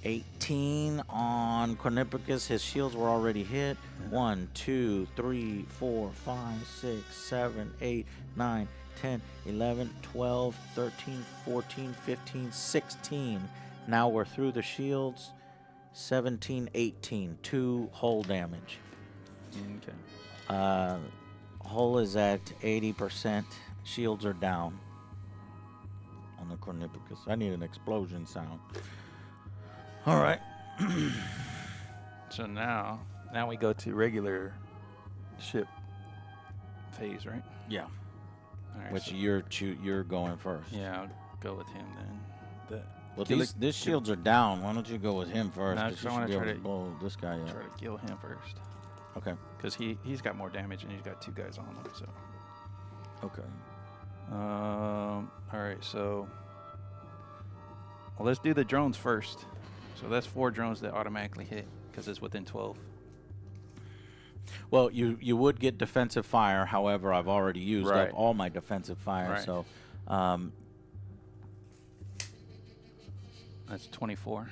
18 on Cornipicus. His shields were already hit. 1, 2, 3, 4, 5, 6, 7, 8, 9, 10, 11, 12, 13, 14, 15, 16. Now we're through the shields. 17, 18. 2 hull damage. Okay. Hull is at 80%. Shields are down on the Cornipicus. I need an explosion sound. All right. So now we go to regular ship phase, right? Yeah. All right. Which so- you're going first. Yeah, I'll go with him then. Well, Kill these shields are down. Why don't you go with him first? No, 'Cause 'cause you I should wanna be able try to to- blow this guy up. Try to kill him first, Okay. because he's got more damage and he's got 2 guys on him. So. Okay. All right, so well, let's do the drones first. So that's 4 drones that automatically hit because it's within 12. Well, you would get defensive fire. However, I've already used Right. up all my defensive fire. Right. So, That's 24.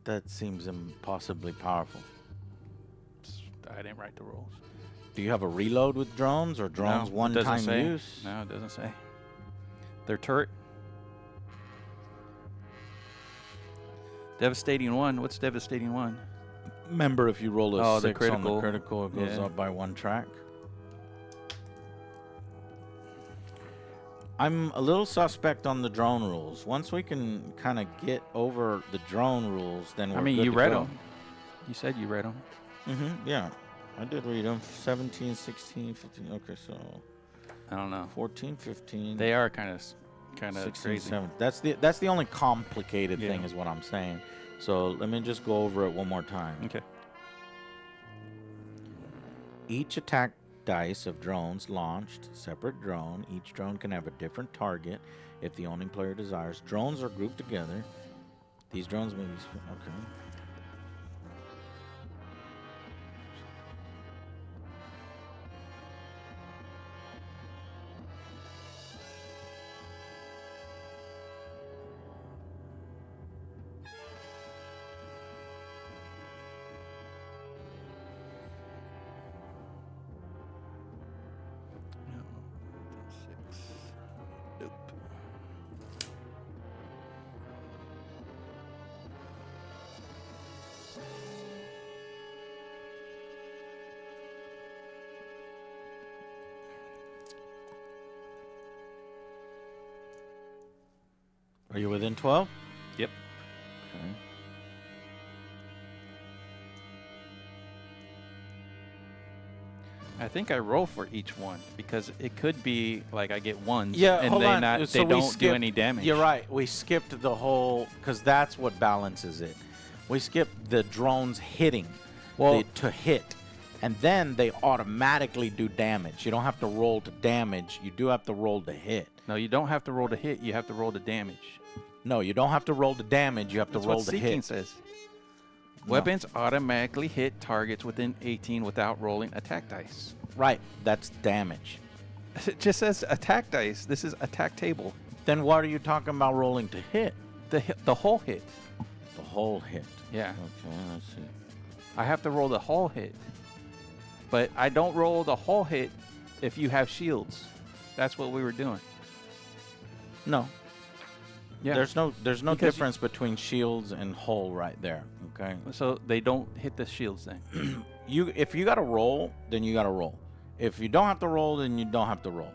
that seems impossibly powerful. I didn't write the rules. Do you have a reload with drones or drones No, it one doesn't time say. use? No, it doesn't say. Their turret. Devastating 1. What's devastating 1? Remember, if you roll a Oh, the 6 on the critical. critical, it goes Yeah. up by 1 track. I'm a little suspect on the drone rules. Once we can kind of get over the drone rules, then we're I mean, good you to read go. them. You said you read them. Mm-hmm. Yeah. I did read them. 17, 16, 15. Okay, so I don't know. 14, 15. They are kind of 16, crazy. 17. That's the only complicated thing Yeah. is what I'm saying. So let me just go over it one more time. Okay. Each attack dice of drones launched, separate drone. Each drone can have a different target if the owning player desires. Drones are grouped together. These drones may be... Okay. No, 6. Nope. Are you within 12? Yep. Okay. I think I roll for each one because it could be like I get ones. Yeah, and hold they on. not So they we don't do skipped- any damage. You're right. We skipped the whole... Because that's what balances it. We skipped the drones hitting. Well- to hit. And then they automatically do damage. You don't have to roll to damage. You do have to roll to hit. No, you don't have to roll to hit. You have to roll to damage. No, you don't have to roll to damage. You have to That's roll what to Seeking hit. says. No. Weapons automatically hit targets within 18 without rolling attack dice. Right. That's damage. It just says attack dice. This is attack table. Then what are you talking about rolling to hit? The whole hit. The whole hit. Yeah. Okay, let's see. I have to roll the whole hit. But I don't roll the whole hit if you have shields. That's what we were doing. No. Yeah. There's no Because you- difference between shields and hull right there. Okay. So they don't hit the shields then. If you gotta roll, then you gotta roll. If you don't have to roll, then you don't have to roll.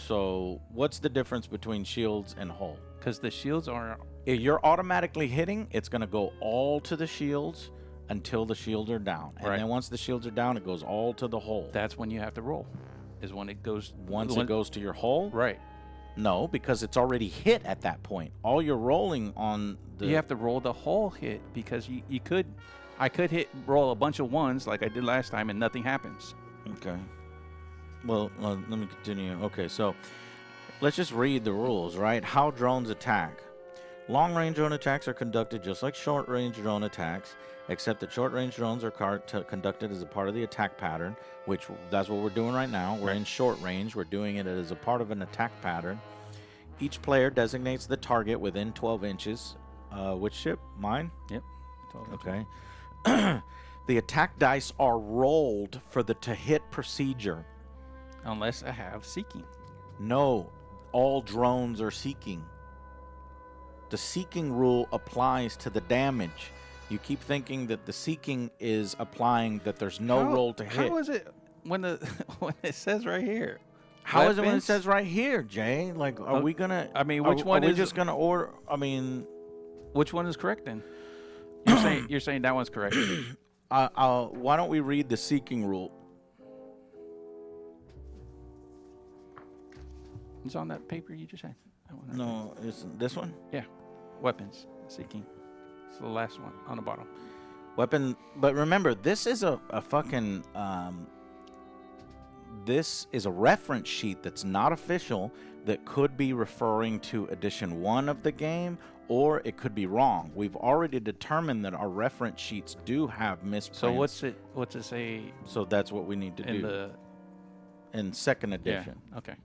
So what's the difference between shields and hull? Because the shields are... If you're automatically hitting, it's gonna go all to the shields until the shields are down. And Right. then once the shields are down, it goes all to the hull. That's when you have to roll. Is when it goes... Once when- it goes to your hull? Right. No, because it's already hit at that point. All you're rolling on the... You have to roll the whole hit because you could... I could roll a bunch of ones like I did last time and nothing happens. Okay. Well, let me continue. Okay, so let's just read the rules, right? How drones attack. Long-range drone attacks are conducted just like short-range drone attacks, except that short-range drones are conducted as a part of the attack pattern, which that's what we're doing right now. We're in short range. We're doing it as a part of an attack pattern. Each player designates the target within 12 inches. Which ship? Mine? Yep. Okay. The attack dice are rolled for the to-hit procedure. Unless I have Seeking. No, all drones are seeking. The seeking rule applies to the damage. You keep thinking that the seeking is applying that there's no roll to hit. How is it when the when it says right here? How is it when it Weapons? says right here, Jay? Like, are we gonna? I mean, which one are we is- just gonna order? I mean, Which one is correct then? You're saying that one's correct. why don't we read the seeking rule? It's on that paper you just had. That one right No, is this one? there. Yeah. Weapons. Seeking. It's the last one on the bottom. Weapon, but remember, this is a fucking this is a reference sheet that's not official, that could be referring to edition 1 of the game, or it could be wrong. We've already determined that our reference sheets do have misprints. So what's it say So that's what we need to in do the in second edition. Yeah. Okay.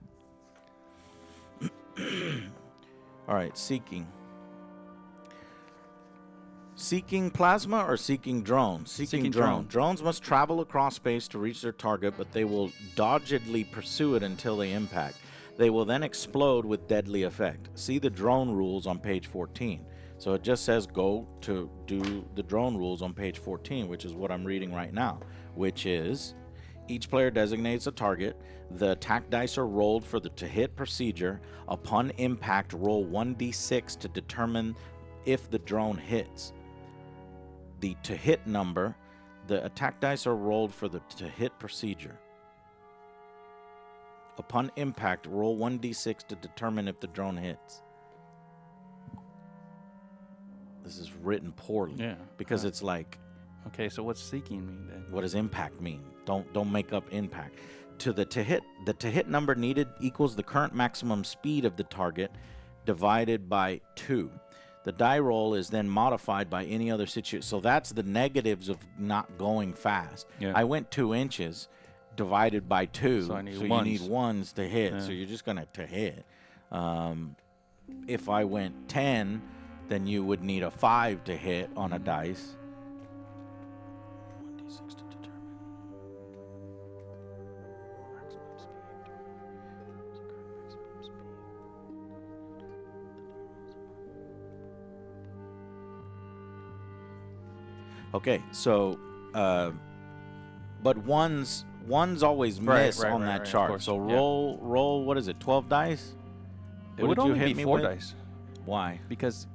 All right, seeking. Seeking plasma or seeking drones? Seeking drone. drone. Drones must travel across space to reach their target, but they will doggedly pursue it until they impact. They will then explode with deadly effect. See the drone rules on page 14. So it just says go to do the drone rules on page 14, which is what I'm reading right now, which is each player designates a target. The attack dice are rolled for the to-hit procedure. Upon impact, roll 1d6 to determine if the drone hits. The to-hit number, The attack dice are rolled for the to hit procedure. Upon impact, roll 1d6 to determine if the drone hits. This is written poorly. Yeah. Because it's like, Okay, so what's seeking mean then? what does impact mean? Don't make up impact. The to hit number needed equals the current maximum speed of the target divided by 2. The die roll is then modified by any other situation. So that's the negatives of not going fast. Yeah. I went 2 inches divided by 2. So I need you ones. need ones to hit. Yeah. So you're just going to hit. If I went 10, then you would need a 5 to hit on a dice. 1d6 to determine maximum speed. Maximum speed. Okay, so, but ones always miss on that of chart. course, So yeah. roll. What is it? 12 dice. It What would did you only hit be me 4 with? dice Why? because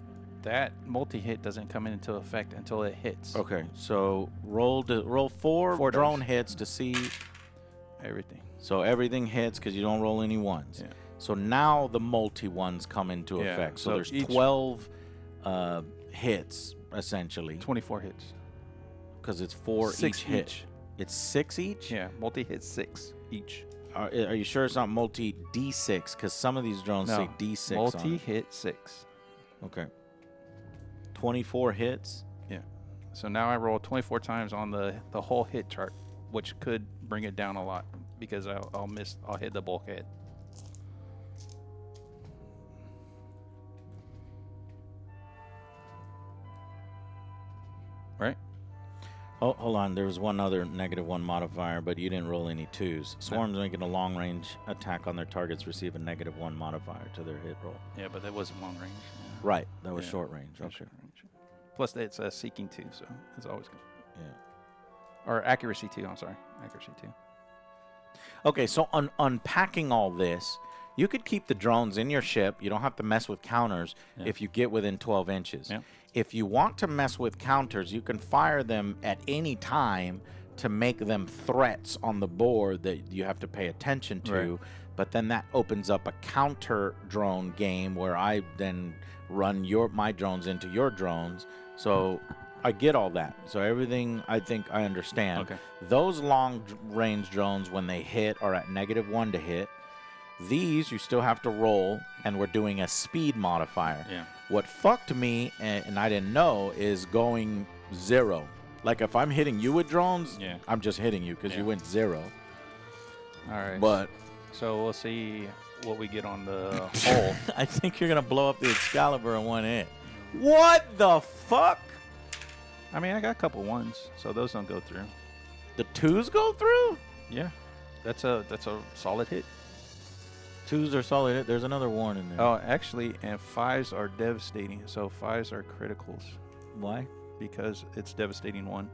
that multi-hit doesn't come into effect until it hits. Okay, so roll 4 4 drone dice. hits to see. Everything. So everything hits because you don't roll any ones. Yeah. So now the multi ones come into Yeah, effect. So, so there's each- 12 hits essentially 24 hits. because it's 4 6 each hit. each. It's 6 each. Yeah, multi-hit 6 each. Are you sure it's not multi D6? Because some of these drones say D6 on it. multi-hit 6. Okay. 24 hits. Yeah. So now I roll 24 times on the whole hit chart, which could bring it down a lot because I'll hit the bulkhead. Right? Oh, hold on. There was one other -1 modifier, but you didn't roll any 2s. Swarms making a long-range attack on their targets receive a -1 modifier to their hit roll. Yeah, but that wasn't long range. Yeah. Right. That was Yeah, short range. that's Okay. short range. Plus, it's a seeking 2, so it's always good. Yeah. Or accuracy 2, I'm sorry. Accuracy 2. Okay, so unpacking all this, you could keep the drones in your ship. You don't have to mess with counters Yeah. if you get within 12 inches. Yeah. If you want to mess with counters, you can fire them at any time to make them threats on the board that you have to pay attention to. Right. But then that opens up a counter drone game where I then run my drones into your drones. So I get all that. So everything I think I understand. Okay. Those long range drones, when they hit, are at -1 to hit. These you still have to roll, and we're doing a speed modifier. Yeah. What fucked me, and I didn't know, is going 0. Like if I'm hitting you with drones, Yeah. I'm just hitting you because you Yeah. went 0. All right. But So we'll see what we get on the hull. I think you're gonna blow up the Excalibur in one hit. What the fuck? I mean, I got a couple ones, so those don't go through. The 2s go through? Yeah. That's a solid hit. 2s are solid hit. There's another 1 in there. Oh, actually, and 5s are devastating. So 5s are criticals Why? because it's devastating 1.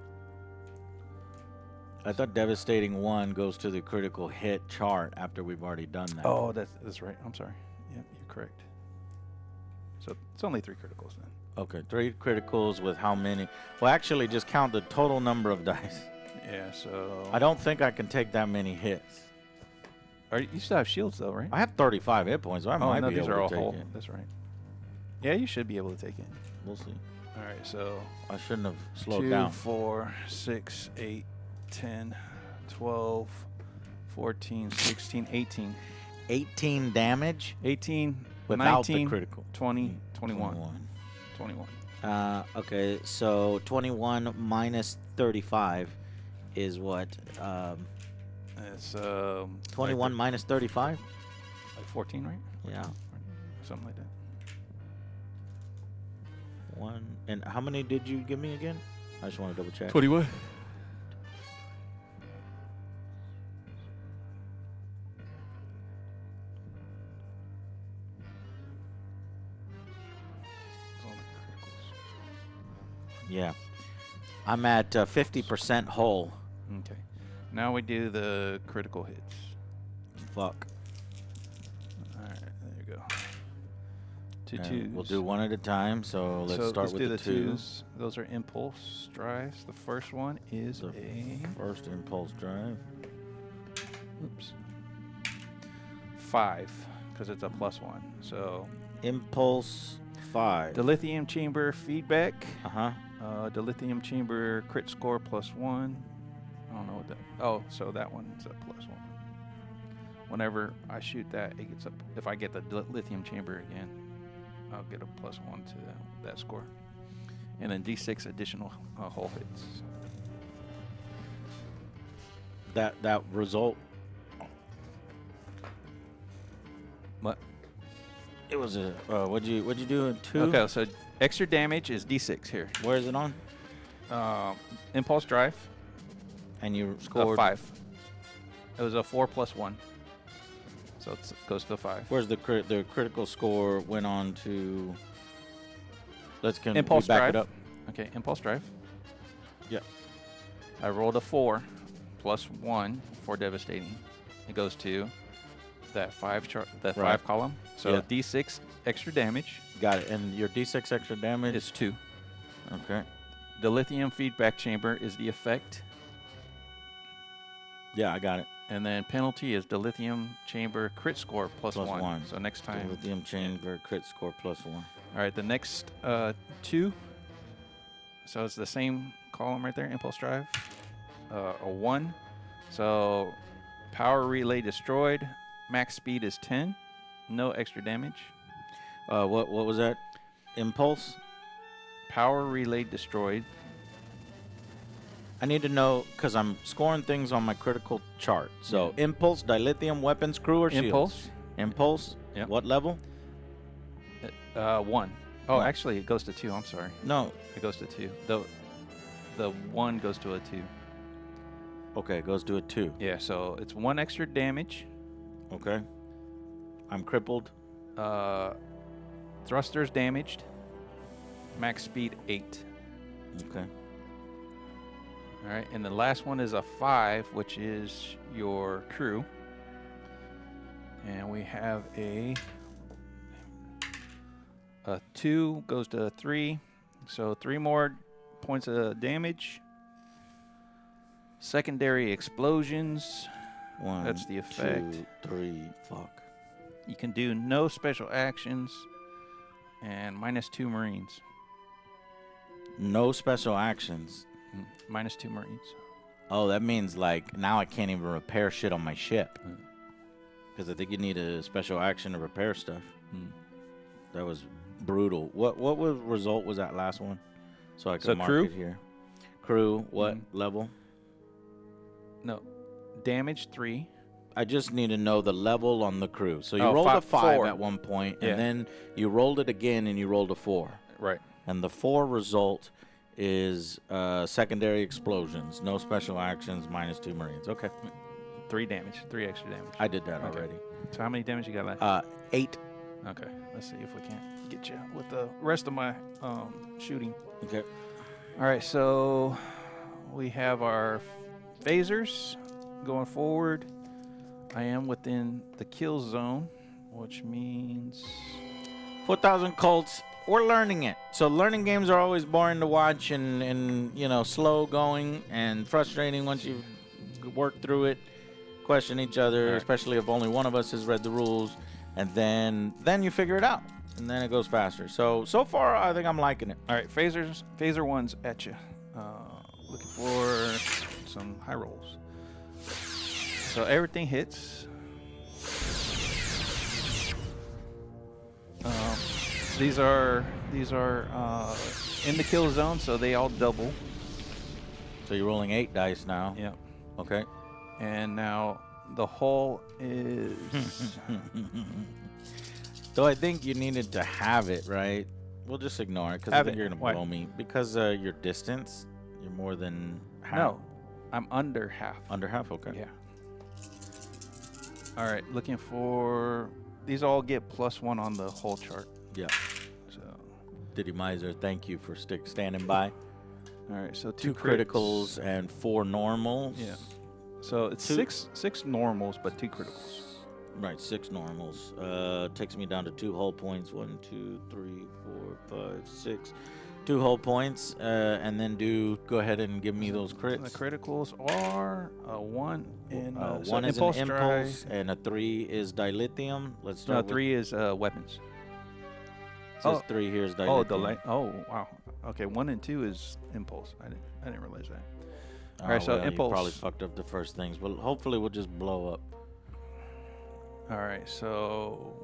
I thought devastating 1 goes to the critical hit chart after we've already done that. Oh, that's right. I'm sorry. Yeah, you're correct. So it's only 3 criticals then. Okay, 3 criticals with how many? Well, actually, just count the total number of dice. Yeah. So I don't think I can take that many hits. You still have shields though, right? I have 35 hit points, so I might no, be these able are all to take whole. it. That's right. Yeah, you should be able to take it. We'll see. All right. So I shouldn't have slowed 2, down. 4, 6, 8, 10, 12, 14, 16, 18. 18 damage 18, without 19, the critical. 20, 21. 21. Okay, so 21 minus 35 is what? It's 21 minus 35? like 14, right? Yeah. Something like that. 1. And how many did you give me again? I just want to double check. 21. Yeah. I'm at 50% whole. Okay. Now we do the critical hits. Fuck. All right, there you go. 2 And twos. we'll do one at a time. So let's start with do the twos. Those are impulse drives. The first one is The a first impulse drive. oops 5 because it's a +1. So Impulse 5. the lithium chamber feedback. Uh-huh. The lithium chamber crit score +1. I don't know what that. Oh, so that one's a +1. Whenever I shoot that, it gets up. If I get the lithium chamber again, I'll get a +1 to that score. And then D6 additional hull hits. That result. What? It was a what'd you do? 2? Okay, so extra damage is D6 here. Where is it on? Impulse drive, And you scored 5. It was a 4 + 1. So it goes to 5. Where's the critical score went on to? Can Impulse we back drive. it up? Okay, impulse drive. Yep. I rolled a 4 + 1 for devastating. It goes to that 5 Right. 5 column. So Yeah. D6 extra damage Got it. And your D6 extra damage is 2. okay. The lithium feedback chamber is the effect. Yeah, I got it. And then penalty is the lithium chamber crit score +1. +1. So next The time. lithium chamber crit score +1. All right, the next 2. So it's the same column right there, impulse drive. A 1. So power relay destroyed. Max speed is 10. No extra damage. What was that? Impulse. Power relay destroyed. I need to know because I'm scoring things on my critical chart. So impulse, dilithium, weapons, crew, or shields? Impulse. Impulse. Yep. What level? 1. Oh, One. actually, it goes to 2. I'm sorry. No. It goes to 2. The 1 goes to a 2. Okay, it goes to a 2. Yeah, so it's 1 extra damage. Okay. I'm crippled. Thrusters damaged. Max speed 8. Okay. All right, and the last one is a 5, which is your crew. And we have a 2 goes to a 3. So 3 more points of damage. Secondary explosions. 1, That's the effect. 2, 3. Fuck. You can do no special actions. And -2 Marines. No special actions. -2 Marines. Oh, that means like now I can't even repair shit on my ship. Mm. Because I think you need a special action to repair stuff. Mm. That was brutal. What result was that last one? So I can So mark crew? it here. Crew, what level? No. Damage 3. I just need to know the level on the crew. So you Oh, rolled a 5 4. at one point, Yeah. and then you rolled it again, and you rolled a 4. Right. And the 4 result is secondary explosions, no special actions, -2 Marines. Okay, 3 damage. 3 extra damage. I did that Okay. already. So how many damage you got left? 8. Okay. Let's see if we can't get you with the rest of my shooting. Okay. All right. So we have our phasers going forward. I am within the kill zone, which means 4,000 cults. We're learning it. So learning games are always boring to watch and slow going and frustrating once you've worked through it. Question each other, Right. especially if only one of us has read the rules, and then you figure it out, and then it goes faster. So far, I think I'm liking it. all right. Phaser 1's at you. Looking for some high rolls. So everything hits. These are in the kill zone, so they all double. So you're rolling 8 dice now. Yeah. Okay. And now the hull is Though I think you needed to have it, right? We'll just ignore it because I Have think it. you're gonna Why? blow me your distance. You're more than half. no. I'm under half. Under half. Okay. Yeah. All right. Looking for these all get +1 on the hull chart. Yeah. So Diddy Miser, thank you for standing by. all right. So 2 crits. criticals and 4 normals. Yeah. So it's Two- six normals, but 2 criticals. Right, 6 normals. Takes me down to 2 hull points. 1, 2, 3, 4, 5, 6. 2 hull points, and then go ahead and give me those crits. The criticals are a 1 and so 1 is impulse an drive. impulse, and a 3 is dilithium. Let's No, start. 3 is weapons. It says 3 here is dilithium. Oh, wow. Okay, 1 and 2 is impulse. I didn't realize that. All right, so well, impulse. You probably fucked up the first things, but hopefully we'll just blow up. All right, so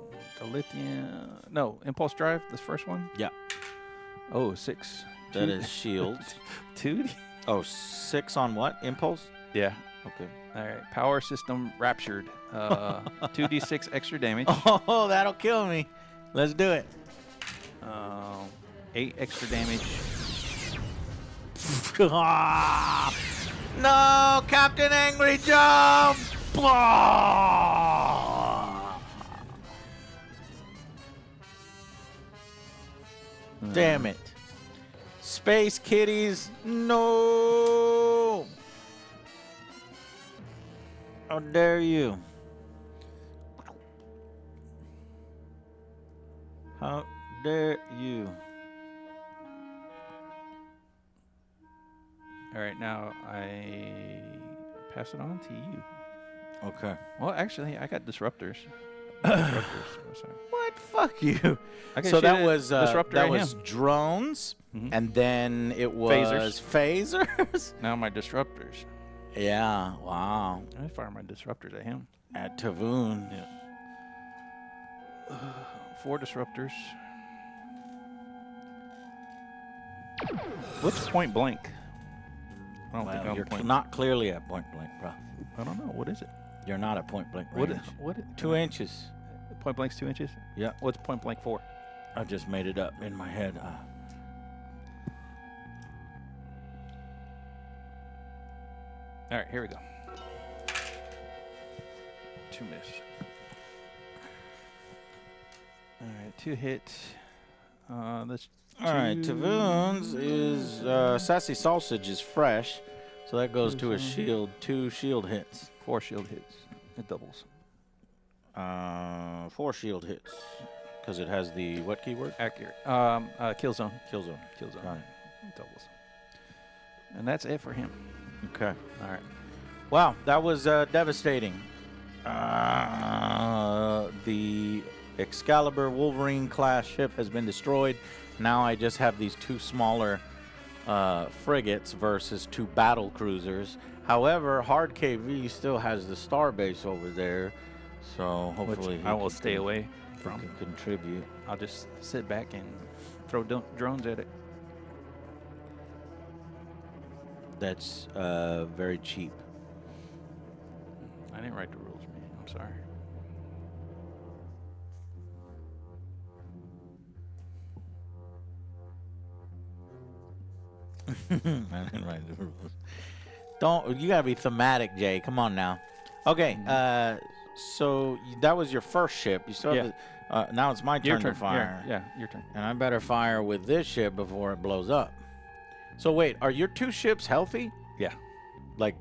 the lithium. No, impulse drive. This first one. Yeah. Oh, 6. That is shields. 2. Oh, 6 on what? Impulse? Yeah. Okay. All right. Power system raptured. 2d6 extra damage. Oh, that'll kill me. Let's do it. 8 extra damage. No, Captain Angry Jump! Damn it. Space kitties, no! How dare you? How dare you? All right, now I pass it on to you. Okay. Well, actually, I got disruptors. Disruptors. Oh, sorry. What? Fuck you. I can So shoot that it, was disruptor that at was him. drones, Mhm. and then it was phasers. Now my disruptors. Yeah. Wow. I fire my disruptors at him. At Tavoon. Yeah. 4 disruptors. What's point blank? I don't think Well, I'm you're point. not clearly at point blank, bro. I don't know. What is it? You're not at point blank What? range. What? 2 inches. Point blank's 2 inches. Yeah. What's point blank for? I just made it up in my head. All right, here we go. 2 miss. All right, 2 hits. That's All right, 2. Tavoon's is Sassy Sausage is fresh, so that goes to a shield. 2 shield hits. 4 shield hits. It doubles. 4 shield hits, because it has the what keyword? Accurate. Kill zone. Kill zone. Kill zone. Got it. It doubles. And that's it for him. Okay. All right. Wow, that was devastating. The Excalibur Wolverine class ship has been destroyed. Now I just have these 2 smaller frigates versus 2 battle cruisers. However, Hard KV still has the starbase over there, so hopefully Which I will stay away he from. can contribute. I'll just sit back and throw drones at it. That's very cheap. I didn't write the rules, man. I'm sorry. I didn't write the rules. You gotta be thematic, Jay. Come on now. Okay, so that was your first ship. You still have now it's my turn to fire. Yeah, your turn. And I better fire with this ship before it blows up. So wait, are your 2 ships healthy? Yeah. Like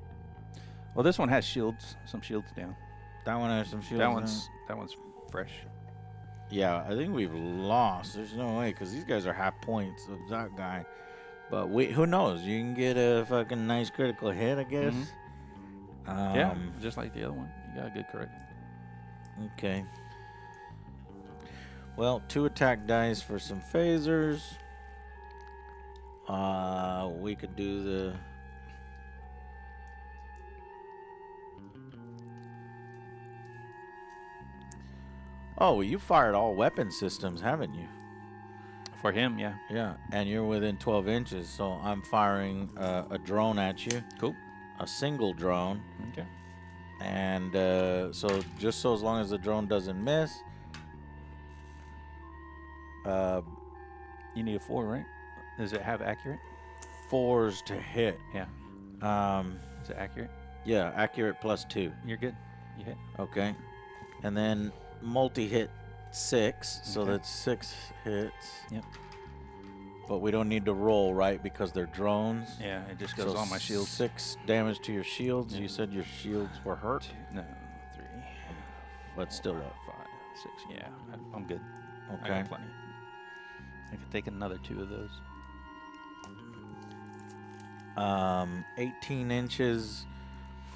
Well, this one has shields. Some shields down. that one has some shields. That one's fresh. Yeah, I think we've lost. There's no way because these guys are half points of that guy. But who knows? You can get a fucking nice critical hit, I guess. Yeah, just like the other one. You got a good correct. Okay. Well, 2 attack dice for some phasers. We could do the... Oh, you fired all weapon systems, haven't you? For him, yeah. Yeah, and you're within 12 inches, so I'm firing a drone at you. Cool. A single drone. Okay. And so just so as long as the drone doesn't miss, You need a 4, right? Does it have accurate? 4s to hit. Yeah. Is it accurate? Yeah, accurate +2. You're good. You hit. Okay. And then multi-hit 6, so Okay. that's 6 hits. Yep. But we don't need to roll, right? Because they're drones. Yeah, it just goes So on my shields. 6 damage to your shields. Yeah. You said your shields were hurt. 2, no, 3, but still up. 5, 6. Yeah, I'm good. I Okay. got plenty. I could take another 2 of those. 18 inches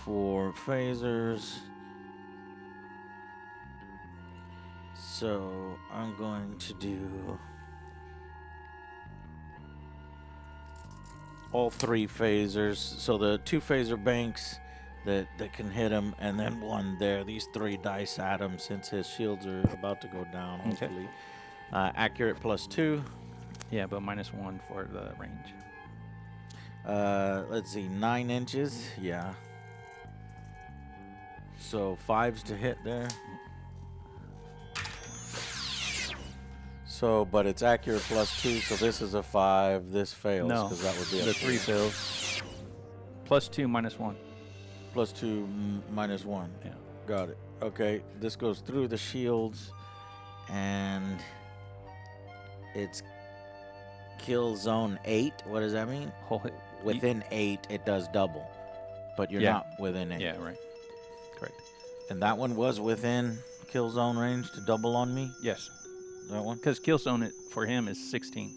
for phasers. So I'm going to do all 3 phasers. So the 2 phaser banks that can hit him, and then 1 there. These 3 dice at him since his shields are about to go down, Okay. hopefully. Accurate +2. Yeah, but -1 for the range. Let's see, 9 inches. Yeah. So 5s to hit there. So, but it's accurate +2, so this is a 5. This fails No, because that would be a the 3 fails. +2, -1. +2 -1. Yeah. Got it. Okay, this goes through the shields, and it's kill zone 8. What does that mean? Whole hit. Within 8, it does double, but you're Yeah. not within 8. Yeah, right. Correct. And that one was within kill zone range to double on me? Yes. That one? Because kill zone for him is 16.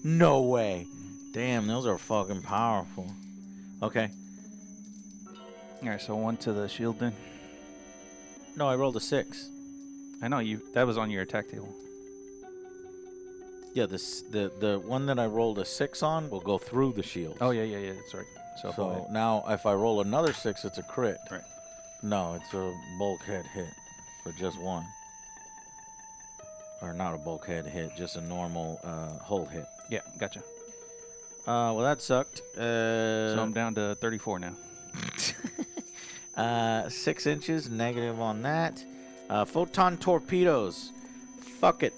No way. Damn, those are fucking powerful. Okay. All right, so 1 to the shield then. No, I rolled a 6. I know you. That was on your attack table. Yeah, the one that I rolled a 6 on will go through the shield. Oh yeah. That's right. So, So now if I roll another 6, it's a crit. Right. No, it's a bulkhead hit for just 1. Or not a bulkhead hit, just a normal hull hit. yeah, gotcha. Well, that sucked. So I'm down to 34 now. 6 inches, negative on that. Photon torpedoes. Fuck it.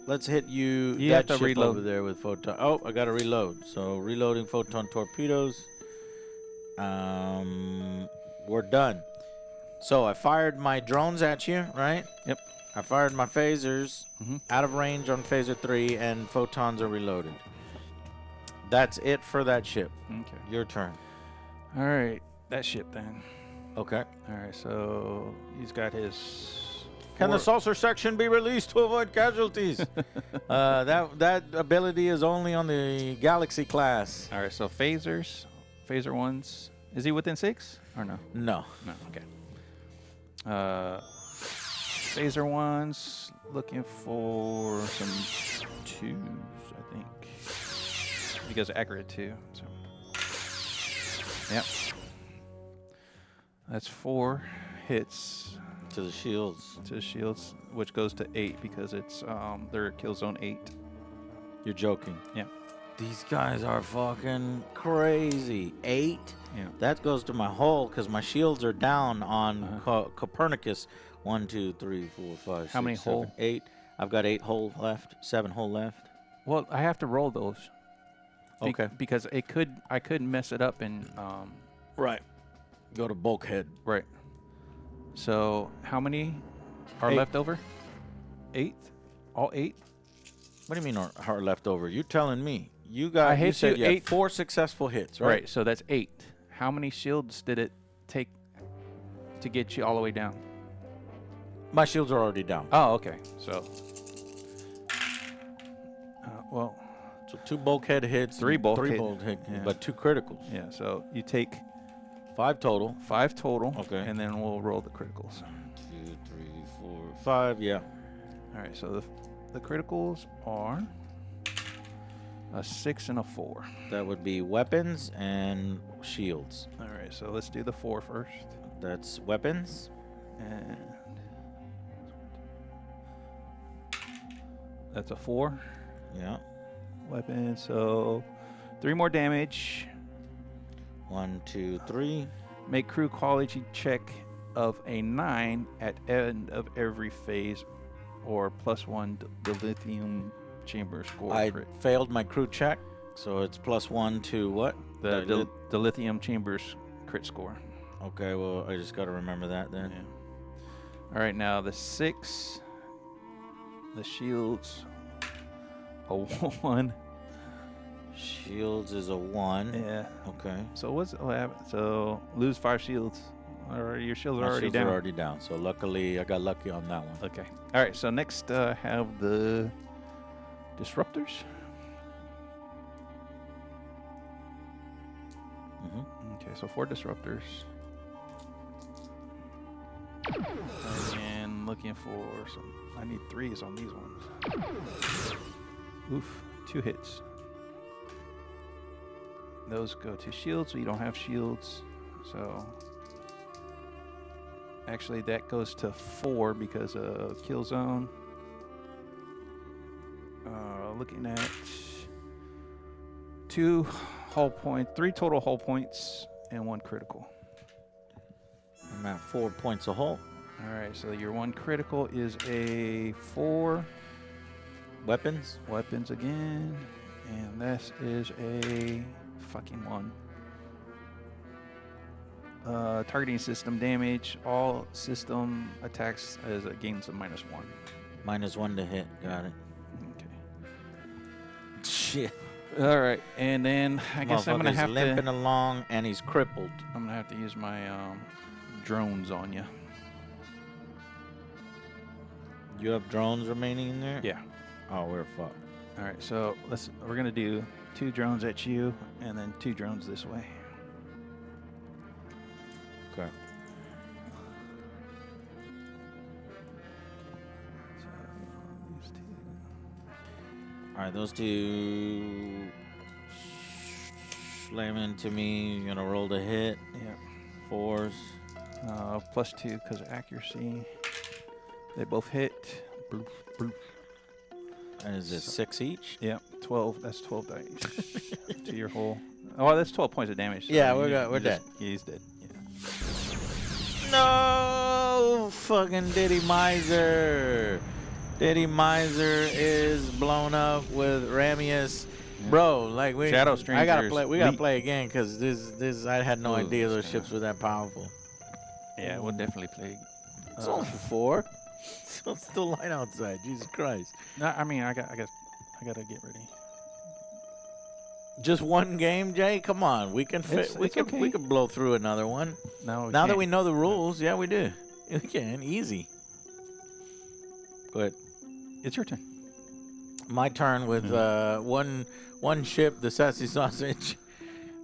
Let's hit you. You that have to ship reload. over there with photon. Oh, I got to reload. So reloading photon torpedoes. We're done. So I fired my drones at you, right? Yep. I fired my phasers Mhm. out of range on phaser 3, and photons are reloaded. That's it for that ship. Okay. Your turn. All right, that ship then. Okay. All right, so he's got his. Can the 4 saucer section be released to avoid casualties? That ability is only on the Galaxy class. All right, so phasers, phaser 1s. Is he within 6 or no? No. No. Okay. Phaser 1s. Looking for some 2s, I think, because accurate 2. So. Yep. That's 4 hits To the shields. to the shields, which goes to 8 because it's their kill zone 8. You're joking. Yeah. These guys are fucking crazy. 8? Yeah. That goes to my hull because my shields are down on Uh-huh. Copernicus. 1, 2, 3, 4, 5, How many 6, 7, hull? 8. I've got 8 hull left. 7 hull left. Well, I have to roll those. Okay. Because I could mess it up and Right. Go to bulkhead. right. So how many are 8. left over? 8. All 8. What do you mean are left over? You telling me? You got. I You hit said you you had 8. 4 successful hits, right? Right. So that's 8. How many shields did it take to get you all the way down? My shields are already down. Oh, okay. So, well, So 2 bulkhead hits. 3 and bulkhead. 3 bulkhead, Yeah. but 2 criticals. yeah. So you take 5 total. 5 total. Okay. And then we'll roll the criticals. 2, 3, 4, 5. Yeah. All right. So the criticals are a 6 and a 4. That would be weapons and shields. All right. So let's do the 4 first. That's weapons. And that's a 4. Yeah. Weapon. So 3 more damage. 1, 2, 3. Make crew quality check of a 9 at end of every phase, or +1 the lithium chamber score. I crit. failed my crew check, so it's +1 to what? The lithium chambers crit score. Okay, well, I just got to remember that then. Yeah. All right, now the 6, the shields, a 1. Shields is a 1. Yeah. Okay. So what happened? So lose 5 shields. Or your shields are My already shields down? are already down. So luckily, I got lucky on that one. Okay. All right. So next, have the disruptors. Okay. So 4 disruptors. And looking for some. I need 3s on these ones. Oof. 2 hits. Those go to shields, so you don't have shields. So actually, that goes to 4 because of kill zone. Looking at 2 hull points, 3 total hull points, and 1 critical. I'm at 4 points a hull. All right, so your 1 critical is a 4. Weapons. Weapons again, and this is a fucking 1. Targeting system damage. All system attacks as a gains of -1. -1 to hit. Got it. Okay. Shit. All right, and then I guess I'm gonna Motherfucker's have limping to. along, and he's crippled. I'm gonna have to use my drones on you. You have drones remaining in there? Yeah. Oh, we're fucked. All right, so we're gonna do 2 drones at you, and then 2 drones this way. Okay. All right, those 2 slam into me. You're gonna roll the hit. Yeah. 4s. +2 because of accuracy. They both hit. Bloop, bloop. And is it 6 each? Yeah, 12. That's 12 dice to your hole. Oh, that's 12 points of damage. So Yeah, we're dead. Yeah, he's dead. Yeah. No, fucking Diddy Miser. Diddy Miser is blown up with Ramius. Yeah. Bro, like we Shadow I gotta Strangers play. We gotta leap. play again because this I had no Ooh, idea those it's ships were that powerful. Yeah, we'll definitely play. It's only for 4. It's still light outside. Jesus Christ. No, I mean I gotta get ready. Just one game, Jay. Come on, we can fit. It's We can okay. we can blow through another one. No, Now that we know the rules, yeah, we do. We can easy. Go ahead. It's your turn. My turn with one ship, the Sassy Sausage,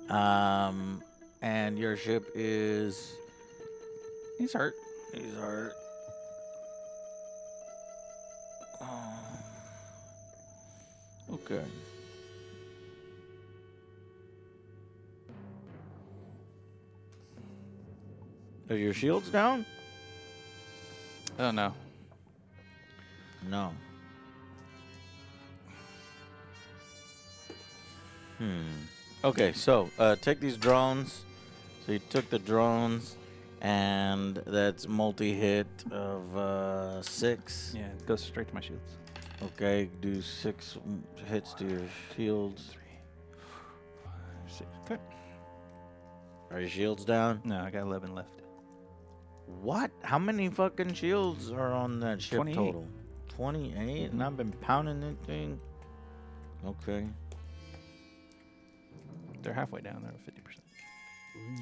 and your ship is. He's hurt. He's hurt. Okay. Are your shields down? Oh no. No. Okay, so take these drones. So you took the drones, and that's multi-hit of 6. Yeah, it goes straight to my shields. Okay, do 6 hits to your shields. 3, 4, 5, 6. Okay. Are your shields down? No, I got 11 left. What? How many fucking shields are on that ship 28. total? 28? And I've been pounding that thing? Okay. They're halfway down. They're at 50%.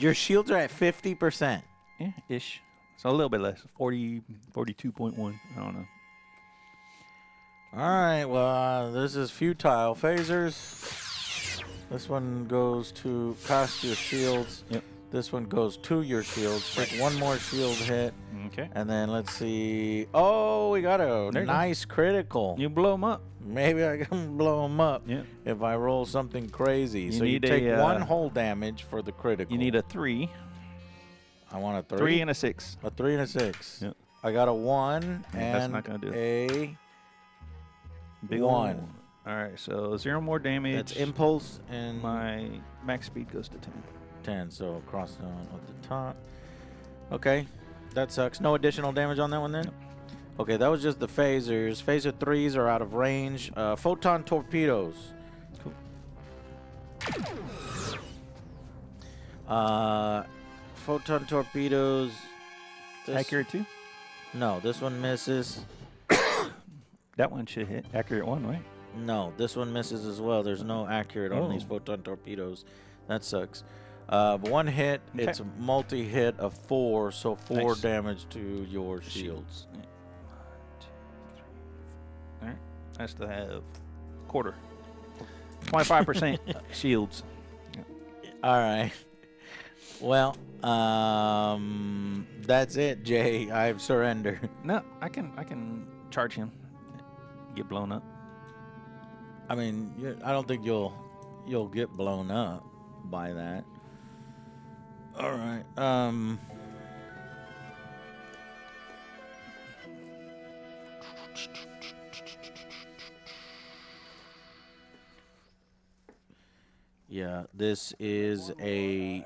Your shields are at 50%. Yeah, ish. So a little bit less. 40, 42.1. I don't know. All right, well, this is futile. Phasers. This one goes to cost your shields. Yep. This one goes to your shields. Take one more shield hit. Okay. And then let's see. Oh, we got a There you go. nice critical. You blow them up. Maybe I can blow them up Yeah. if I roll something crazy. You So you need a, take 1 whole damage for the critical. You need a 3. I want a 3. 3 and a 6. A 3 and a 6. Yep. I got a 1 Yeah, and that's not gonna do a Big 1. ol'. All right, so 0 more damage. That's impulse and My max speed goes to 10. 10. So cross down at the top. Okay, that sucks. No additional damage on that one then? Nope. Okay, that was just the phasers. Phaser 3s are out of range. Photon torpedoes. Cool. Photon torpedoes. Accurate 2? No, this one misses. That one should hit. Accurate 1, right? No, this one misses as well. There's no accurate on Oh. these photon torpedoes. That sucks. One hit, Okay. it's a multi-hit of 4, so 4 Nice. damage to your shields. Yeah. 1, 2, 3, 4. All right. That's to have quarter. 25% shields. All right. Well, that's it, Jay. I've surrendered. No, I can charge him. Get blown up. I mean, I don't think you'll get blown up by that. All right. Yeah, this is a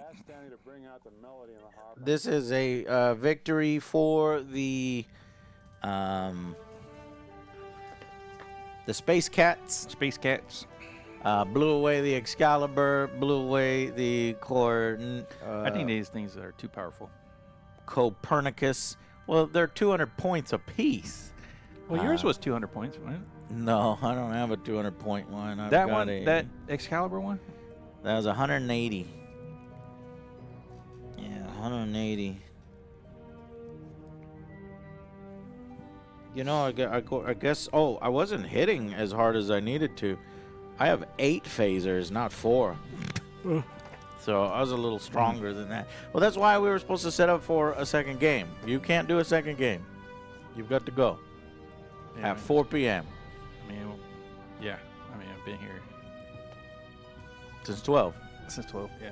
victory for the Space Cats. Space Cats. Blew away the Excalibur, blew away the I think these things are too powerful. Copernicus. Well, they're 200 points apiece. Well, yours was 200 points, right? No, I don't have a 200-point one. I've That got one, a, that Excalibur one? that was 180. Yeah, 180. You know, I guess. Oh, I wasn't hitting as hard as I needed to. I have 8 phasers, not 4. So I was a little stronger than that. Well, that's why we were supposed to set up for a second game. You can't do a second game. You've got to go at 4 p.m. I mean, yeah. I mean, I've been here since 12. since 12. Yeah.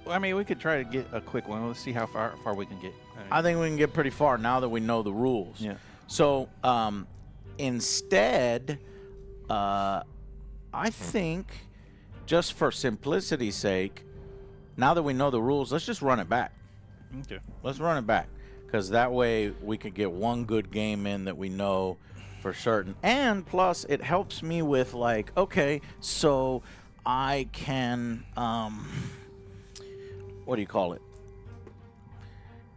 Well, I mean, we could try to get a quick one. Let's see how far we can get. I think we can get pretty far now that we know the rules. Yeah. So instead, I think just for simplicity's sake, now that we know the rules, let's just run it back. Okay. Let's run it back, because that way we could get one good game in that we know for certain. And plus, it helps me with, like, okay, so I can, what do you call it?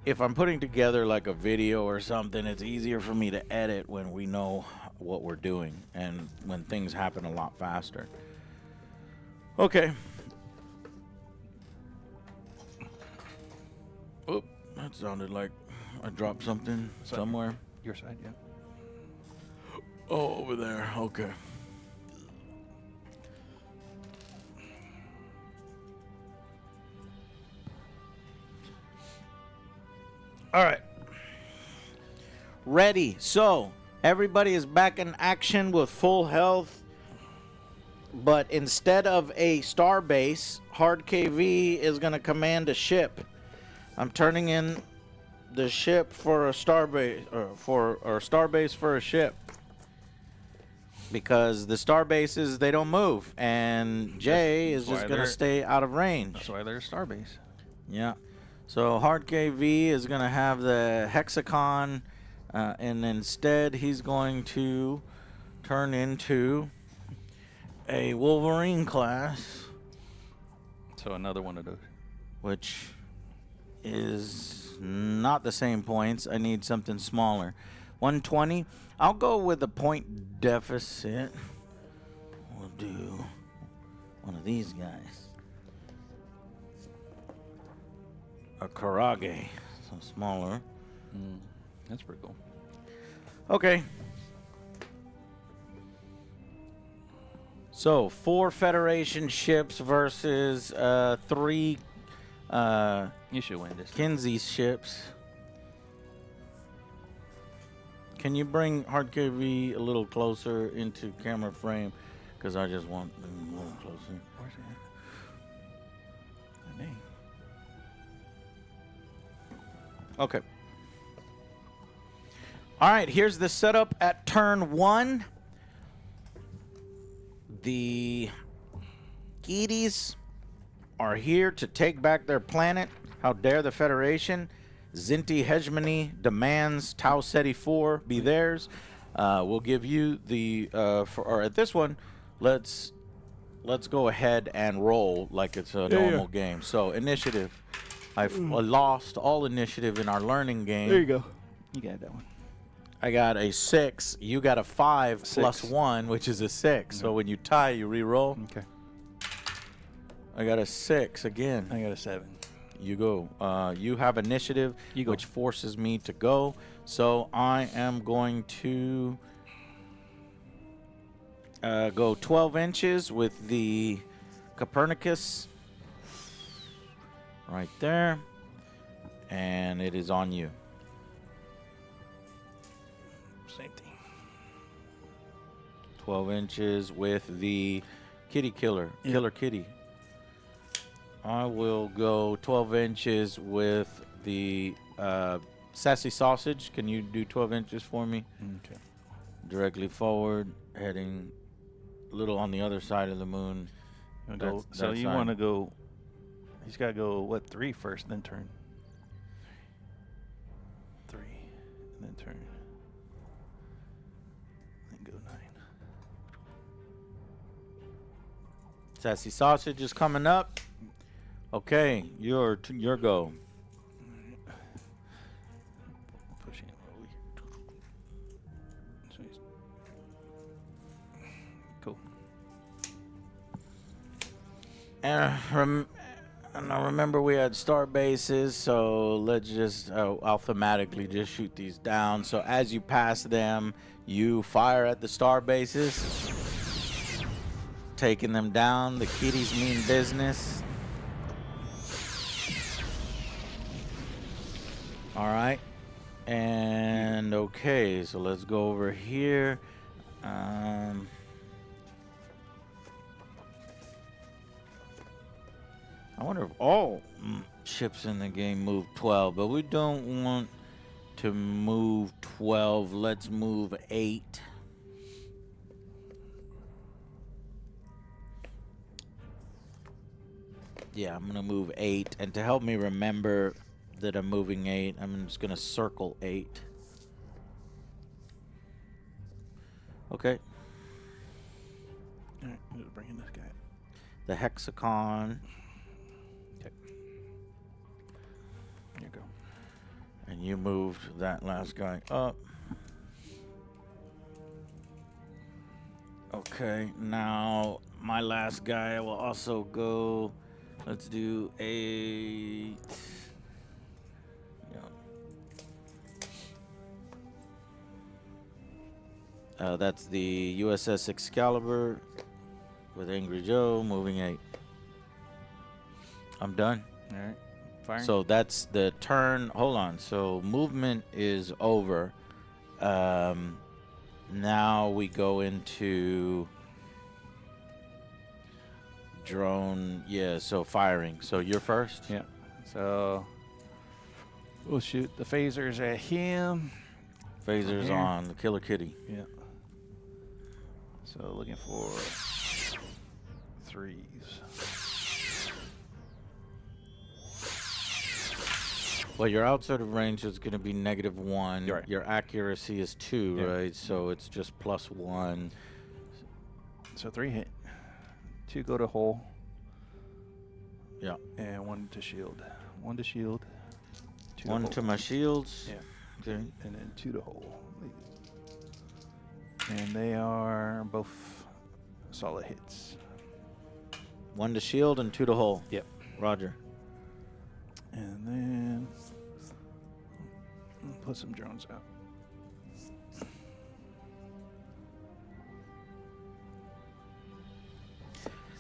If I'm putting together like a video or something, it's easier for me to edit when we know what we're doing and when things happen a lot faster. Okay. Oop, that sounded like I dropped something somewhere. Your side, yeah. Oh, over there. Okay. All right. Ready. So, everybody is back in action with full health. But instead of a star base, Hard KV is going to command a ship. I'm turning in the ship for a star base, or star base for a ship. Because the star bases, they don't move. And Jay is just going to stay out of range. That's why they're Starbase. Yeah. So Hard KV is going to have the hexagon, and instead he's going to turn into a Wolverine class, So another one of those. which is not the same points. I need something smaller. 120. I'll go with the point deficit. We'll do one of these guys. A Karage, so smaller. That's pretty cool. Okay. So 4 Federation ships versus 3 You should win this. Kinsey ships. Can you bring Hard KV a little closer into camera frame? Because I just want them a little closer. Where's it at? Dang. Okay. All right, here's the setup at turn 1. The Geeties are here to take back their planet. How dare the Federation? Zinti hegemony demands Tau Ceti 4 be theirs. We'll give you the or at this one, let's go ahead and roll like it's a normal game. So initiative. I've lost all initiative in our learning game. There you go. You got that one. I got a 6. You got a 5 plus 6. 1, which is a 6. So when you tie, you re-roll. Okay. I got a 6 again. I got a 7. You go. You have initiative, You go. which forces me to go. So I am going to go 12 inches with the Copernicus right there. And it is on you. Same thing. 12 inches with the kitty killer. Yep. Killer kitty. I will go 12 inches with the sassy sausage. Can you do 12 inches for me? Okay. Directly forward, heading a little on the other side of the moon. So you want to go. He's got to go, what, 3 first, then turn. 3, and then turn. Then go 9. Sassy sausage is coming up. Okay, your go. Pushing him over here. So he's cool. And I remember we had star bases, so let's just alphabetically just shoot these down. So as you pass them, you fire at the star bases, taking them down. The kitties mean business. All right. And okay, so let's go over here. I wonder if all ships in the game move 12, but we don't want to move 12. Let's move 8. Yeah, I'm going to move 8. And to help me remember that I'm moving 8, I'm just going to circle 8. Okay. All right, I'm just bringing this guy. The hexagon. Okay. There you go. And you moved that last guy up. Okay, now my last guy will also go. Let's do 8. That's the USS Excalibur with Angry Joe moving 8. I'm done. All right. Firing. So that's the turn. Hold on. So movement is over. Now we go into drone. Yeah, so firing. So you're first? Yeah. So we'll shoot the phasers at him. Phasers Here. on the Killer Kitty. Yeah. So looking for 3s. Well, your outside of range is going to be -1. Right. Your accuracy is 2, Yeah. right? So it's just +1. So 3 hit. 2 go to hole. Yeah. And 1 to shield. 1 to shield. 2 1 hole. to my shields. Yeah. Okay. And then 2 to hole. And they are both solid hits. 1 to shield and 2 to hole. Yep. Roger. And then put some drones out.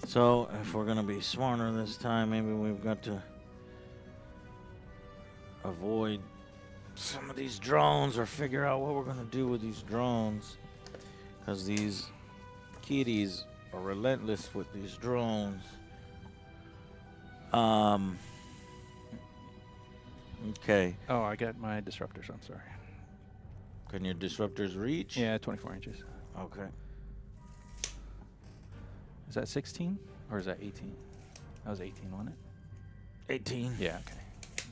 So if we're going to be smarter this time, maybe we've got to avoid some of these drones or figure out what we're going to do with these drones. Because these kitties are relentless with these drones. Okay. Oh, I got my disruptors. I'm sorry. Can your disruptors reach? Yeah, 24 inches. Okay. Is that 16 or is that 18? That was 18, wasn't it? 18. Yeah. Okay.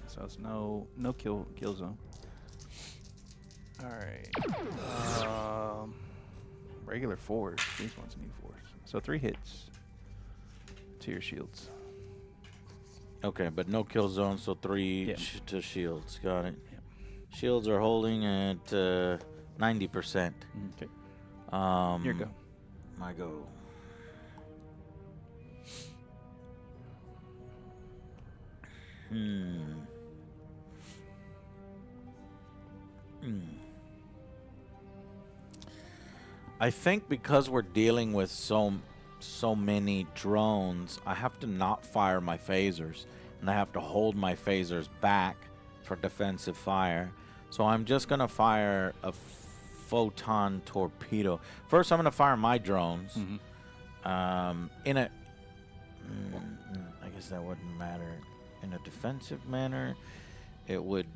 So it's no kill zone. All right. Regular 4s. These ones need 4s. So 3 hits to your shields. Okay, but no kill zone, so 3 Yeah. to shields. Got it. Yep. Shields are holding at 90%. Okay. Your go. My go. I think because we're dealing with so many drones, I have to not fire my phasers, and I have to hold my phasers back for defensive fire. So I'm just gonna fire a photon torpedo. First, I'm gonna fire my drones. In a, I guess that wouldn't matter. In a defensive manner, it would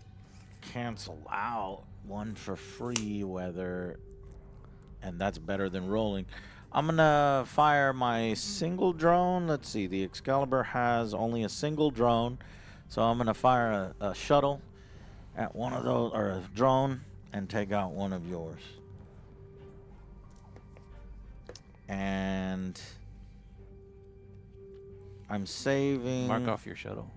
cancel out one for free weather, and that's better than rolling. I'm gonna fire my single drone. Let's see, the Excalibur has only a single drone, so I'm gonna fire a shuttle at one of those, or a drone, and take out one of yours. And I'm saving. Mark off your shuttle.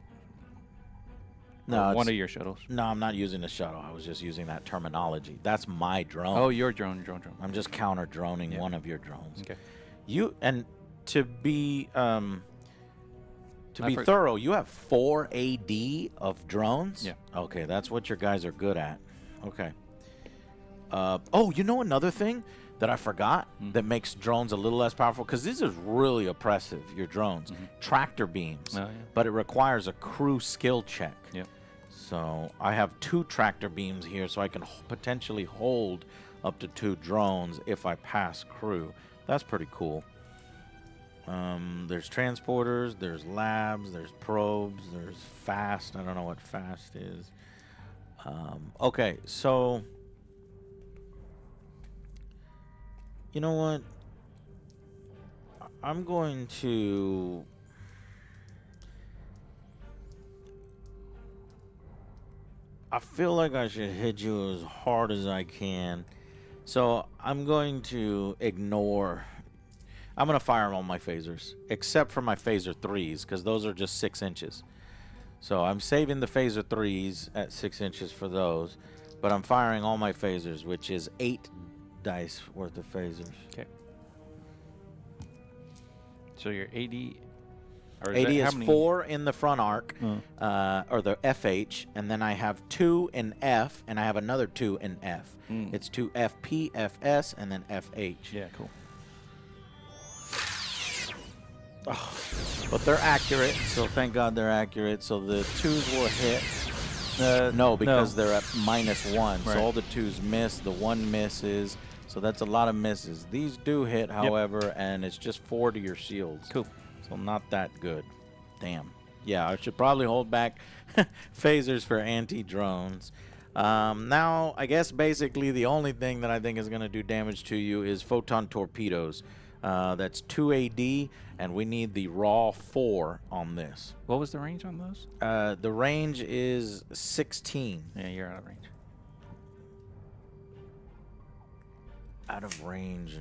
No, Or one it's- of your shuttles. No, I'm not using the shuttle. I was just using that terminology. That's my drone. Oh, your drone. I'm just counter droning Yeah. one of your drones. Okay. You, and to be I for- thorough, you have 4 AD of drones? Yeah. Okay, that's what your guys are good at. Okay. Oh, you know another thing that I forgot that makes drones a little less powerful? Because this is really oppressive, your drones. Tractor beams. Oh, yeah. But it requires a crew skill check. Yep. So I have 2 tractor beams here, so I can potentially hold up to 2 drones if I pass crew. That's pretty cool. There's transporters, there's labs, there's probes, there's fast. I don't know what fast is. Okay, so you know what? I'm going to I feel like I should hit you as hard as I can. So I'm going to ignore. I'm going to fire all my phasers, except for my phaser 3s, because those are just 6 inches. So I'm saving the phaser 3s at 6 inches for those, but I'm firing all my phasers, which is 8 dice worth of phasers. Okay. So your 80. Or 80 that, is how many? 4 in the front arc, or the FH, and then I have 2 in F, and I have another 2 in F. It's 2 FP, FS, and then FH. Yeah, cool. But they're accurate, so thank God they're accurate. So the 2s will hit. No, because they're at -1. Right. So all the 2s miss, the 1 misses. So that's a lot of misses. These do hit, however, and it's just 4 to your shields. Cool. So not that good. Damn. Yeah, I should probably hold back phasers for anti-drones. Now, I guess basically the only thing that I think is going to do damage to you is photon torpedoes. That's 2 AD, and we need the raw 4 on this. What was the range on those? The range is 16. Yeah, you're out of range. Out of range.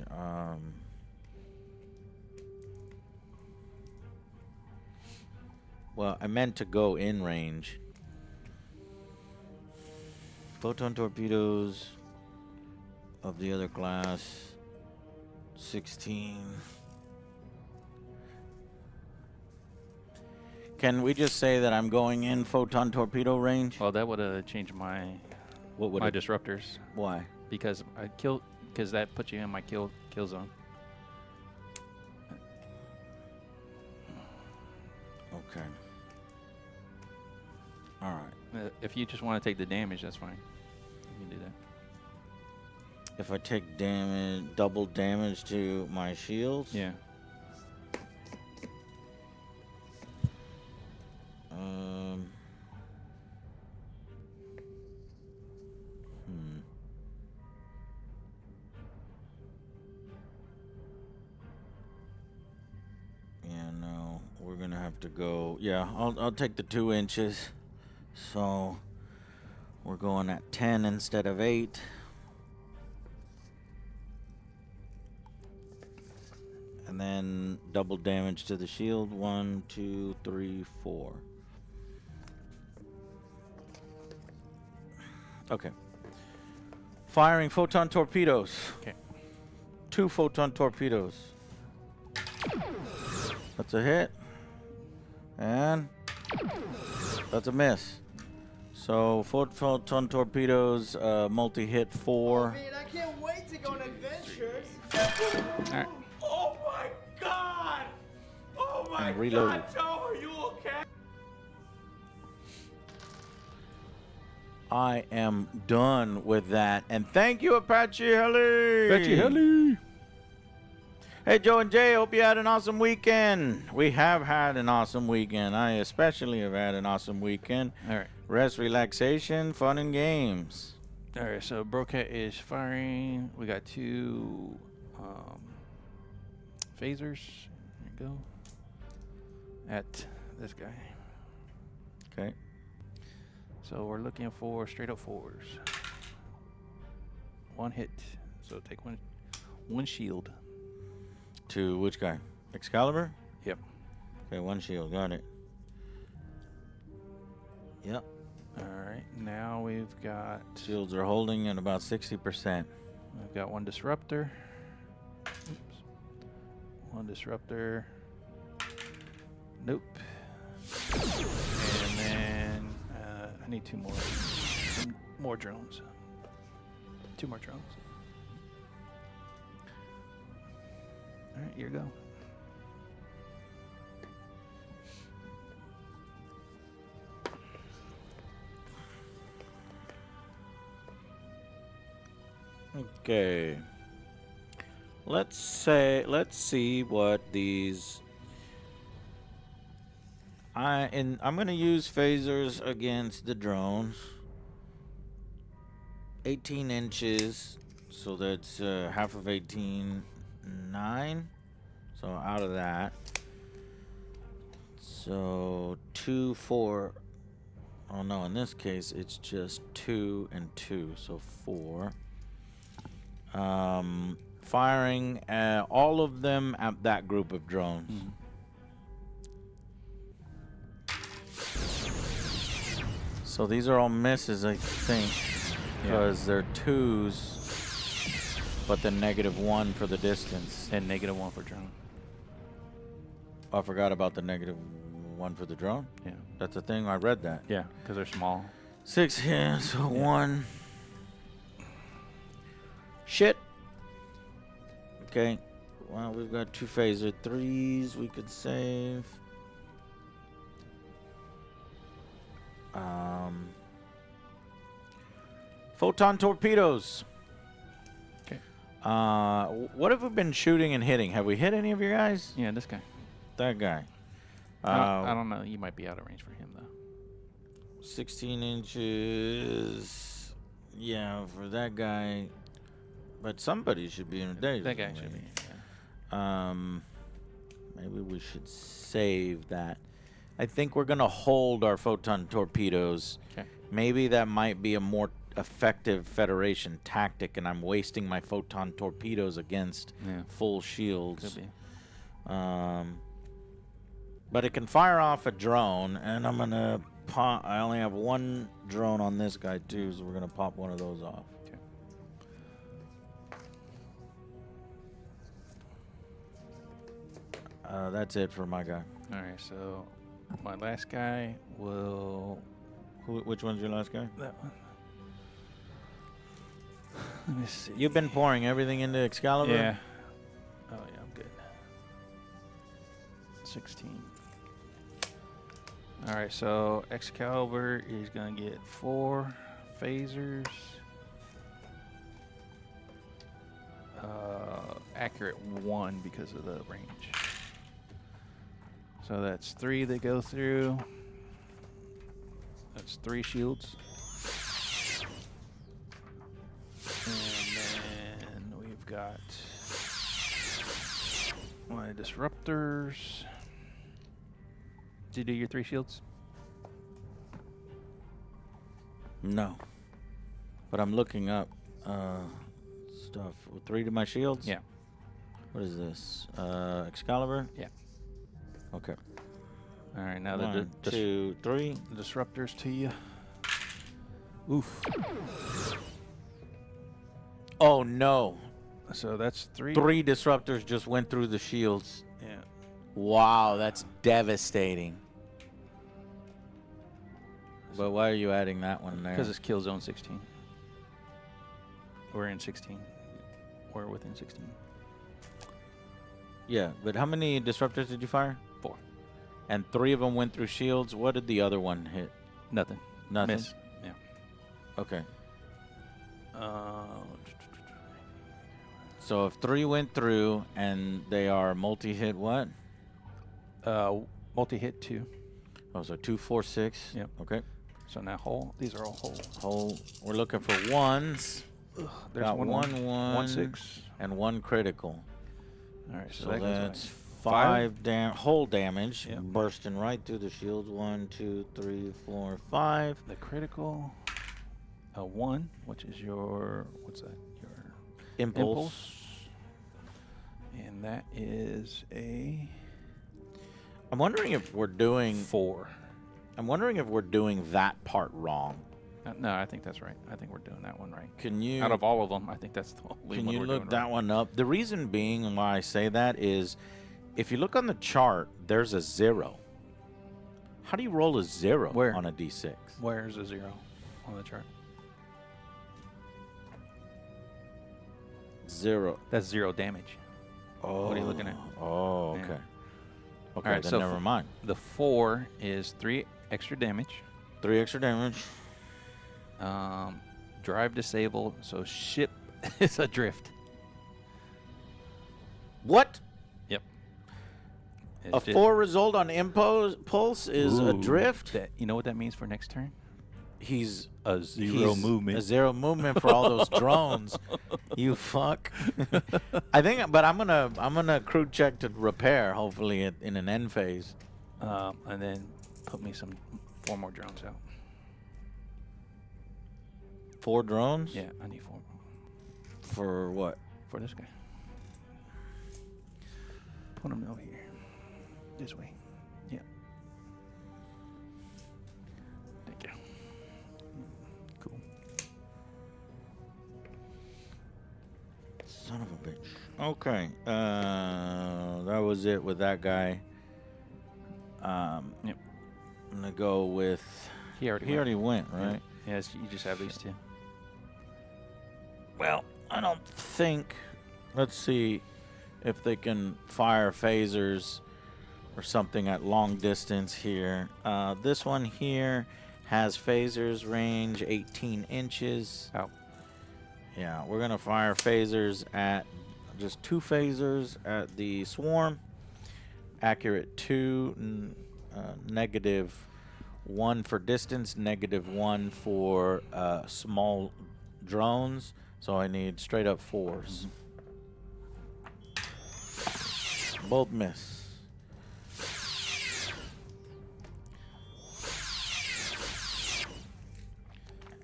Well, I meant to go in range. Photon torpedoes of the other class. 16. Can we just say that I'm going in photon torpedo range? Well, that would have changed my What would my it? disruptors Why? because that puts you in my kill zone. Okay. All right. If you just want to take the damage, that's fine. You can do that. If I take damage, double damage to my shields. Yeah. Yeah, no, we're gonna have to go. Yeah, I'll take the 2 inches. So we're going at 10 instead of 8. And then double damage to the shield. 1, 2, 3, 4. Okay. Firing photon torpedoes. Okay. 2 photon torpedoes. That's a hit. And That's a miss. So photon torpedoes, multi-hit 4. Man, I can't wait to go on adventures. All right. Oh my God! Oh my And reload. God, Joe, are you okay? I am done with that. And thank you, Apache Heli. Apache Heli. Hey, Joe and Jay, hope you had an awesome weekend. We have had an awesome weekend. I especially have had an awesome weekend. All right. Rest, relaxation, fun, and games. All right, so Brocat is firing. We got 2 phasers. There you go. At this guy. Okay. So we're looking for straight up 4s. 1 hit. So take one shield. To which guy? Excalibur? Yep. Okay, 1 shield. Got it. Yep. All right. Now we've got Shields are holding at about 60%. we've got 1 disruptor. Oops. 1 disruptor. Nope. And then I need 2 more. Some more drones. 2 more drones. All right, here you go. Okay. Let's see what these. I'm gonna use phasers against the drones. 18 inches, so that's half of 18, 9. So out of that, so 2, 4. Oh no, in this case it's just 2 and 2, so 4. Firing all of them at that group of drones. So these are all misses, I think, because they're 2s, but then -1 for the distance. And -1 for drone. Oh, I forgot about the -1 for the drone. Yeah. That's a thing. I read that. Yeah, because they're small. 6, yeah, so 1. Shit. Okay. Well, we've got 2 phaser 3s we could save. Photon torpedoes. Okay. What have we been shooting and hitting? Have we hit any of your guys? Yeah, this guy. That guy. I don't know. You might be out of range for him, though. 16 inches. Yeah, for that guy. But somebody should be in danger. That guy should be. Yeah. Maybe we should save that. I think we're gonna hold our photon torpedoes. Okay. Maybe that might be a more effective Federation tactic, and I'm wasting my photon torpedoes against full shields. Could be. But it can fire off a drone, and I'm gonna pop. I only have 1 drone on this guy too, so we're gonna pop 1 of those off. Okay. That's it for my guy. All right, so my last guy will. Which one's your last guy? That one. Let me see. You've been pouring everything into Excalibur? Yeah. Oh, yeah, I'm good. 16. All right, so Excalibur is going to get 4 phasers. Accurate 1 because of the range. So that's 3 that go through. That's 3 shields. And then we've got my disruptors. Did you do your 3 shields? No. But I'm looking up stuff. 3 to my shields? Yeah. What is this? Excalibur? Yeah. Okay. All right, now 1, 2, 3. the disruptors to you. Oof. Oh no. So that's 3. 3 disruptors just went through the shields. Yeah. Wow, that's devastating. But why are you adding that one there? Because it's kill zone 16. We're in 16. We're within 16. Yeah, but how many disruptors did you fire? 4. And 3 of them went through shields. What did the other one hit? Nothing. Nothing. Miss. Yeah. Okay. Uh, So if 3 went through and they are multi-hit, what? multi-hit 2. Oh, so 2, 4, 6. Yep. Okay. So now whole. These are all whole. Whole. We're looking for ones. There's Got 1, 1, 6. and 1 critical. All right. So, So that goes that's away. 5 whole damage, Yep. bursting right through the shield. 1, 2, 3, 4, 5. The critical. A 1, which is your, what's that? Your Impulse. And that is a I'm wondering if we're doing. 4. I'm wondering if we're doing that part wrong. No, I think that's right. I think we're doing that one right. Can you? Out of all of them, I think that's the only Can one you we're look doing that right. one up? The reason being why I say that is, if you look on the chart, there's a 0. How do you roll a 0 Where? on a d6? Where's a 0 on the chart? 0. That's 0 damage. Oh. What are you looking at? Oh, Yeah. okay. Okay, Alright, then so never mind. The 4 is 3 extra damage. 3 extra damage. Drive disabled, so ship is adrift. What? Yep. A 4 result on impulse is Ooh. adrift? You know what that means for next turn? He's A zero movement. A 0 movement for all those drones. You fuck. I think, but I'm gonna crew check to repair. Hopefully, in an end phase. And then put me 4 more drones out. 4 drones. Yeah, I need 4 more For what? for this guy. Put them over here. This way. Yeah. Thank you. Cool. Son of a bitch. Okay. That was it with that guy. Yep. I'm gonna go with. He already He went. already went, right? Yeah. Yes, you just have these 2. Well, I don't think. Let's see if they can fire phasers or something at long distance here. This one here has phasers range 18 inches. Out. Yeah, we're gonna fire phasers at just 2 phasers at the swarm. Accurate 2, -1 for distance, -1 for small drones. So I need straight up 4s. Both miss.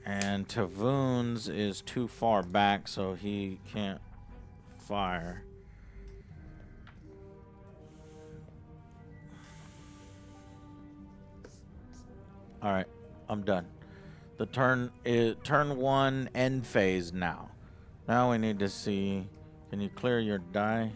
And Tavoon's is too far back, so he can't fire. All right, I'm done. The turn is turn 1 end phase now. Now we need to see. Can you clear your die?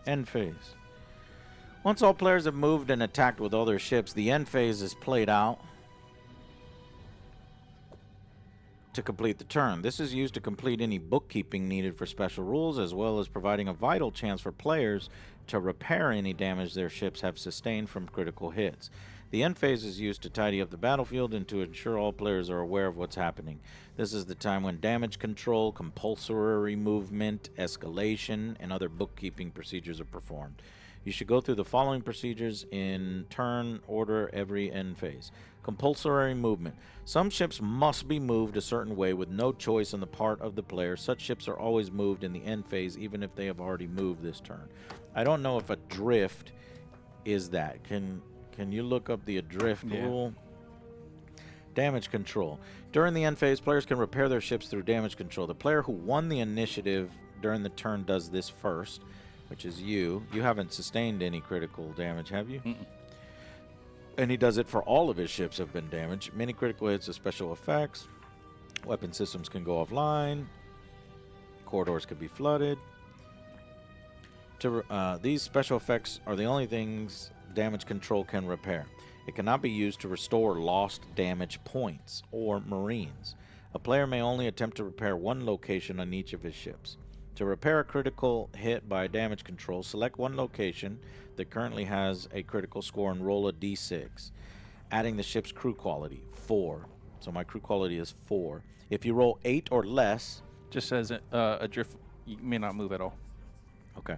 End phase. Once all players have moved and attacked with all their ships, the end phase is played out to complete the turn. This is used to complete any bookkeeping needed for special rules, as well as providing a vital chance for players to repair any damage their ships have sustained from critical hits. The end phase is used to tidy up the battlefield and to ensure all players are aware of what's happening. This is the time when damage control, compulsory movement, escalation, and other bookkeeping procedures are performed. You should go through the following procedures in turn order every end phase. Compulsory movement. Some ships must be moved a certain way with no choice on the part of the player. Such ships are always moved in the end phase, even if they have already moved this turn. I don't know if adrift is that. Can you look up the adrift rule? Damage control. During the end phase, players can repair their ships through damage control. The player who won the initiative during the turn does this first. which is you. You haven't sustained any critical damage, have you? Mm-mm. And he does it for all of his ships have been damaged. Many critical hits of special effects. Weapon systems can go offline. Corridors could be flooded. These special effects are the only things damage control can repair. It cannot be used to restore lost damage points or marines. A player may only attempt to repair one location on each of his ships. To repair a critical hit by damage control, select one location that currently has a critical score and roll a d6, adding the ship's crew quality, 4. So my crew quality is 4. If you roll 8 or less... Just says a drift, you may not move at all. Okay.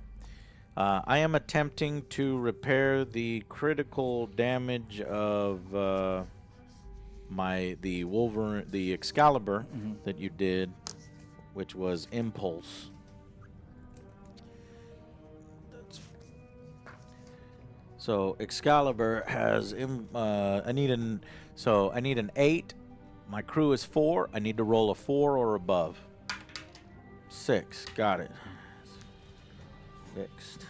I am attempting to repair the critical damage of the Wolverine, the Excalibur that you did, which was Impulse. So Excalibur has I need an 8. My crew is 4. I need to roll a 4 or above. 6. Got it. Fixed.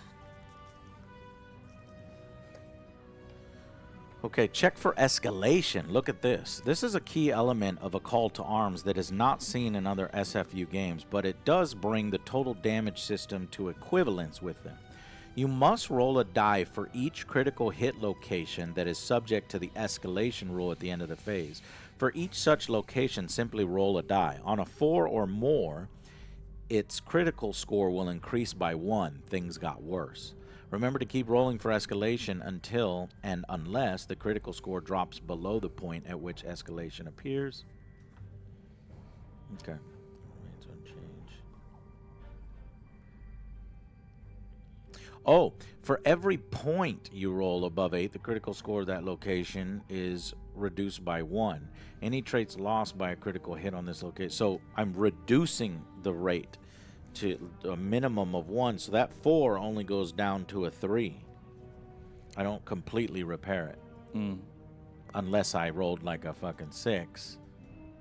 Okay, check for escalation. Look at this. This is a key element of a call to arms that is not seen in other SFU games, but it does bring the total damage system to equivalence with them. You must roll a die for each critical hit location that is subject to the escalation rule at the end of the phase. For each such location, simply roll a die. On a 4 or more, its critical score will increase by 1. Things got worse. Remember to keep rolling for escalation until and unless the critical score drops below the point at which escalation appears. Okay. Remains unchanged. Oh, for every point you roll above 8, the critical score of that location is reduced by 1. Any traits lost by a critical hit on this location. So I'm reducing the rate to a minimum of 1, so that 4 only goes down to a 3. I don't completely repair it. Unless I rolled like a fucking 6.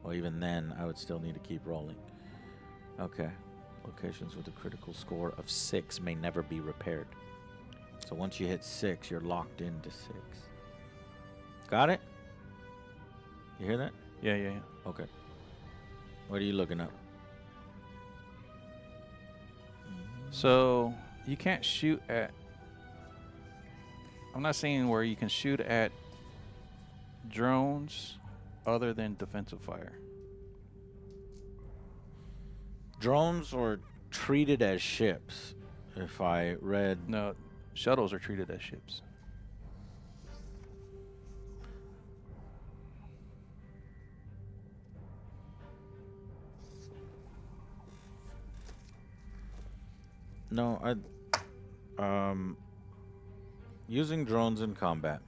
Well, even then, I would still need to keep rolling. Okay. Locations with a critical score of 6 may never be repaired. So once you hit 6, you're locked into 6. Got it? You hear that? Yeah. Okay. What are you looking up? So you can't shoot at... I'm not saying where you can shoot at drones other than defensive fire. Drones are treated as ships, if I read... No, shuttles are treated as ships. No, using drones in combat.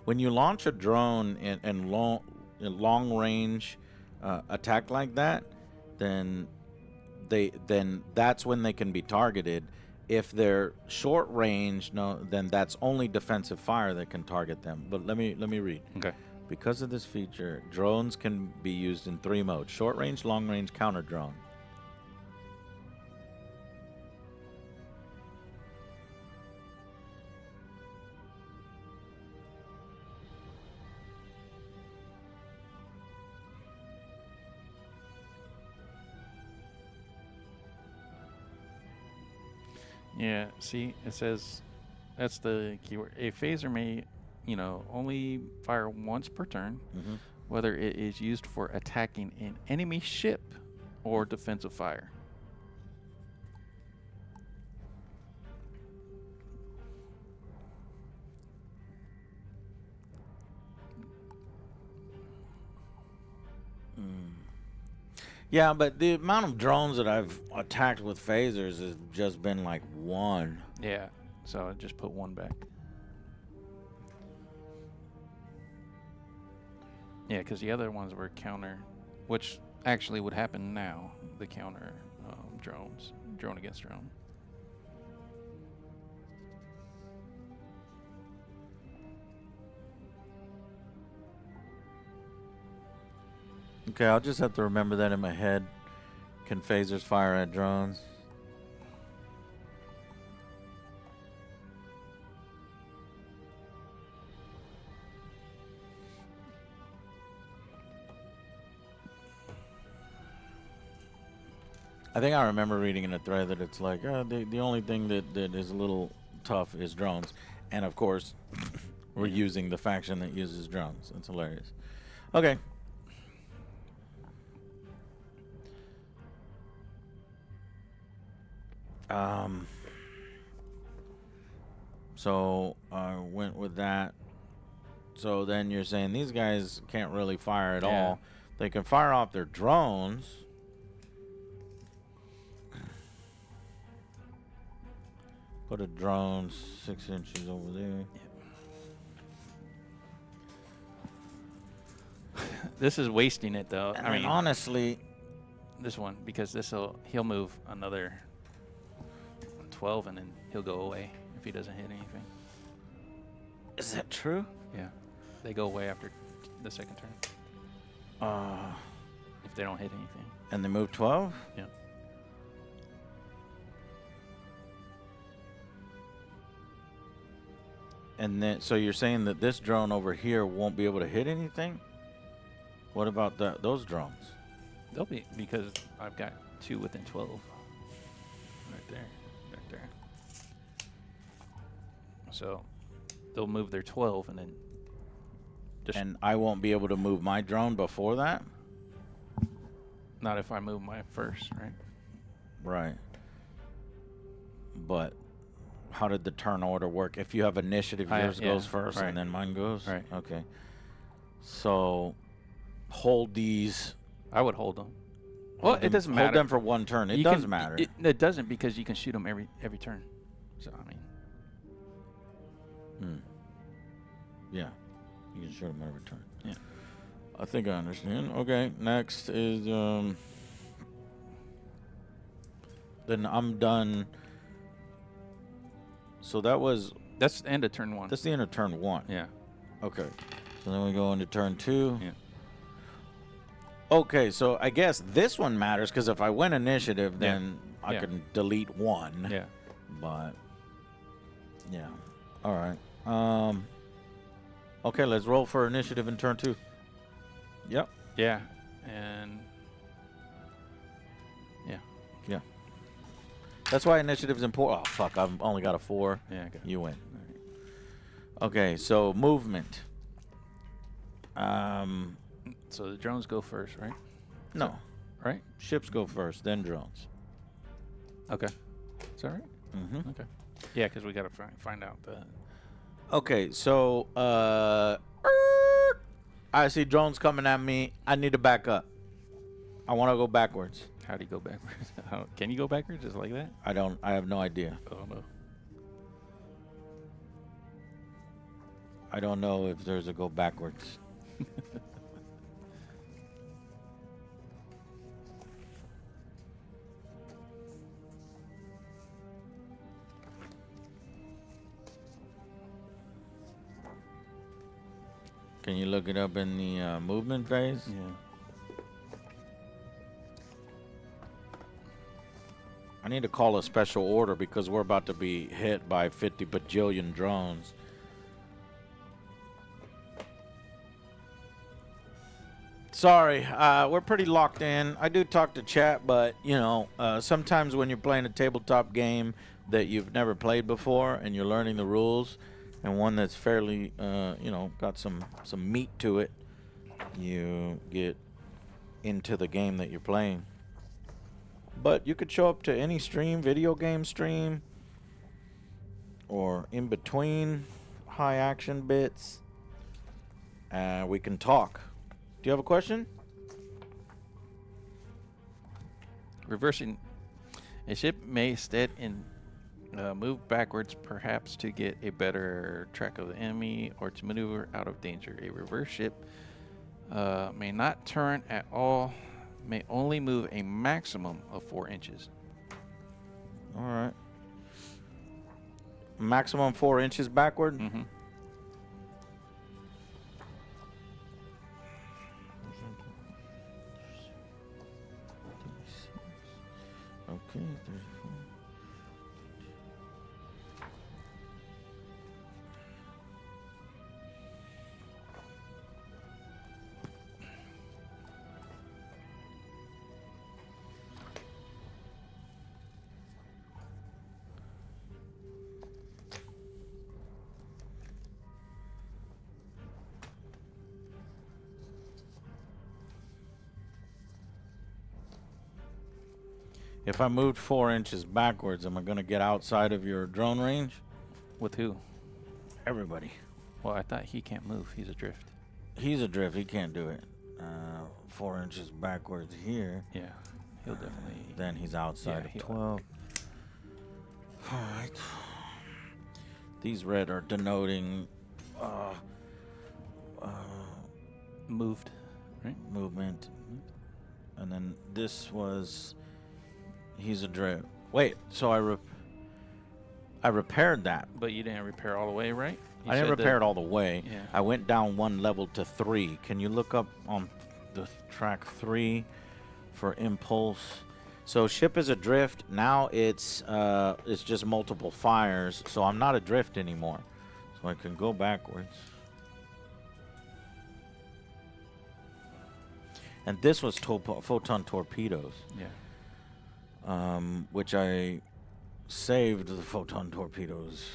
When you launch a drone in long range attack like that, then that's when they can be targeted. If they're short range, then that's only defensive fire that can target them. But let me read. Okay. Because of this feature, drones can be used in 3 modes: short range, long range, counter drone. Yeah, see, it says that's the keyword. A phaser may, only fire once per turn, whether it is used for attacking an enemy ship or defensive fire. Yeah, but the amount of drones that I've attacked with phasers has just been like 1. Yeah, so I just put 1 back. Yeah, because the other ones were counter, which actually would happen now, the counter drones, drone against drone. Okay, I'll just have to remember that in my head. Can phasers fire at drones? I think I remember reading in a thread that it's like the only thing that is a little tough is drones, and of course we're using the faction that uses drones. That's hilarious. Okay. So I went with that. So then you're saying these guys can't really fire at all. They can fire off their drones. Put a drone 6 inches over there. This is wasting it though. I mean, honestly, this one, because he'll move another 12 and then he'll go away if he doesn't hit anything. Is that true? Yeah, they go away after the second turn. If they don't hit anything. And they move 12? Yeah. And then, so you're saying that this drone over here won't be able to hit anything? What about those drones? They'll be, because I've got 2 within 12. Right there. Right there. So they'll move their 12 and then just. And I won't be able to move my drone before that? Not if I move my first, right? Right. But how did the turn order work? If you have initiative, yours goes first and then mine goes? Right. Okay. So hold these. I would hold them. Well, it doesn't matter. Hold them for one turn. It does matter. It doesn't, because you can shoot them every turn. So, I mean. Yeah. You can shoot them every turn. Yeah. I think I understand. Okay. Next is then I'm done. So that's the end of turn 1. That's the end of turn 1. Yeah. Okay. So then we go into turn 2. Yeah. Okay, so I guess this one matters because if I win initiative, then I can delete 1. Yeah. But yeah. All right. Okay, let's roll for initiative in turn 2. Yep. Yeah. And yeah. That's why initiative's important. Oh fuck! I've only got a 4. Yeah. Okay. You win. Okay, so movement. So the drones go first, right? No. Right? Ships go first, then drones. Okay. Is that right? Mm-hmm. Okay. Yeah, because we got to find out the. Okay, so I see drones coming at me. I need to back up. I want to go backwards. How do you go backwards? Can you go backwards just like that? I have no idea. I don't know. I don't know if there's a go backwards. Can you look it up in the movement phase? Yeah. I need to call a special order because we're about to be hit by 50 bajillion drones. Sorry, we're pretty locked in. I do talk to chat, but, you know, sometimes when you're playing a tabletop game that you've never played before and you're learning the rules, and one that's fairly, you know, got some meat to it, you get into the game that you're playing. But you could show up to any stream, video game stream, or in between high action bits, and we can talk. Do you have a question? Reversing. A ship may instead move backwards, perhaps to get a better track of the enemy or to maneuver out of danger. A reverse ship may not turn at all, may only move a maximum of 4 inches. All right. Maximum 4 inches backward? Mm-hmm. If I moved 4 inches backwards, am I going to get outside of your drone range? With who? Everybody. Well, I thought he can't move. He's adrift. He's adrift. He can't do it. 4 inches backwards here. Yeah, he'll definitely. Then he's outside Yeah, of 12. All right. These red are denoting Moved, right? movement. And then this was, he's adrift. Wait, so I repaired that. But you didn't repair all the way, right? You I didn't said repair that- it all the way. Yeah. I went down 1 level to 3. Can you look up on the track 3 for impulse? So ship is adrift. Now it's just multiple fires. So I'm not adrift anymore. So I can go backwards. And this was photon torpedoes, Yeah. which I saved the photon torpedoes.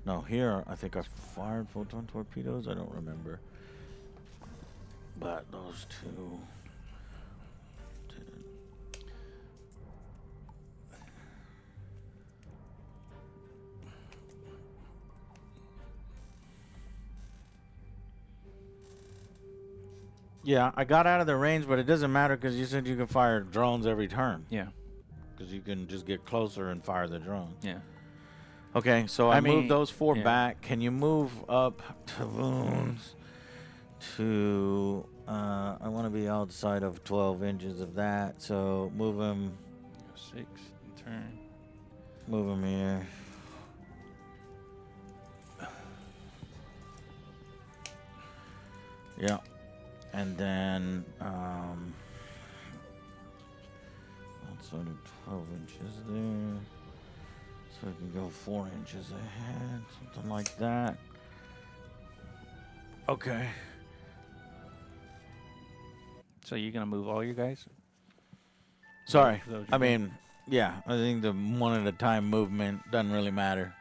No, here I think I fired photon torpedoes. I don't remember. But those two. Yeah, I got out of the range, but it doesn't matter because you said you can fire drones every turn. Yeah. Because you can just get closer and fire the drone. Yeah. Okay, so I mean, moved those 4 yeah. back. Can you move up to wounds to... I want to be outside of 12 inches of that, so move him 6 turn. Move him here. Yeah. And then, outside of 12 inches there. So we can go 4 inches ahead, something like that. Okay. So you're gonna move all your guys? Sorry. Is that what you're I doing? mean, yeah, I think the one at a time movement doesn't really matter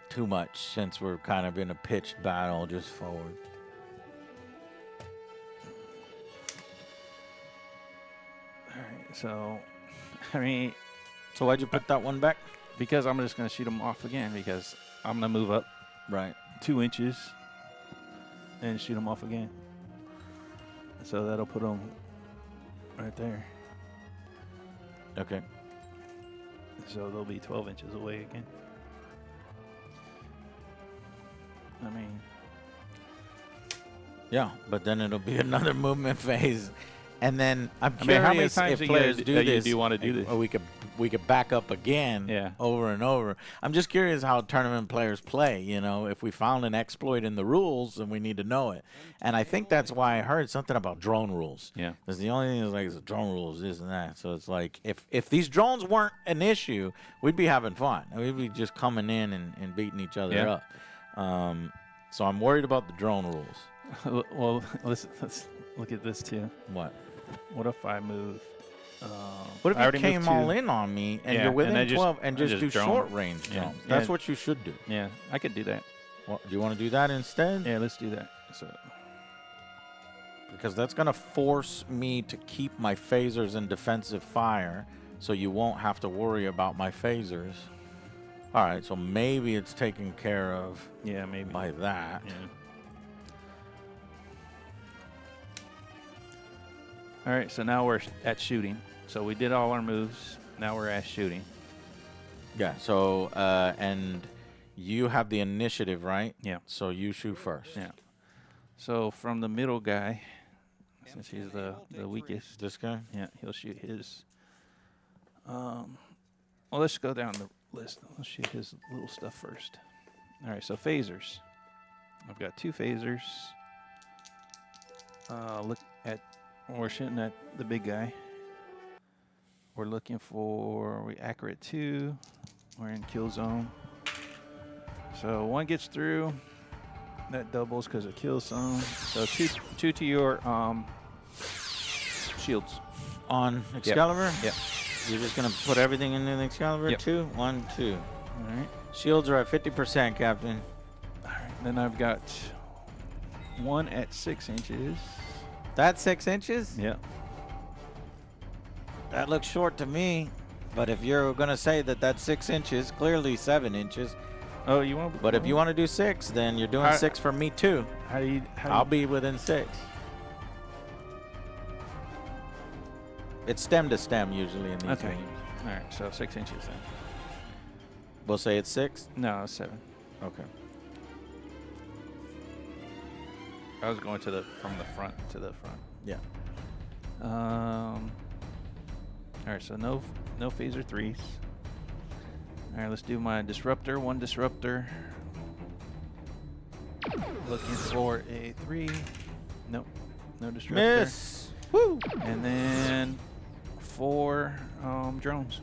too much since we're kind of in a pitched battle just forward. All right. So, I mean, So why'd you put that one back? because I'm just gonna shoot them off again because I'm gonna move up Right. 2 inches and shoot them off again. So that'll put them right there. Okay. So they'll be 12 inches away again. I mean, Yeah, but then it'll be another movement phase, and then I'm I mean, how many curious times if do you players gotta do do- you this. do wanna do this? Or we could back up again. Yeah. Over and over. I'm just curious how tournament players play. You know, if we found an exploit in the rules, then we need to know it. And I think that's why I heard something about drone rules. Yeah. Because the only thing is like the drone rules, this and that. So it's like if these drones weren't an issue, we'd be having fun. We'd be just coming in and beating each other Yeah. up. So I'm worried about the drone rules. well, let's look at this too. What? What if I move? What if I you already came moved all 2. in on me and Yeah, you're and within I just- 12 and I just just do drone. short range Yeah, drones? yeah. That's what you should do. Yeah, I could do that. Well, do you want to do that instead? Yeah, let's do that. So, Because that's going to force me to keep my phasers in defensive fire, so you won't have to worry about my phasers. All right, so maybe it's taken care of yeah, maybe. by that. Yeah. All right, so now we're at shooting. So we did all our moves. Now we're at shooting. Yeah, so, and you have the initiative, right? Yeah. So you shoot first. Yeah. So from the middle guy, since he's the weakest, This guy? yeah, he'll shoot his. Well, let's go down the list. Let's shoot his little stuff first. All right, so phasers. I've got 2 phasers. Look at, we're shooting at the big guy. We're looking for accurate 2. We're in kill zone. So 1 gets through. That doubles because of kill zone. So two to your shields. On Excalibur? Yep. You're just going to put everything in the Excalibur? Yep. 2? 1, 2. All right. Shields are at 50%, Captain. All right. Then I've got 1 at 6 inches. That's 6 inches? Yep. That looks short to me. But if you're going to say that that's 6 inches, clearly 7 inches. Oh, you want? But if you want to do 6, then you're doing 6 for me too. How do you? I'll be within 6. It's stem to stem usually in these Okay. games. All right, so 6 inches then. We'll say it's 6? No, it's 7. Okay. I was going to from the front to the front. Yeah. All right, so no phaser 3s. All right, let's do my disruptor. 1 disruptor. Looking for a 3. Nope, no disruptor. Miss. Woo. And then 4 drones.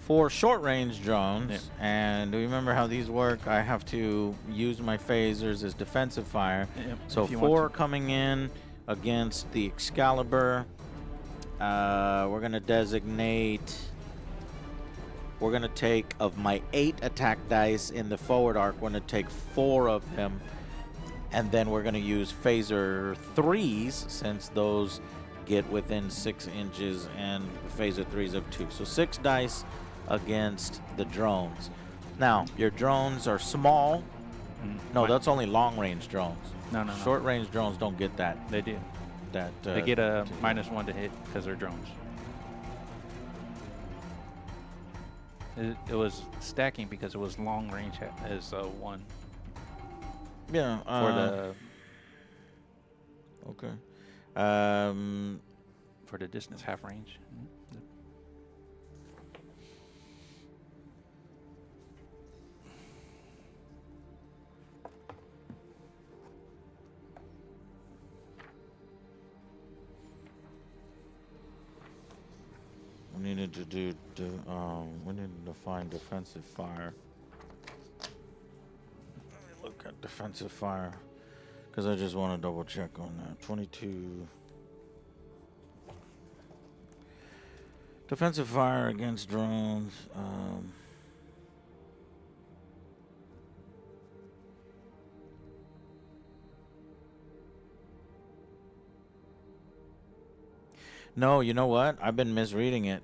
4 short-range drones. Yeah. And do you remember how these work? I have to use my phasers as defensive fire. Yep, So if you want 4 to. coming in against the Excalibur. We're going to designate... We're going to take, of my 8 attack dice in the forward arc, we're going to take 4 of them. And then we're going to use phaser 3s, since those get within 6 inches, and phaser 3s of 2. So 6 dice against the drones. Now, your drones are small. No, that's only long-range drones. No. Short-range drones don't get that. They do. They They get a -1 to hit because they're drones. It was stacking because it was long range as 1 Yeah. for the Okay. for the distance half range. We needed to do. We needed to find defensive fire. Let me look at defensive fire, because I just want to double check on that. 22. Defensive fire against drones. No, you know what? I've been misreading it.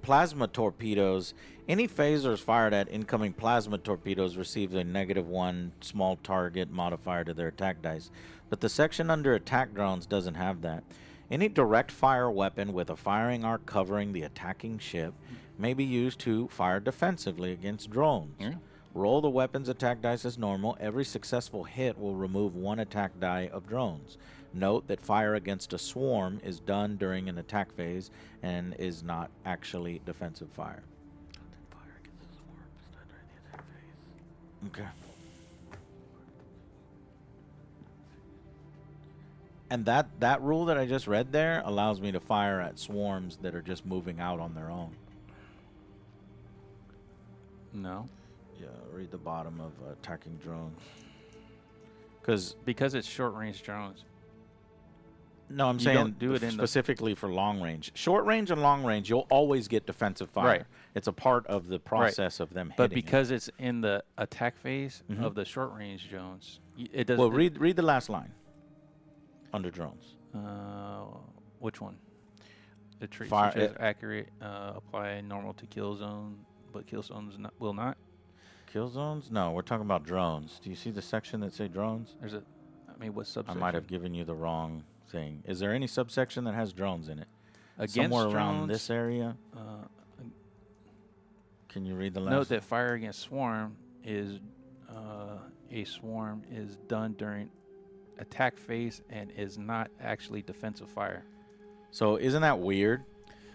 Plasma torpedoes. Any phasers fired at incoming plasma torpedoes receive a -1 small target modifier to their attack dice. But the section under attack drones doesn't have that. Any direct fire weapon with a firing arc covering the attacking ship may be used to fire defensively against drones. Yeah. Roll the weapon's attack dice as normal. Every successful hit will remove 1 attack die of drones. Note that fire against a swarm is done during an attack phase and is not actually defensive fire. Fire against a swarm is done during the attack phase. Okay. And that rule that I just read there allows me to fire at swarms that are just moving out on their own. No, Yeah, read the bottom of attacking drones. because it's short range drones. No, I'm You saying don't do it in the- specifically for long range. Short range and long range, you'll always get defensive fire. Right. It's a part of the process of them But hitting it. because it's in the attack phase Mhm. of the short range drones, it doesn't. Well, read the last line under drones. Which one? The trait Fire- such as accurate, apply normal to kill zone, but kill zones will not. Kill zones? No, we're talking about drones. Do you see the section that say drones? There's a. I mean, what I subsection? might have given you the wrong thing. Is there any subsection that has drones in it? Against Somewhere drones, around this area? Uh, Can you read the last? note that fire against swarm is a swarm is done during attack phase and is not actually defensive fire. So isn't that weird?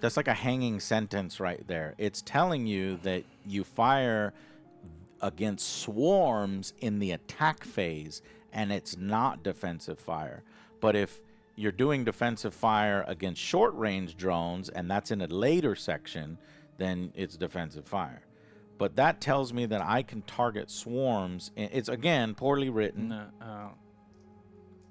That's like a hanging sentence right there. It's telling you that you fire against swarms in the attack phase and it's not defensive fire. But if you're doing defensive fire against short range drones and that's in a later section, then it's defensive fire. But that tells me that I can target swarms. It's, again, poorly written. No,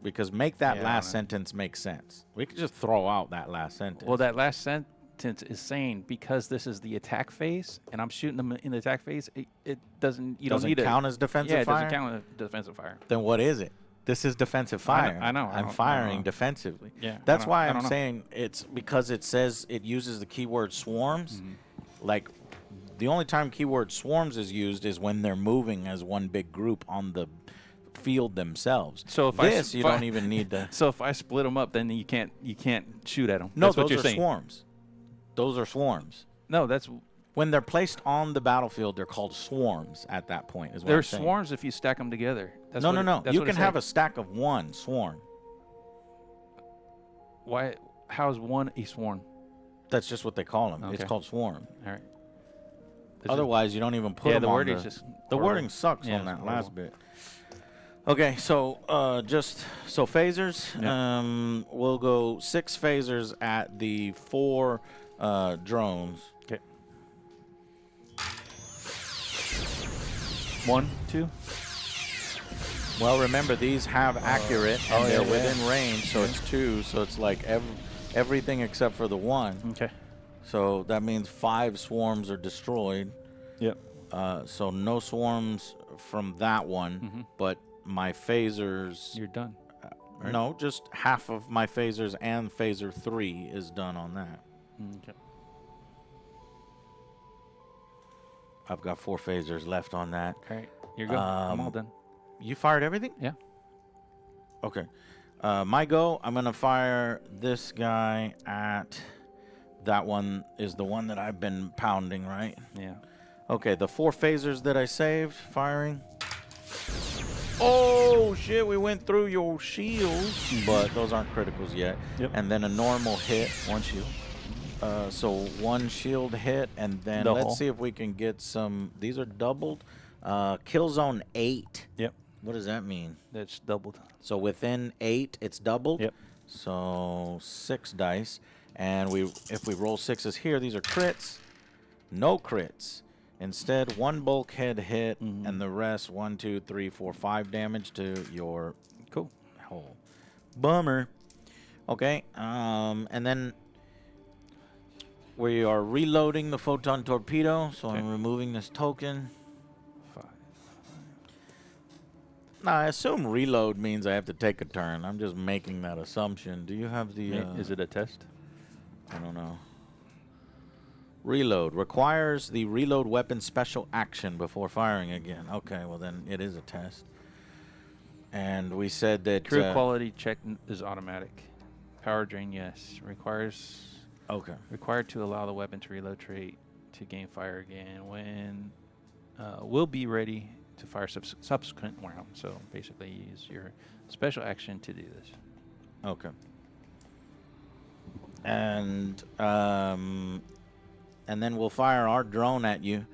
Because make that Yeah, I last don't know. sentence make sense. We could just throw out that last sentence. well, that last sentence is saying because this is the attack phase and I'm shooting them in the attack phase, it doesn't. You doesn't don't need count as defensive yeah, fire? it doesn't count as defensive fire. Then what is it? This is defensive fire. I know. I'm firing defensively. Yeah. That's I why don't I'm know. saying it's because it says it uses the keyword swarms. Like, the only time keyword swarms is used is when they're moving as one big group on the field themselves. So if you don't even need to. So if I split them up, then you can't shoot at them. No, that's what those you're are saying. swarms. Those are swarms. No, that's When they're placed on the battlefield, they're called swarms at that point. Is what they're I'm saying. swarms if you stack them together. That's No, what no, it- no. that's You what it can have said. a stack of one swarm. Why? How is one a swarm? That's just what they call them. It's Okay. called swarm. All right. This is- Otherwise, you don't even put them the on wording's just the horrible. wording sucks Yeah, on that it's last horrible. bit. Okay, so phasers. Yeah. We'll go 6 phasers at the 4 drones. Okay. 1, 2. Well, remember these have accurate and oh, they're yeah, within range, so it's 2. So it's like everything except for the 1. Okay. So that means 5 swarms are destroyed. Yep. So no swarms from that one, but my phasers. You're done. right? No, just half of my phasers and phaser 3 is done on that. Okay. I've got 4 phasers left on that. All right. You're good. I'm all done. You fired everything? Yeah. Okay. My go, I'm going to fire this guy at... That one is the one that I've been pounding, right? Yeah. Okay, the 4 phasers that I saved, firing. Oh, shit, we went through your shields. But those aren't criticals yet. Yep. And then a normal hit. 1 shield. So 1 shield hit, and then Double. let's see if we can get some... These are doubled. Kill zone 8. Yep. What does that mean? That's doubled. So within 8, it's doubled? Yep. So 6 dice. And if we roll 6s here, these are crits. No crits. Instead, 1 bulkhead hit, and the rest 1, 2, 3, 4, 5 damage to your Cool. hole. Bummer. Okay. And then we are reloading the photon torpedo, so Okay. I'm removing this token. 5. Now, I assume reload means I have to take a turn. I'm just making that assumption. Do you have the... Is it a test? I don't know. Reload. Requires the reload weapon special action before firing again. Okay, well then it is a test. And we said that... Crew quality check is automatic. Power drain, yes. Okay. Required to allow the weapon to reload trait to gain fire again when will be ready to fire subsequent round. So basically use your special action to do this. Okay. And then we'll fire our drone at you.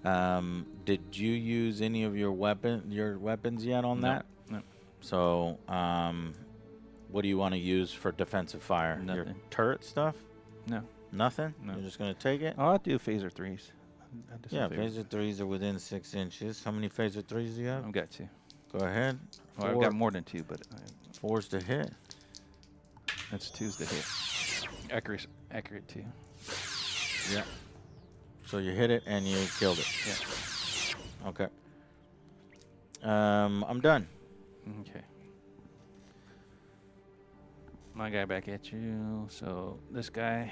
Did you use any of your weapons yet on No, that? no. So, what do you want to use for defensive fire? Your Nothing. turret stuff? No. Nothing? No. You're just going to take it? Oh, I'll do phaser 3s. Yeah, phaser 3s are within 6 inches. How many phaser 3s do you have? I've got 2. Go ahead. Well, I've got more than 2, but 4's to hit. that's 2's to hit. Accurate 2. Yeah. So you hit it and you killed it. Yeah. Okay. I'm done. Okay. My guy back at you. So this guy,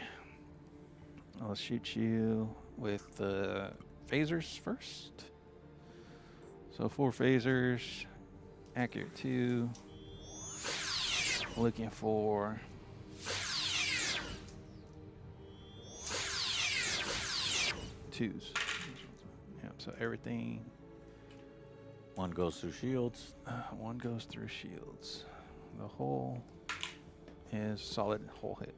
I'll shoot you with the phasers first. So 4 phasers, accurate 2. Looking for 2s. Yeah, so everything. 1 goes through shields. 1 goes through shields. The hole is solid hole hit.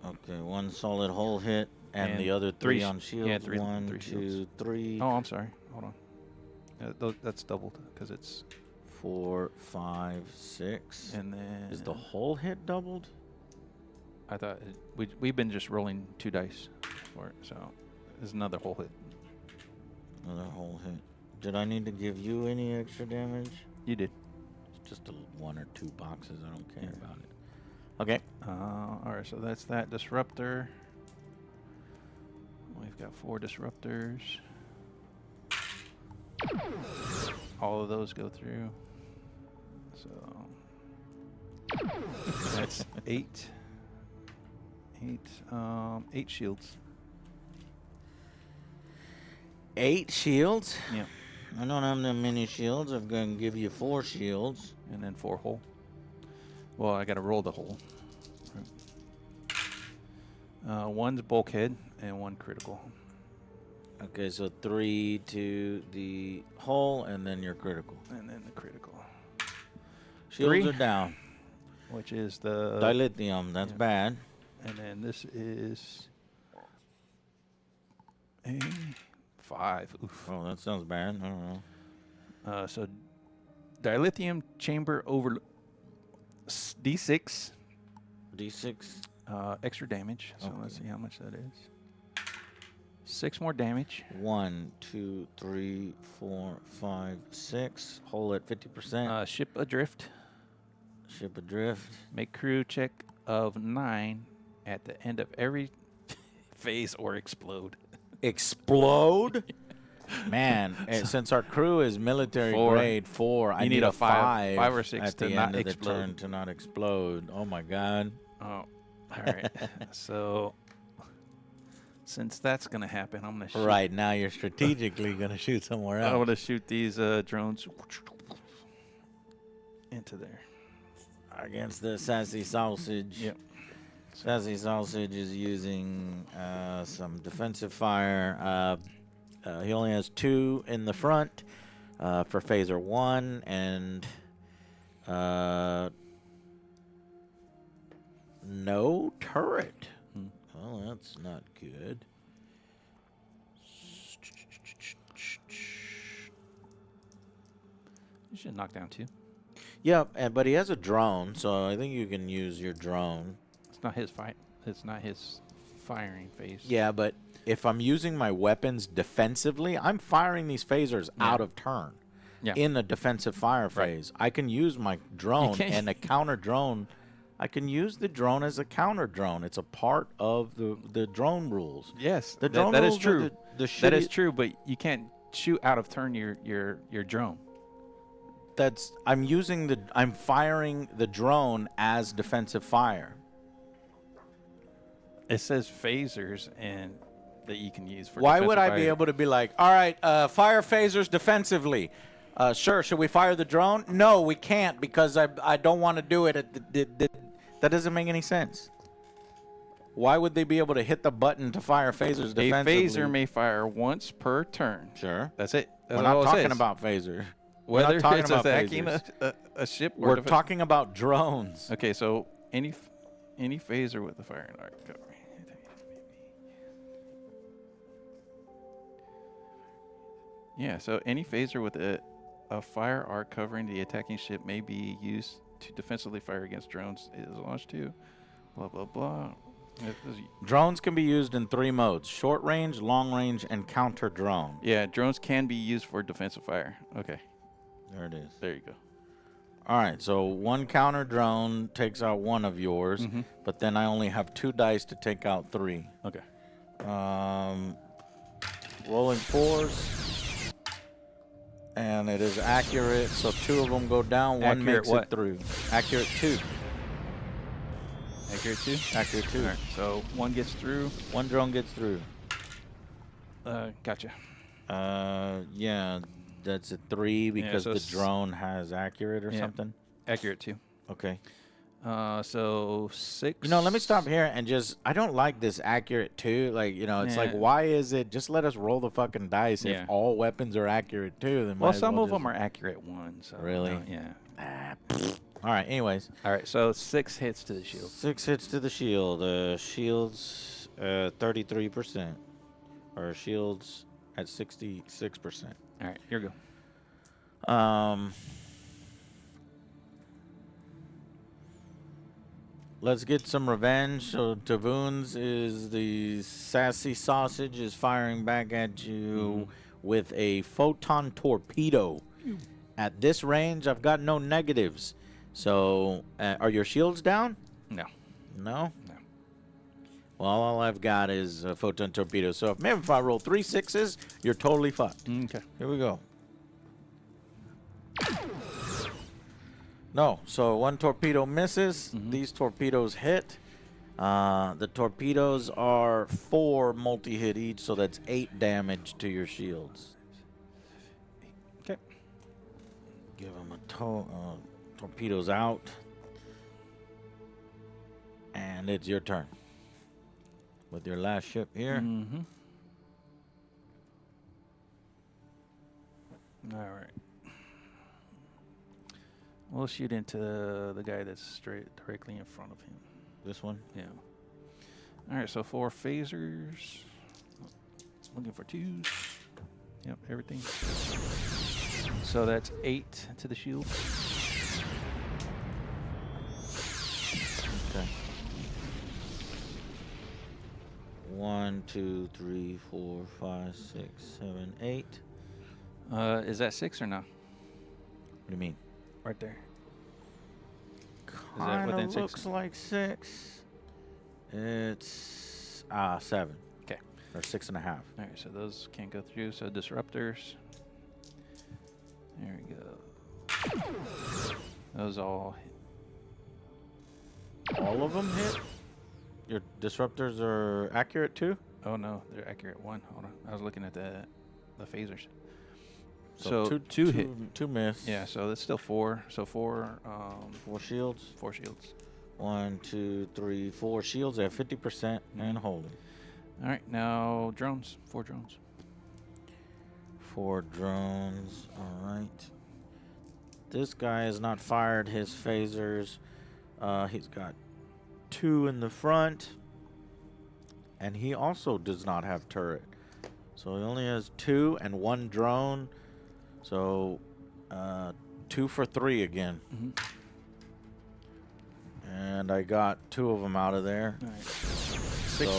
Okay, 1 solid hole hit, and the And other 3 3 on shields. yeah, three 1, shields. 2, 3, Oh, I'm sorry. Hold on. That's doubled because it's 4, 5, 6. and then Is the hole hit doubled? I thought we've been just rolling 2 dice for it, so there's another hole hit. Another hole hit. Did I need to give you any extra damage? You did. It's just 1 or 2 boxes. I don't care Yeah. about it. Okay. All right, so that's that disruptor. We've got 4 disruptors. All of those go through. So That's 8. 8 shields. 8 shields? Yeah. I don't have that many shields. I'm going to give you 4 shields. And then 4 hull. Well, I got to roll the hull. One's bulkhead and 1 critical. Okay, so 3 to the hull and then your critical. And then the critical. Shields 3. are down. Which is the... Dilithium, that's bad. And then this is... a 5. Oof. Oh, that sounds bad. I don't know. So, dilithium chamber over D6. D6. Extra damage. So Okay. let's see how much that is. 6 more damage. 1, 2, 3, 4, 5, 6. Hull at 50%. Ship adrift. Ship adrift. Make crew check of 9 at the end of every phase or explode. Explode? Man, since our crew is military 4. grade 4, I need a 5 or 6 at to the not end of the explode. turn to not explode. Oh my God. Oh, all right. So, since that's going to happen, I'm going to shoot. Right now, you're strategically going to shoot somewhere I'm else. going to shoot these drones into there. Against the Sassy Sausage. Yep. Sassy Sausage is using some defensive fire. He only has 2 in the front for phaser 1 and no turret. Well, that's not good. You should knock down 2. Yep, but he has a drone, so I think you can use your drone. It's not his fight. It's not his firing phase. Yeah, but if I'm using my weapons defensively, I'm firing these phasers out of turn. Yeah. In a defensive fire phase. I can use my drone can't- and a counter drone. I can use the drone as a counter drone. It's a part of the drone rules. Yes, The drone that rules is are true. the That is shitty- true, but you can't shoot out of turn your drone. I'm firing the drone as defensive fire. It says phasers and that you can use for. Why would I defensive be fire. able to be like, all right, fire phasers defensively? Sure, should we fire the drone? No, we can't because I don't want to do it. That doesn't make any sense. Why would they be able to hit the button to fire phasers A defensively? phaser may fire once per turn. Sure. That's it. That's We're all not it talking says. about phaser. Whether not talking it's about attacking phasers. a ship or We're defense. talking about drones. Okay, so any phaser with a firing arc cover. Yeah, so any phaser with a fire arc covering the attacking ship may be used to defensively fire against drones. It is launched to blah blah blah. Drones can be used in 3 modes: short range, long range, and counter drone. Yeah, drones can be used for defensive fire. Okay, There it is. there you go. All right, so 1 counter drone takes out 1 of yours, but then I only have 2 dice to take out 3. Okay. Rolling 4s, and it is accurate. So 2 of them go down. 1 Accurate makes what? it through. Accurate 2. Accurate 2? Accurate 2. All right, so 1 gets through. 1 drone gets through. Gotcha. Yeah, that's a 3 because so the drone has accurate or yeah. something. Accurate 2. Okay. So 6. You know, let me stop here and I don't like this accurate 2. Like, it's like, Yeah. why is it? Just let us roll the fucking dice. Yeah. If all weapons are accurate 2, then Well, might as some well of them just- are accurate 1. So Really? yeah. All right, anyways. All right, so 6 hits to the shield. 6 hits to the shield. Shields 33%. Or shields at 66%. All right, here we go. Let's get some revenge. So Tavoons is the sassy sausage is firing back at you with a photon torpedo. At this range, I've got no negatives. So are your shields down? No. No? No. Well, all I've got is a photon torpedo. So maybe if I roll 3 6s, you're totally fucked. Okay. Here we go. No. So one torpedo misses. Mhm. These torpedoes hit. The torpedoes are 4 multi-hit each, so that's 8 damage to your shields. Okay. Give them a torpedoes out. And it's your turn. With your last ship here. Mm-hmm. All right. We'll shoot into the guy that's directly in front of him. This one. Yeah. All right, so 4 phasers. Looking for 2s. Yep, everything. So that's 8 to the shield. Okay. 1, 2, 3, 4, 5, 6, 7, 8. Is that 6 or no? What do you mean? Right there. Kind within of 6? looks like 6. It's 7. Okay. Or 6.5. All right, so those can't go through. So disruptors. There we go. Those all hit. All of them hit? Your disruptors are accurate too? Oh no, they're accurate 1. Hold on, I was looking at the phasers. So So two hit. 2 miss. Yeah, so that's still 4. So 4. 4 shields. 4 shields. 1, 2, 3, 4 shields. They have 50% and holding. All right, now drones. 4 drones. 4 drones. All right. This guy has not fired his phasers. He's got 2 in the front. And he also does not have turret. So he only has 2 and 1 drone. So 2 for 3 again. Mm-hmm. And I got 2 of them out of there. All right. So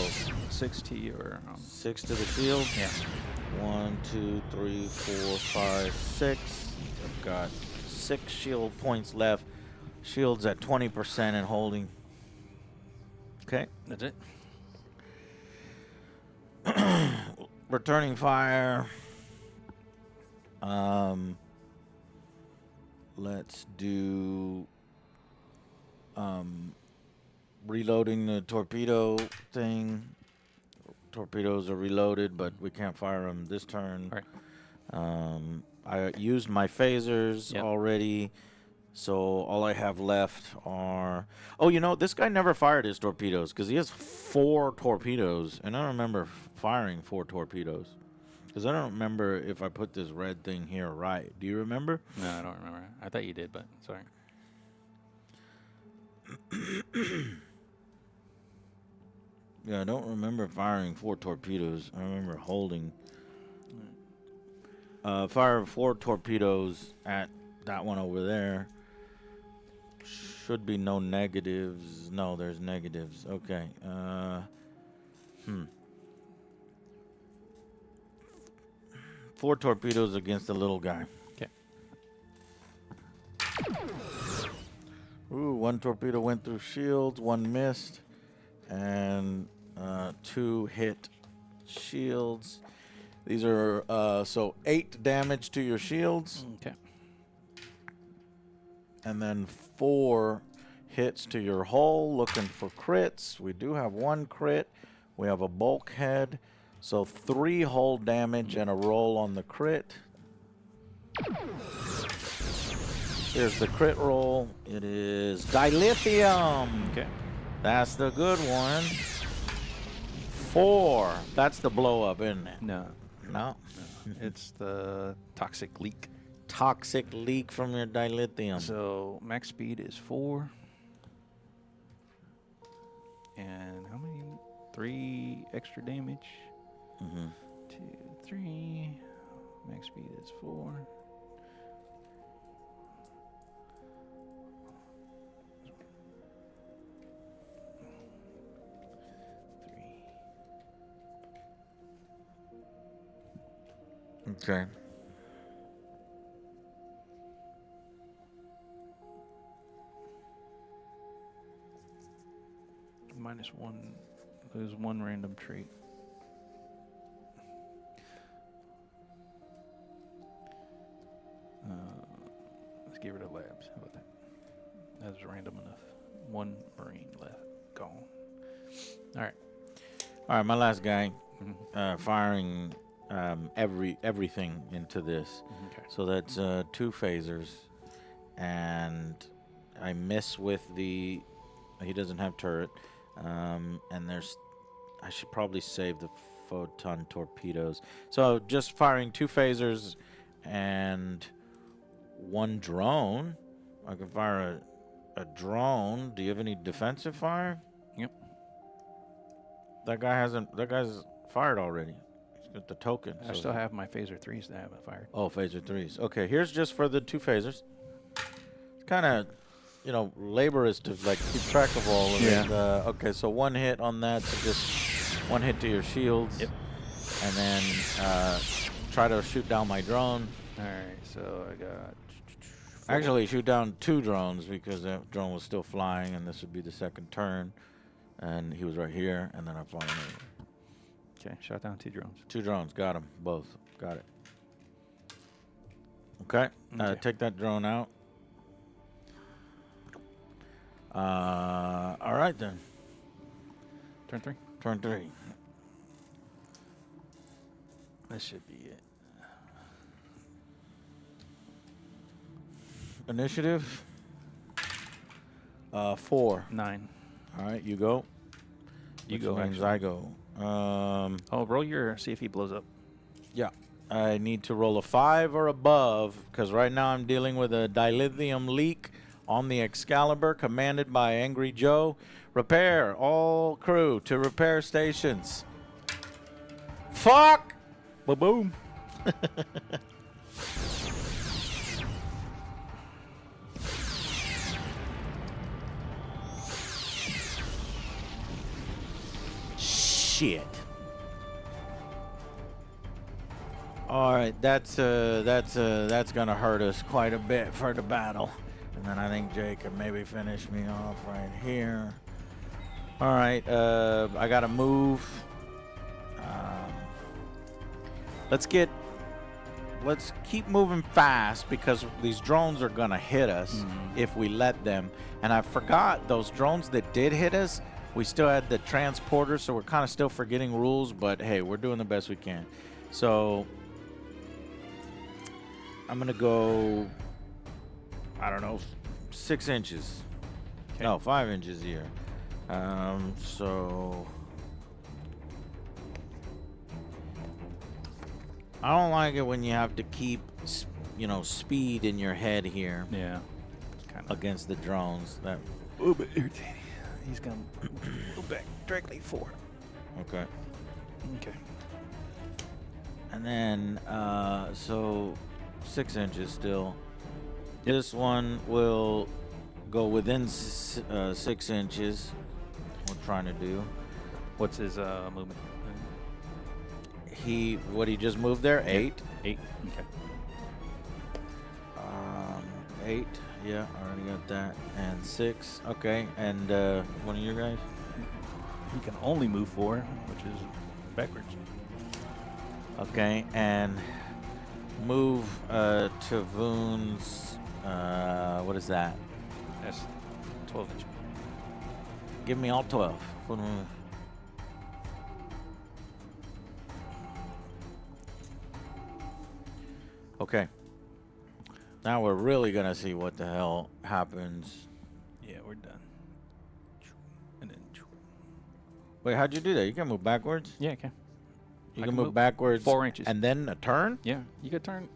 6 to your 6 to the shield. yeah. 1, 2, 3, 4, 5, 6. I've got 6 shield points left. Shield's at 20% and holding. Okay. That's it. Returning fire. Let's do reloading the torpedo thing. Torpedoes are reloaded, but we can't fire them this turn. All right. I used my phasers Yep. already, so all I have left are... Oh, you know, this guy never fired his torpedoes because he has 4 torpedoes, and I don't remember firing 4 torpedoes because I don't remember if I put this red thing here right. Do you remember? No, I don't remember. I thought you did, but sorry. Yeah, I don't remember firing 4 torpedoes. I remember holding. Fire 4 torpedoes at that one over there. Should be no negatives. No, there's negatives. Okay. 4 torpedoes against the little guy. Okay. Ooh, 1 torpedo went through shields, 1 missed, and 2 hit shields. These are so 8 damage to your shields, Okay. and then 4 hits to your hull. Looking for crits. We do have 1 crit. We have a bulkhead, so 3 hull damage and a roll on the crit. Here's the crit roll. It is dilithium. Okay. That's the good one. 4. That's the blow up, isn't it? No, No. it's the toxic leak. Toxic leak from your dilithium. So max speed is 4. And how many? 3 extra damage. Mm-hmm. 2, 3. Max speed is 4. Okay. -1. Lose 1 random trait. Let's get rid of labs. How about that? That was random enough. 1 Marine left. Gone. All right. All right, my last guy, Mhm. firing everything into this. Okay. So that's 2 phasers, and I miss with the. He doesn't have turret, and there's. I should probably save the photon torpedoes. So just firing 2 phasers and 1 drone. I can fire a drone. Do you have any defensive fire? Yep. That guy hasn't. That guy's fired already. He's got the token. I still have my phaser 3s that I haven't fired. Oh, phaser 3s. Okay, here's just for the 2 phasers. It's kind of, laborious to like keep track of all of it. Okay, so 1 hit on that, so just 1 hit to your shields. Yep. And then try to shoot down my drone. All right, so I got. Actually, shoot down 2 drones because that drone was still flying, and this would be the 2nd turn. And he was right here, and then I fly him over. Okay, shot down 2 drones. 2 drones, got them, both. Got it. Okay, Okay. take that drone out. All right then. Turn 3. Turn 3. This should be it. Initiative. 4. 9. All right, you go. You Which go, means actually. I go. Oh, roll your. See if he blows up. Yeah. I need to roll a 5 or above because right now I'm dealing with a dilithium leak on the Excalibur commanded by Angry Joe. Repair all crew to repair stations. Fuck! Ba-boom. Shit. All right, that's gonna hurt us quite a bit for the battle, and then I think Jay can maybe finish me off right here. All right, I gotta move. Let's keep moving fast because these drones are gonna hit us if we let them. And I forgot those drones that did hit us. We still had the transporter, so we're kind of still forgetting rules. But hey, we're doing the best we can. So I'm gonna go. I don't know, 6 inches. Okay. No, 5 inches here. So. I don't like it when you have to keep, speed in your head here Yeah. Kind of against the drones. That a little bit irritating. He's gonna go back directly 4. okay. Okay. And then so 6 inches still. This one will go within 6 inches. We're trying to do. What's his movement? What he just moved there? 8. 8. Okay. 8. Yeah, I already got that. And 6. Okay. And one of your guys? He can only move 4, which is backwards. Okay, and move to Voon's. What is that? That's 12 inches. Give me all 12. Okay. Now we're really gonna see what the hell happens. Yeah, we're done. And then. Wait, how'd you do that? You can move backwards? Yeah, okay. You I can can move move backwards 4 inches. and then a turn? Yeah, you could turn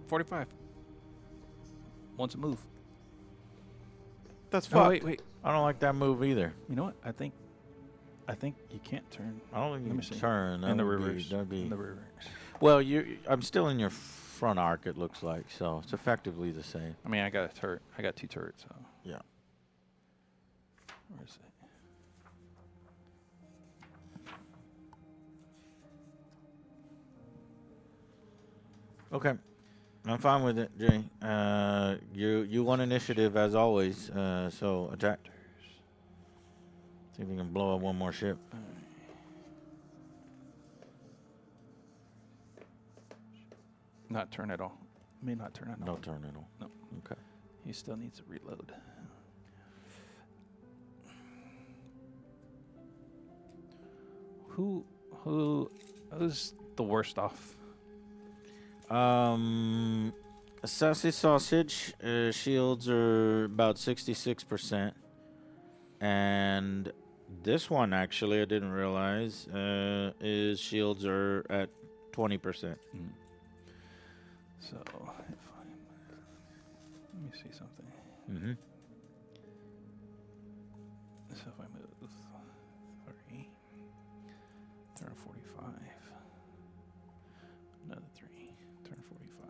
45. Once a move. That's Oh, fucked. wait. I don't like that move either. You know what? I think you can't turn I don't think you Let me can see. turn. That in the would be- reverse. that'd be- In the reverse. Well, I'm still in your front arc, it looks like, so it's effectively the same. I mean, I got a turret. I got 2 turrets. So Yeah. where is it? Okay. I'm fine with it, Jay. You won initiative as always, so attack. See if we can blow up one more ship. Not turn at all. May not turn at all. No turn at all. No. Okay. He still needs to reload. Who's the worst off? Sassy Sausage shields are about 66%. And this one, actually, I didn't realize, is shields are at 20%. So, if let me see something. Mm-hmm. So if I move 3, turn 45, another 3, turn 45.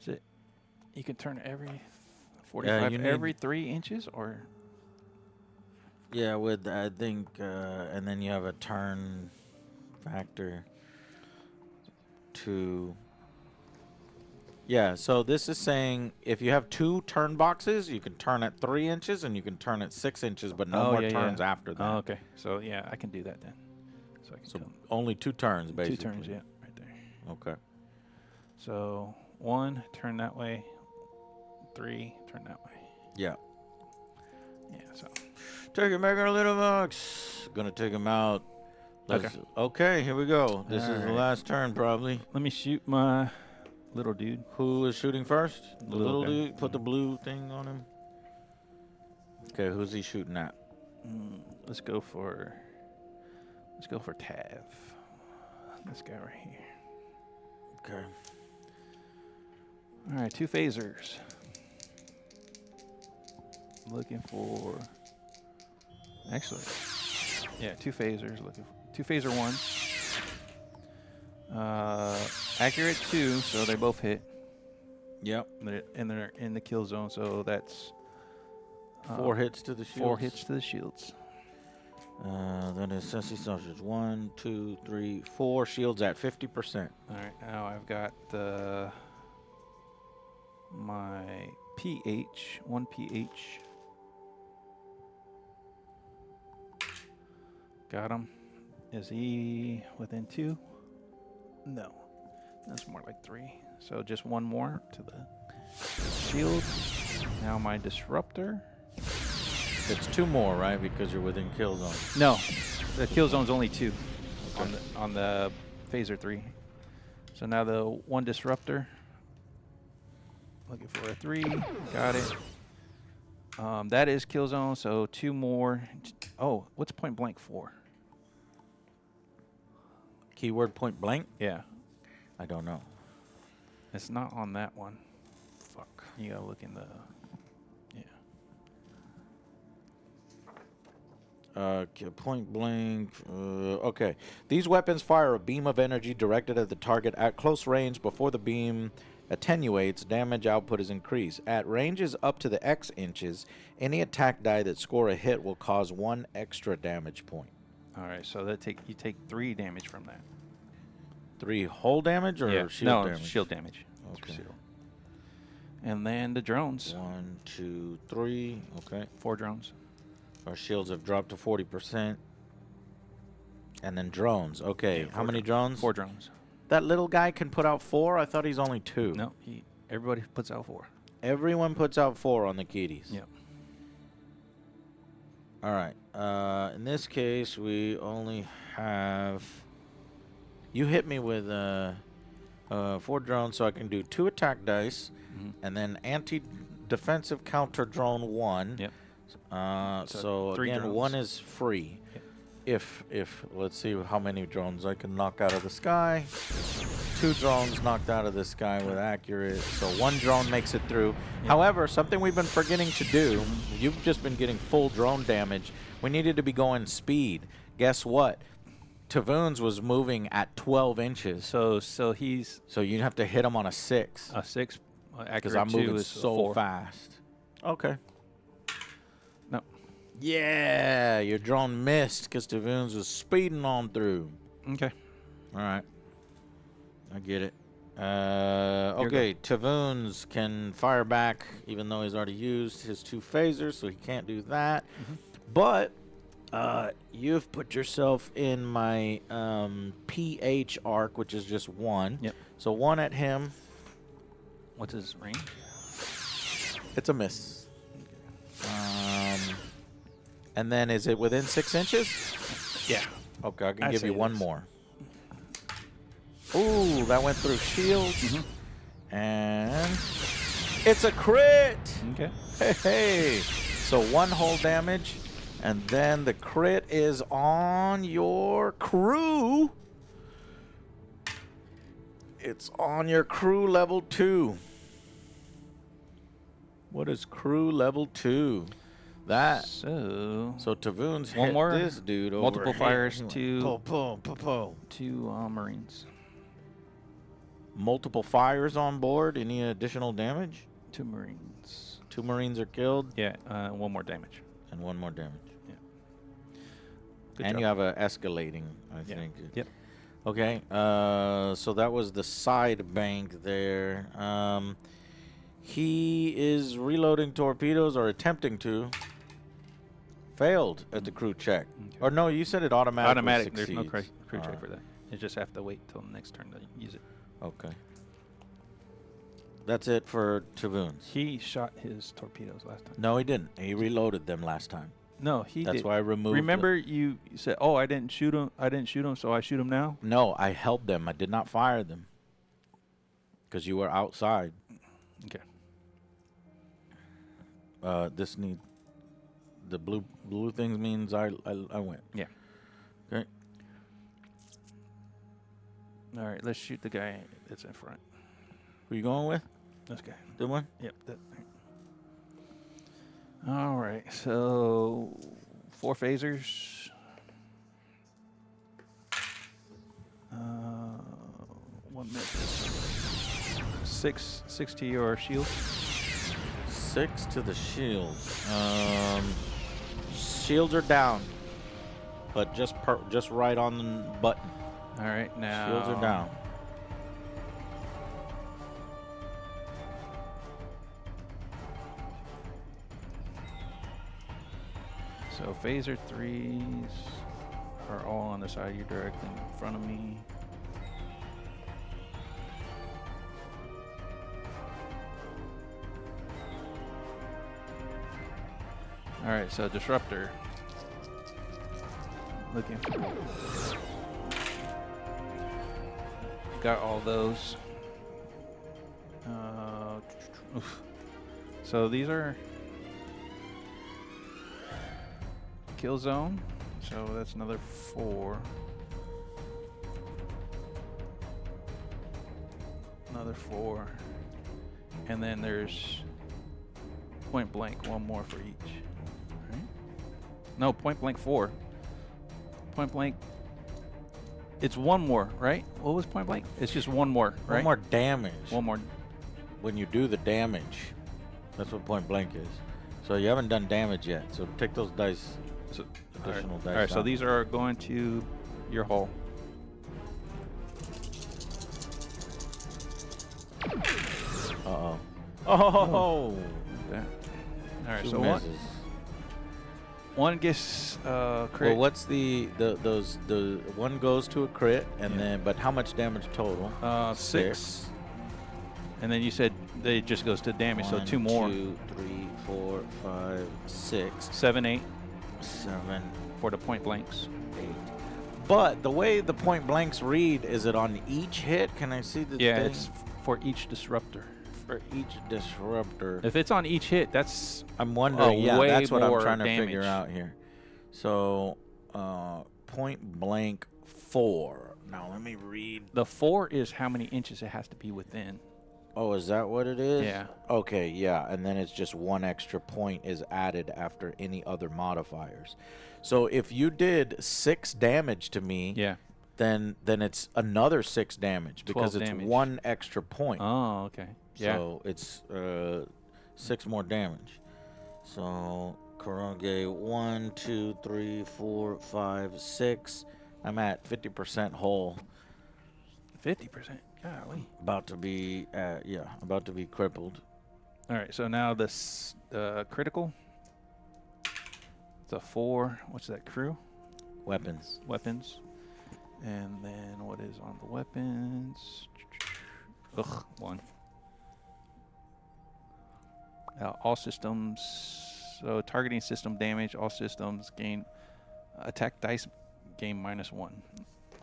Is it? You can turn every 45 you need- every 3 inches, or Yeah, with, I think, and then you have a turn factor to... Yeah, so this is saying if you have 2 turn boxes, you can turn at 3 inches and you can turn at 6 inches, but no more turns after that. Oh, okay. So yeah, I can do that then. So I can So come only 2 turns, basically. 2 turns, yeah, right there. Okay. So 1, turn that way. 3, turn that way. Yeah. Yeah, so. Take him back, our little box. Gonna take him out. Okay, here we go. This is the Alright. last turn, probably. Let me shoot my little dude. Who is shooting first? The Little little guy. dude? Put the blue thing on him. Okay, who's he shooting at? Let's go for Tav. This guy right here. Okay. All right, 2 phasers. Looking for. Actually, yeah, 2 phasers. Looking for 2 phaser 1. Accurate 2, so they both hit. Yep. They're in the kill zone, so that's 4 hits to the shield. 4 hits to the shields. That is Sassy Sausage. 1, 2, 3, 4 shields at 50%. All right, now I've got my PH, 1 PH. Got him. Is he within 2? No. That's more like 3. So just 1 more to the shield. Now my disruptor. It's 2 more, right? Because you're within kill zone. No, the kill zone's only 2 on the phaser 3. So now the 1 disruptor. Looking for a 3. Got it. That is kill zone, so 2 more. Oh, what's point blank for? Keyword point blank? Yeah, I don't know. it's not on that one. Fuck. You gotta look in the. Yeah. Point blank. Okay. These weapons fire a beam of energy directed at the target at close range. Before the beam attenuates, damage output is increased. At ranges up to the X inches, any attack die that score a hit will cause 1 extra damage point. All right, so you take 3 damage from that. 3 whole damage or shield no, damage? shield damage. Okay. Shield. And then the drones. 1, 2, 3. Okay. 4 drones. Our shields have dropped to 40%. And then drones. Okay. Yeah, How many drones? 4 drones. That little guy can put out 4? I thought he's only 2. No, everybody puts out 4. Everyone puts out 4 on the kitties. Yep. All right. In this case, we only have... You hit me with 4 drones, so I can do 2 attack dice, and then anti-defensive counter drone 1. Yep. So 3 again, drones. 1 is free. Yep. If let's see how many drones I can knock out of the sky. 2 drones knocked out of the sky with accurate. So 1 drone makes it through. Yep. However, something we've been forgetting to do, you've just been getting full drone damage. We needed to be going speed. Guess what? Tavoons was moving at 12 inches. So he's So you'd have to hit him on a 6. a 6. Because Accurate I'm 2 moving is so 4. fast. Okay. No. Yeah, your drone missed because Tavoons was speeding on through. Okay. All right. I get it. Okay, Tavoons can fire back even though he's already used his 2 phasers, so he can't do that. But you've put yourself in my PH arc, which is just 1. Yep. So 1 at him What's his range? It's a miss. And then is it within 6 inches? Yeah. Okay, I can I'd give say you it one is. more. Ooh, that went through shields. Mm-hmm. And it's a crit. Okay. Hey, hey. So 1 hull damage. And then the crit is on your crew. It's on your crew level 2. What is crew level 2? That. So So Tavoon's one hit more. this dude over Multiple here. fires He went to po, po, po, po. 2 Marines. Multiple fires on board. Any additional damage? 2 Marines. 2 Marines are killed. Yeah, 1 more damage. And 1 more damage. Good and job. you have a escalating, I Yeah. think. Yep. Okay. So that was the side bank there. He is reloading torpedoes or attempting to. Failed at the crew check. Okay. Or no, you said it automatically Automatic. succeeds. There's no crew check Alright. for that. You just have to wait till the next turn to use it. Okay. That's it for Tavoons. He shot his torpedoes last time. No, he didn't. He reloaded them last time. No, he That's did. why I removed. Remember, you said, "Oh, I didn't shoot him. I didn't shoot him, so I shoot him now." No, I held them. I did not fire them. Because you were outside. Okay. This need the blue things means I went. Yeah. Okay. All right, let's shoot the guy that's in front. Who you going with? This guy. Good one? Yep. All right, so 4 phasers. 1 miss. 6 to your shield. 6 to the shield. Shields are down, but just right on the button. All right, now Shields are down. So phaser 3s are all on the side you're directly in front of me. All right, so disruptor. Looking for. Got all those. Oof. So these are kill zone. So that's another 4. Another 4. And then there's point blank, 1 more for each. Right? No, point blank 4. Point blank. It's 1 more, right? What was point blank? It's just 1 more, right? 1 more damage. 1 more. When you do the damage. That's what point blank is. So you haven't done damage yet. So take those dice. So, Additional dice. all right, so out. these are going to your hull. Uh-oh. Oh! Okay. All right, 2 so misses. one gets crit. Well, what's the one goes to a crit, and Yeah. then but how much damage total? 6. And then you said they just goes to damage, so 2 more. 2, 3, 4, 5, 6, 7, 8 7, for the point blanks. 8. But the way the point blanks read, is it on each hit? Can I see the Yeah, thing? it's for each disruptor. For each disruptor. If it's on each hit, that's I'm wondering. Yeah, way that's what I'm more trying to figure damage. out here. So, point blank 4. Now let me read. the 4 is how many inches it has to be within. Oh, is that what it is? Yeah. Okay, yeah, and then it's just 1 extra point is added after any other modifiers. So if you did 6 damage to me, Yeah. then it's another 6 damage because 12 it's damage. 1 extra point. Oh, okay. Yeah. So it's 6 more damage. So Karage 1, 2, 3, 4, 5, 6. I'm at 50% whole. 50%. Golly. About to be about to be crippled. All right, so now this critical. It's a 4. What's that? Crew? Weapons. Weapons. And then what is on the weapons? Ugh, 1. All systems. So targeting system damage. All systems gain attack dice gain -1.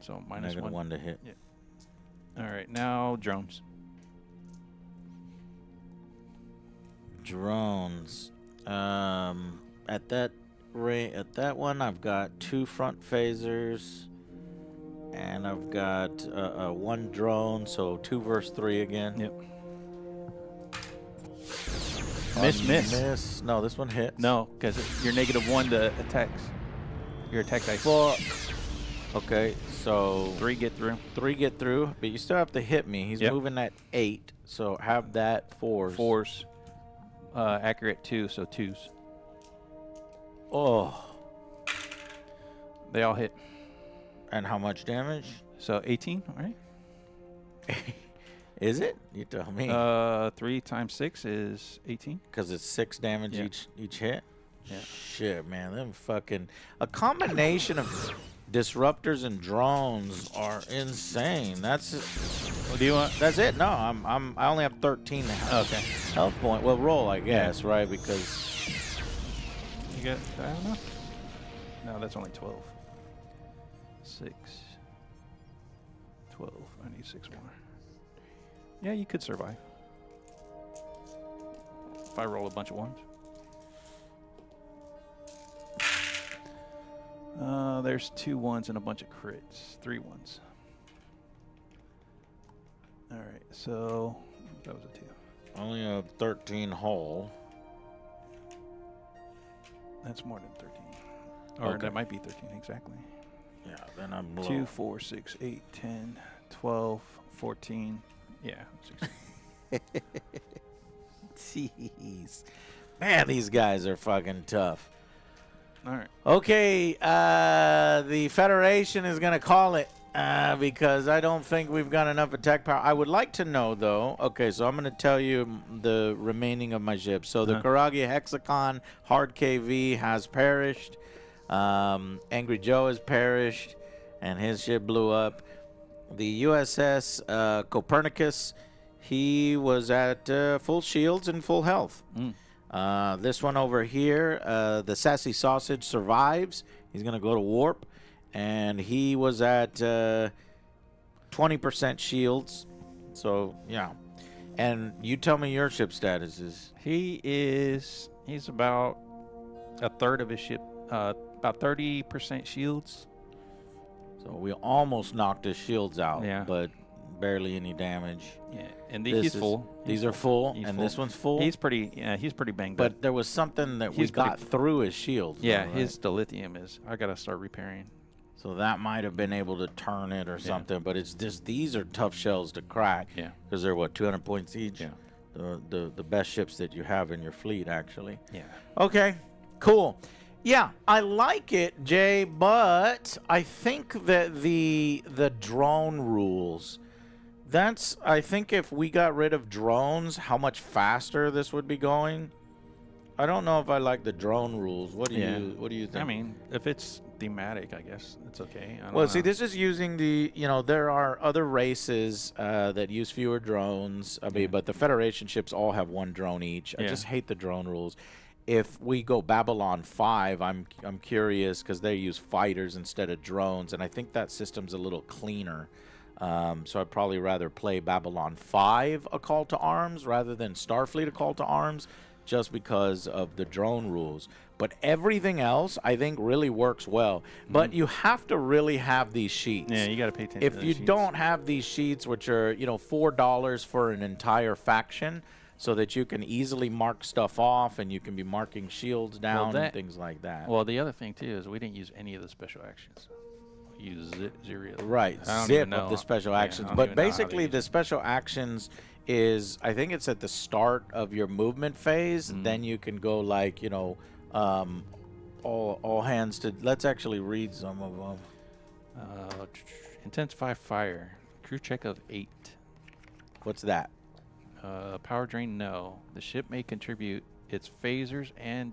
So minus Negative 1 to hit. Yeah. All right, now drones. Drones. At that one, I've got 2 front phasers, and I've got 1 drone, so 2 versus 3 again. Yep. Miss. No, this one hits. No, because you're -1 to attacks. Your attack dice. Fuck. Okay, so 3 get through. 3 get through, but you still have to hit me. He's moving at 8, so have that 4s. 4s. Accurate 2, so 2s. Oh. They all hit. And how much damage? So 18, right? Is it? You tell me. 3 times 6 is 18. Because it's 6 damage each hit? Yeah. Shit, man. Them fucking... A combination of disruptors and drones are insane. That's... What do you want? That's it. No, I only have 13 now. Okay. Health point. Well, roll, I guess, right? Because... You got, I don't know. No, that's only 12. 6. 12. I need 6 more. Yeah, you could survive. If I roll a bunch of 1s. There's 2 1s and a bunch of crits. 3 1s. All right, so that was a 2. Only a 13 hull. That's more than 13. Or Okay. that might be 13, exactly. Yeah, then I'm low. 2, 4, 6, 8, 10, 12, 14. Yeah, 16. Jeez. Man, these guys are fucking tough. All right. Okay, the Federation is going to call it because I don't think we've got enough attack power. I would like to know, though. Okay, so I'm going to tell you the remaining of my ships. So the Karagi Hexacon Hard KV has perished. Angry Joe has perished, and his ship blew up. The USS Copernicus, he was at full shields and full health. This one over here, the Sassy Sausage survives. He's going to go to warp, and he was at 20% shields. So, yeah. And you tell me your ship status is. He's about a third of his ship, about 30% shields. So we almost knocked his shields out, Yeah. but barely any damage. Yeah, and he's full. These are full, He's and full. this one's full. He's pretty banged up. But there was something that we He's pretty- got through his shields. Yeah, though, right? his dilithium is. I gotta start repairing. So that might have been able to turn it or something. But it's just these are tough shells to crack. Yeah. Because they're what 200 points each. Yeah. The best ships that you have in your fleet, actually. Yeah. Okay, cool. Yeah, I like it, Jay, but I think that the drone rules, I think if we got rid of drones, how much faster this would be going. I don't know if I like the drone rules. What do you think? I mean, if it's thematic, I guess it's okay. I don't Well, know. see, this is using there are other races that use fewer drones. I mean, but the Federation ships all have 1 drone each. I Yeah. just hate the drone rules. If we go Babylon 5, I'm curious because they use fighters instead of drones, and I think that system's a little cleaner. So I'd probably rather play Babylon 5 a call to arms rather than Starfleet a call to arms, just because of the drone rules. But everything else, I think, really works well. But you have to really have these sheets. Yeah, you got to pay attention. If to the you sheets. don't have these sheets, which are $4 for an entire faction, so that you can easily mark stuff off and you can be marking shields down and things like that. Well, the other thing too is we didn't use any of the special actions. We used zero. Right, I don't zip even know. of the special Yeah, I actions. don't But even know how they basically, use the it. special actions is, I think it's at the start of your movement phase. Then you can go all hands to. Let's actually read some of them. Intensify fire. Crew check of 8. What's that? Power drain, no. The ship may contribute its phasers and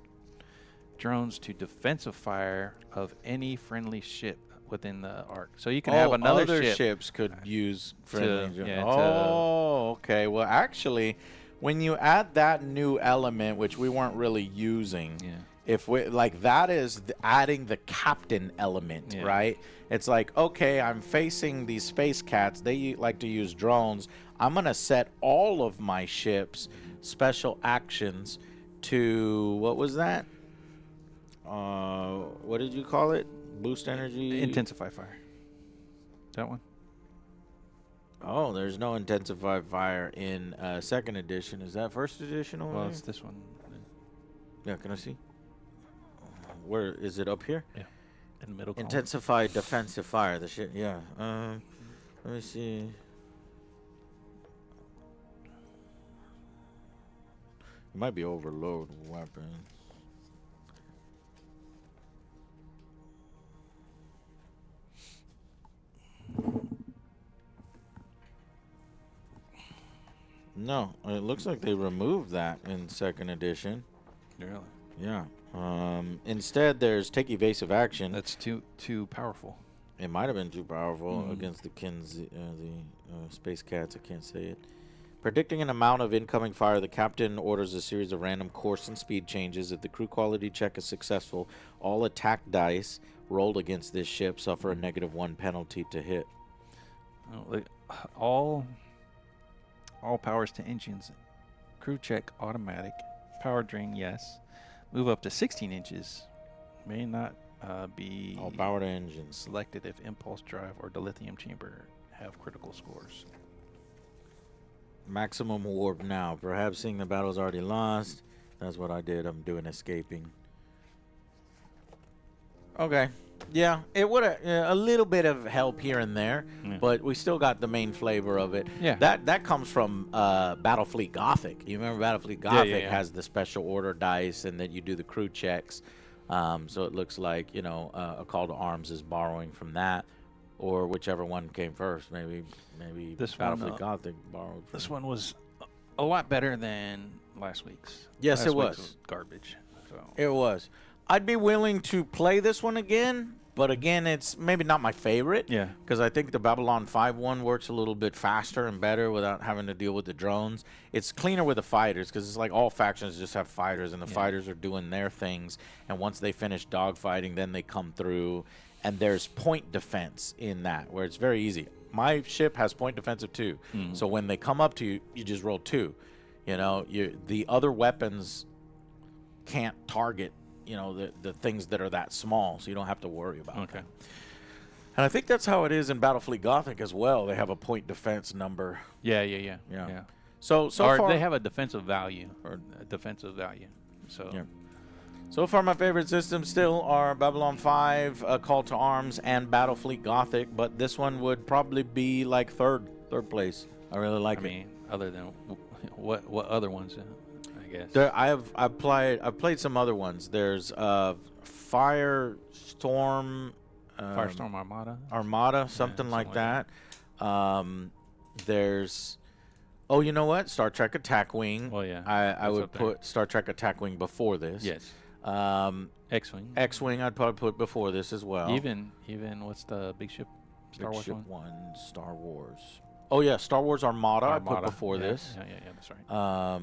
drones to defensive fire of any friendly ship within the arc. So you can have another other ship. ships could use friendly. yeah, okay. Well, actually, when you add that new element, which we weren't really using, Yeah. if we like that is adding the captain element, Yeah. right? It's like, okay, I'm facing these space cats. They like to use drones. I'm gonna set all of my ships special actions to what was that? What did you call it? Boost energy. Intensify fire. That one? Oh, there's no intensify fire in second edition. Is that first edition over Well, there? it's this one. Yeah, can I see? Where is it up here? Yeah. In the middle column. Intensify defensive fire. The shit. Yeah. Let me see. It might be overload weapon. No, it looks like they removed that in second edition. Really? Yeah. Instead, there's take evasive action. That's too powerful. It might have been too powerful against the space cats. I can't say it. Predicting an amount of incoming fire, the captain orders a series of random course and speed changes. If the crew quality check is successful, all attack dice rolled against this ship suffer a -1 penalty to hit. Oh, like, all powers to engines. Crew check automatic. Power drain, yes. Move up to 16 inches. May not be All power to engines. selected if impulse drive or the lithium chamber have critical scores. Maximum warp now. Perhaps seeing the battle's already lost. That's what I did. I'm doing escaping. Okay. Yeah, it would have a little bit of help here and there, but we still got the main flavor of it. Yeah. That comes from Battlefleet Gothic. You remember Battlefleet Gothic yeah. has the special order dice, and then you do the crew checks. So it looks like a call to arms is borrowing from that, or whichever one came first. Maybe This Battlefleet one, Gothic borrowed. From This one was a lot better than last week's. Yes, Last it week's was. garbage. So It was. I'd be willing to play this one again, but again, it's maybe not my favorite. Yeah. Because I think the Babylon 5 one works a little bit faster and better without having to deal with the drones. It's cleaner with the fighters because it's like all factions just have fighters, and the fighters are doing their things. And once they finish dogfighting, then they come through. And there's point defense in that, where it's very easy. My ship has point defense of 2. So when they come up to you, you just roll 2. The other weapons can't target the things that are that small, so you don't have to worry about them. And I think that's how it is in Battlefleet Gothic as well. They have a point defense number. Yeah. So Or far they have a defensive value So Yeah. So far, my favorite systems still are Babylon 5, Call to Arms, and Battlefleet Gothic, but this one would probably be like third place. I really like I it. mean, other than what other ones? I guess. I've played some other ones. There's Firestorm Firestorm Armada, something like that. There's you know what? Star Trek Attack Wing. Well, yeah, I that's would up there. put Star Trek Attack Wing before this. Yes. X-wing. X-Wing I'd probably put before this as well. Even what's the big ship? Star Wars Big Ship one? 1, Star Wars. Oh yeah, Star Wars Armada I put before yeah, this. Yeah, that's right.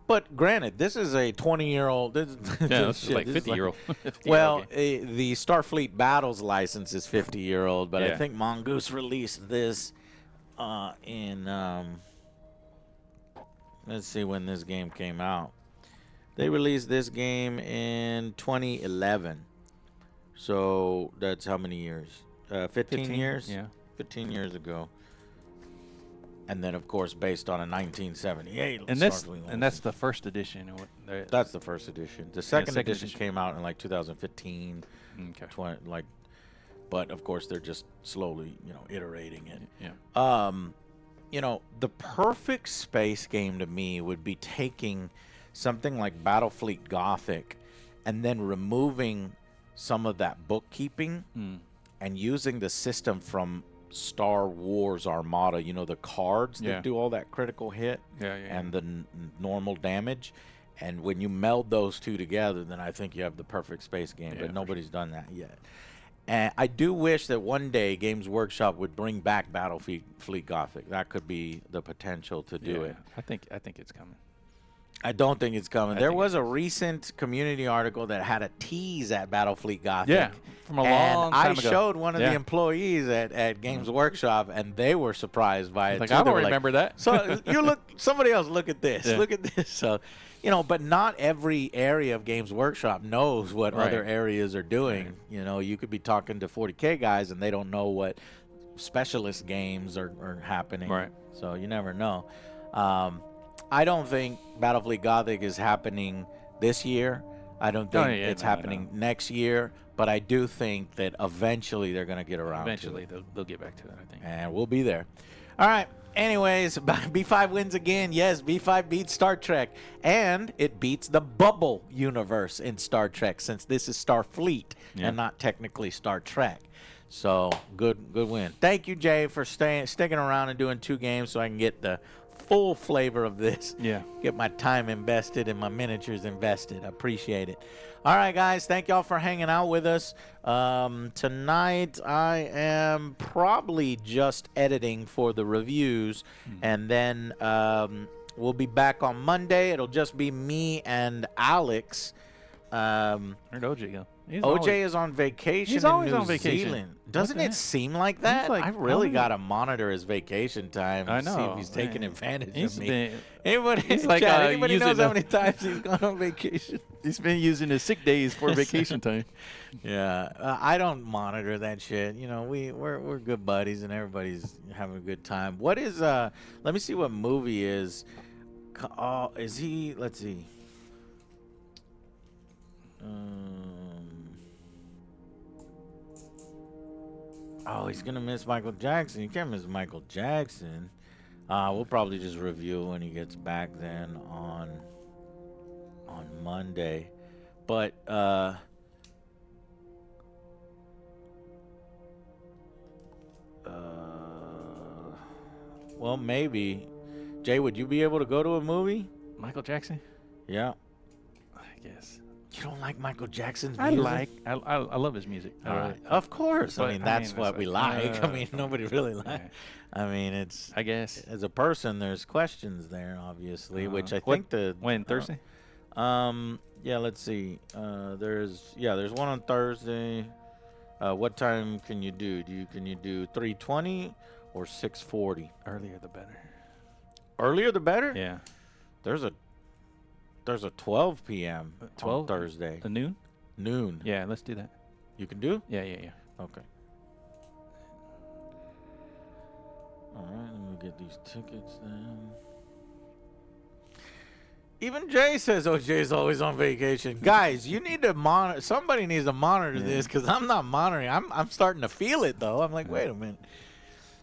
But granted, this is a 20-year-old. Yeah, this is like 50-year-old. Well, the Starfleet Battles license is 50-year-old, but I Yeah. think Mongoose released this in. Let's see when this game came out. They released this game in 2011. So that's how many years? 15 years? Yeah. 15 years ago. And then, of course, based on a 1978. And that's the first edition. That's the first edition. The second second edition edition. came out in like 2015. Okay. But of course they're just slowly, iterating it. Yeah. The perfect space game to me would be taking something like Battlefleet Gothic and then removing some of that bookkeeping and using the system from Star Wars Armada, the cards that do all that critical hit and the normal damage. And when you meld those two together, then I think you have the perfect space game. Yeah, but for nobody's done that yet. And I do wish that one day Games Workshop would bring back Battlefleet Gothic. That could be the potential to do it. I think it's coming. I don't think it's coming. I There think was a recent community article that had a tease at Battlefleet Gothic. Yeah, from a long time I ago. showed one of the employees at Games Workshop, and they were surprised by it. Like, too. I They don't were remember that. So you look, somebody else look at this. Yeah. Look at this. So, you know, but not every area of Games Workshop knows what Right. other areas are doing. Right. You know, you could be talking to 40K guys, and they don't know what specialist games are happening. Right. So you never know. I don't think Battlefleet Gothic is happening this year. I don't think it's happening next year. But I do think that eventually they're going to get around Eventually, to it. they'll get back to it, I think. And we'll be there. All right. Anyways, B5 wins again. Yes, B5 beats Star Trek. And it beats the bubble universe in Star Trek, since this is Starfleet and not technically Star Trek. So, good win. Thank you, Jay, for sticking around and doing 2 games so I can get the full flavor of this. Yeah. Get my time invested and my miniatures invested. I appreciate it. All right, guys. Thank y'all for hanging out with us. Tonight, I am probably just editing for the reviews. And then we'll be back on Monday. It'll just be me and Alex. Where'd OJ go? OJ is on vacation. He's always in New on vacation. Zealand. Doesn't the it heck? seem like that? like, I how really many- got to monitor his vacation time I and see know, if he's taking man. advantage He's of me. been- Anybody, he's like, anybody using knows how the- many times he's gone on vacation? He's been using his sick days for vacation time. Yeah, I don't monitor that shit. You know, we're good buddies and everybody's having a good time. What is let me see what movie is. Oh, is he? Let's see. Oh, he's gonna miss Michael Jackson. You can't miss Michael Jackson. We'll probably just review when he gets back then on Monday. But well, maybe. Jay, would you be able to go to a movie? Michael Jackson? Yeah. I guess. You don't like Michael Jackson's I music? love his music. Of course. But, I mean, that's it's what we like. I mean, uh, nobody really likes. yeah. I mean, it's I guess. as a person, there's questions there, obviously, which I what- think When, Thursday? Yeah, let's see. There's one on Thursday. What time can you do? Can you do 3:20 or 6:40? Earlier the better. Earlier the better. Yeah. There's a 12 p.m. 12? on Thursday. The noon? Noon. Yeah, let's do that. You can do? Yeah. Okay. All right, let me get these tickets then. Even Jay says OJ's always on vacation. Guys, you need to monitor. Somebody needs to monitor this because I'm not monitoring. I'm starting to feel it though. I'm like, wait a minute.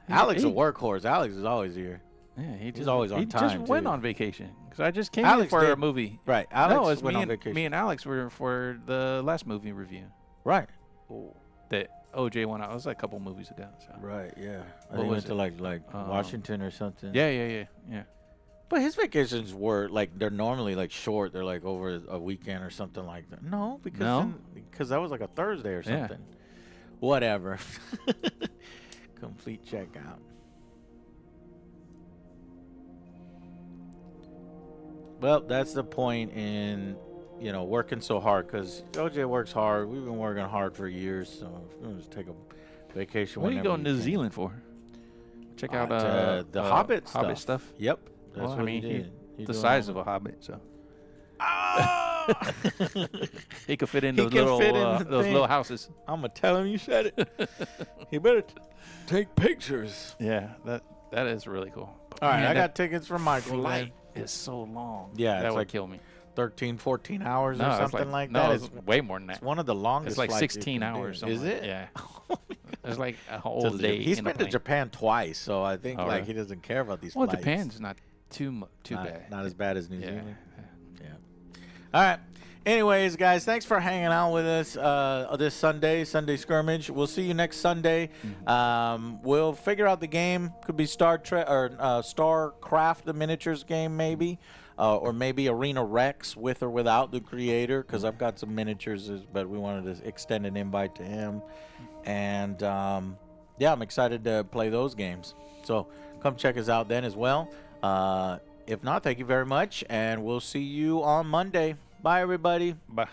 Alex a workhorse. Alex is always here. Yeah, he's always on He time, just went too. on vacation because I just came Alex in for a did. movie. Right. Alex no, it's went me on and, vacation. me and Alex were for the last movie review Right. that OJ went out. It was like a couple movies ago. So. Right. Yeah. I What think was went to like Washington or something. Yeah. But his vacations were like they're normally like short. They're like over a weekend or something like that. No, because that was like a Thursday or Yeah. something. Whatever. Complete checkout. Well, that's the point in working so hard because OJ works hard. We've been working hard for years, so we're gonna just take a vacation. What are you whenever going to New can. Zealand for? Check out the Hobbit Hobbit stuff. stuff. Yep. That's Well, what I mean, he did. the size of a hobbit, so Ah! he could fit in He those can little fit in the those thing. little houses. I'm gonna tell him you said it. He better take pictures. Yeah, that is really cool. All right, Man, I that got tickets for Michael. flight is so long. Yeah, that it's would like kill me. 13, 14 hours or it's something like no, that. it's way more than that. It's one of the longest. It's like flights you 16 can do. hours. Something Is like- it? Yeah. It's like a whole day. He's in a been to plane. Japan twice, so I think Oh, like really? he doesn't care about these Well, flights. Japan's not too bad. Not as bad as New Yeah. Zealand. Yeah. All right. Anyways, guys, thanks for hanging out with us this Sunday Skirmish. We'll see you next Sunday. We'll figure out the game. Could be Star Trek or StarCraft, the miniatures game, maybe. or maybe Arena Rex with or without the creator, because I've got some miniatures, but we wanted to extend an invite to him. And yeah, I'm excited to play those games. So come check us out then as well. If not, thank you very much, and we'll see you on Monday. Bye, everybody. Bye.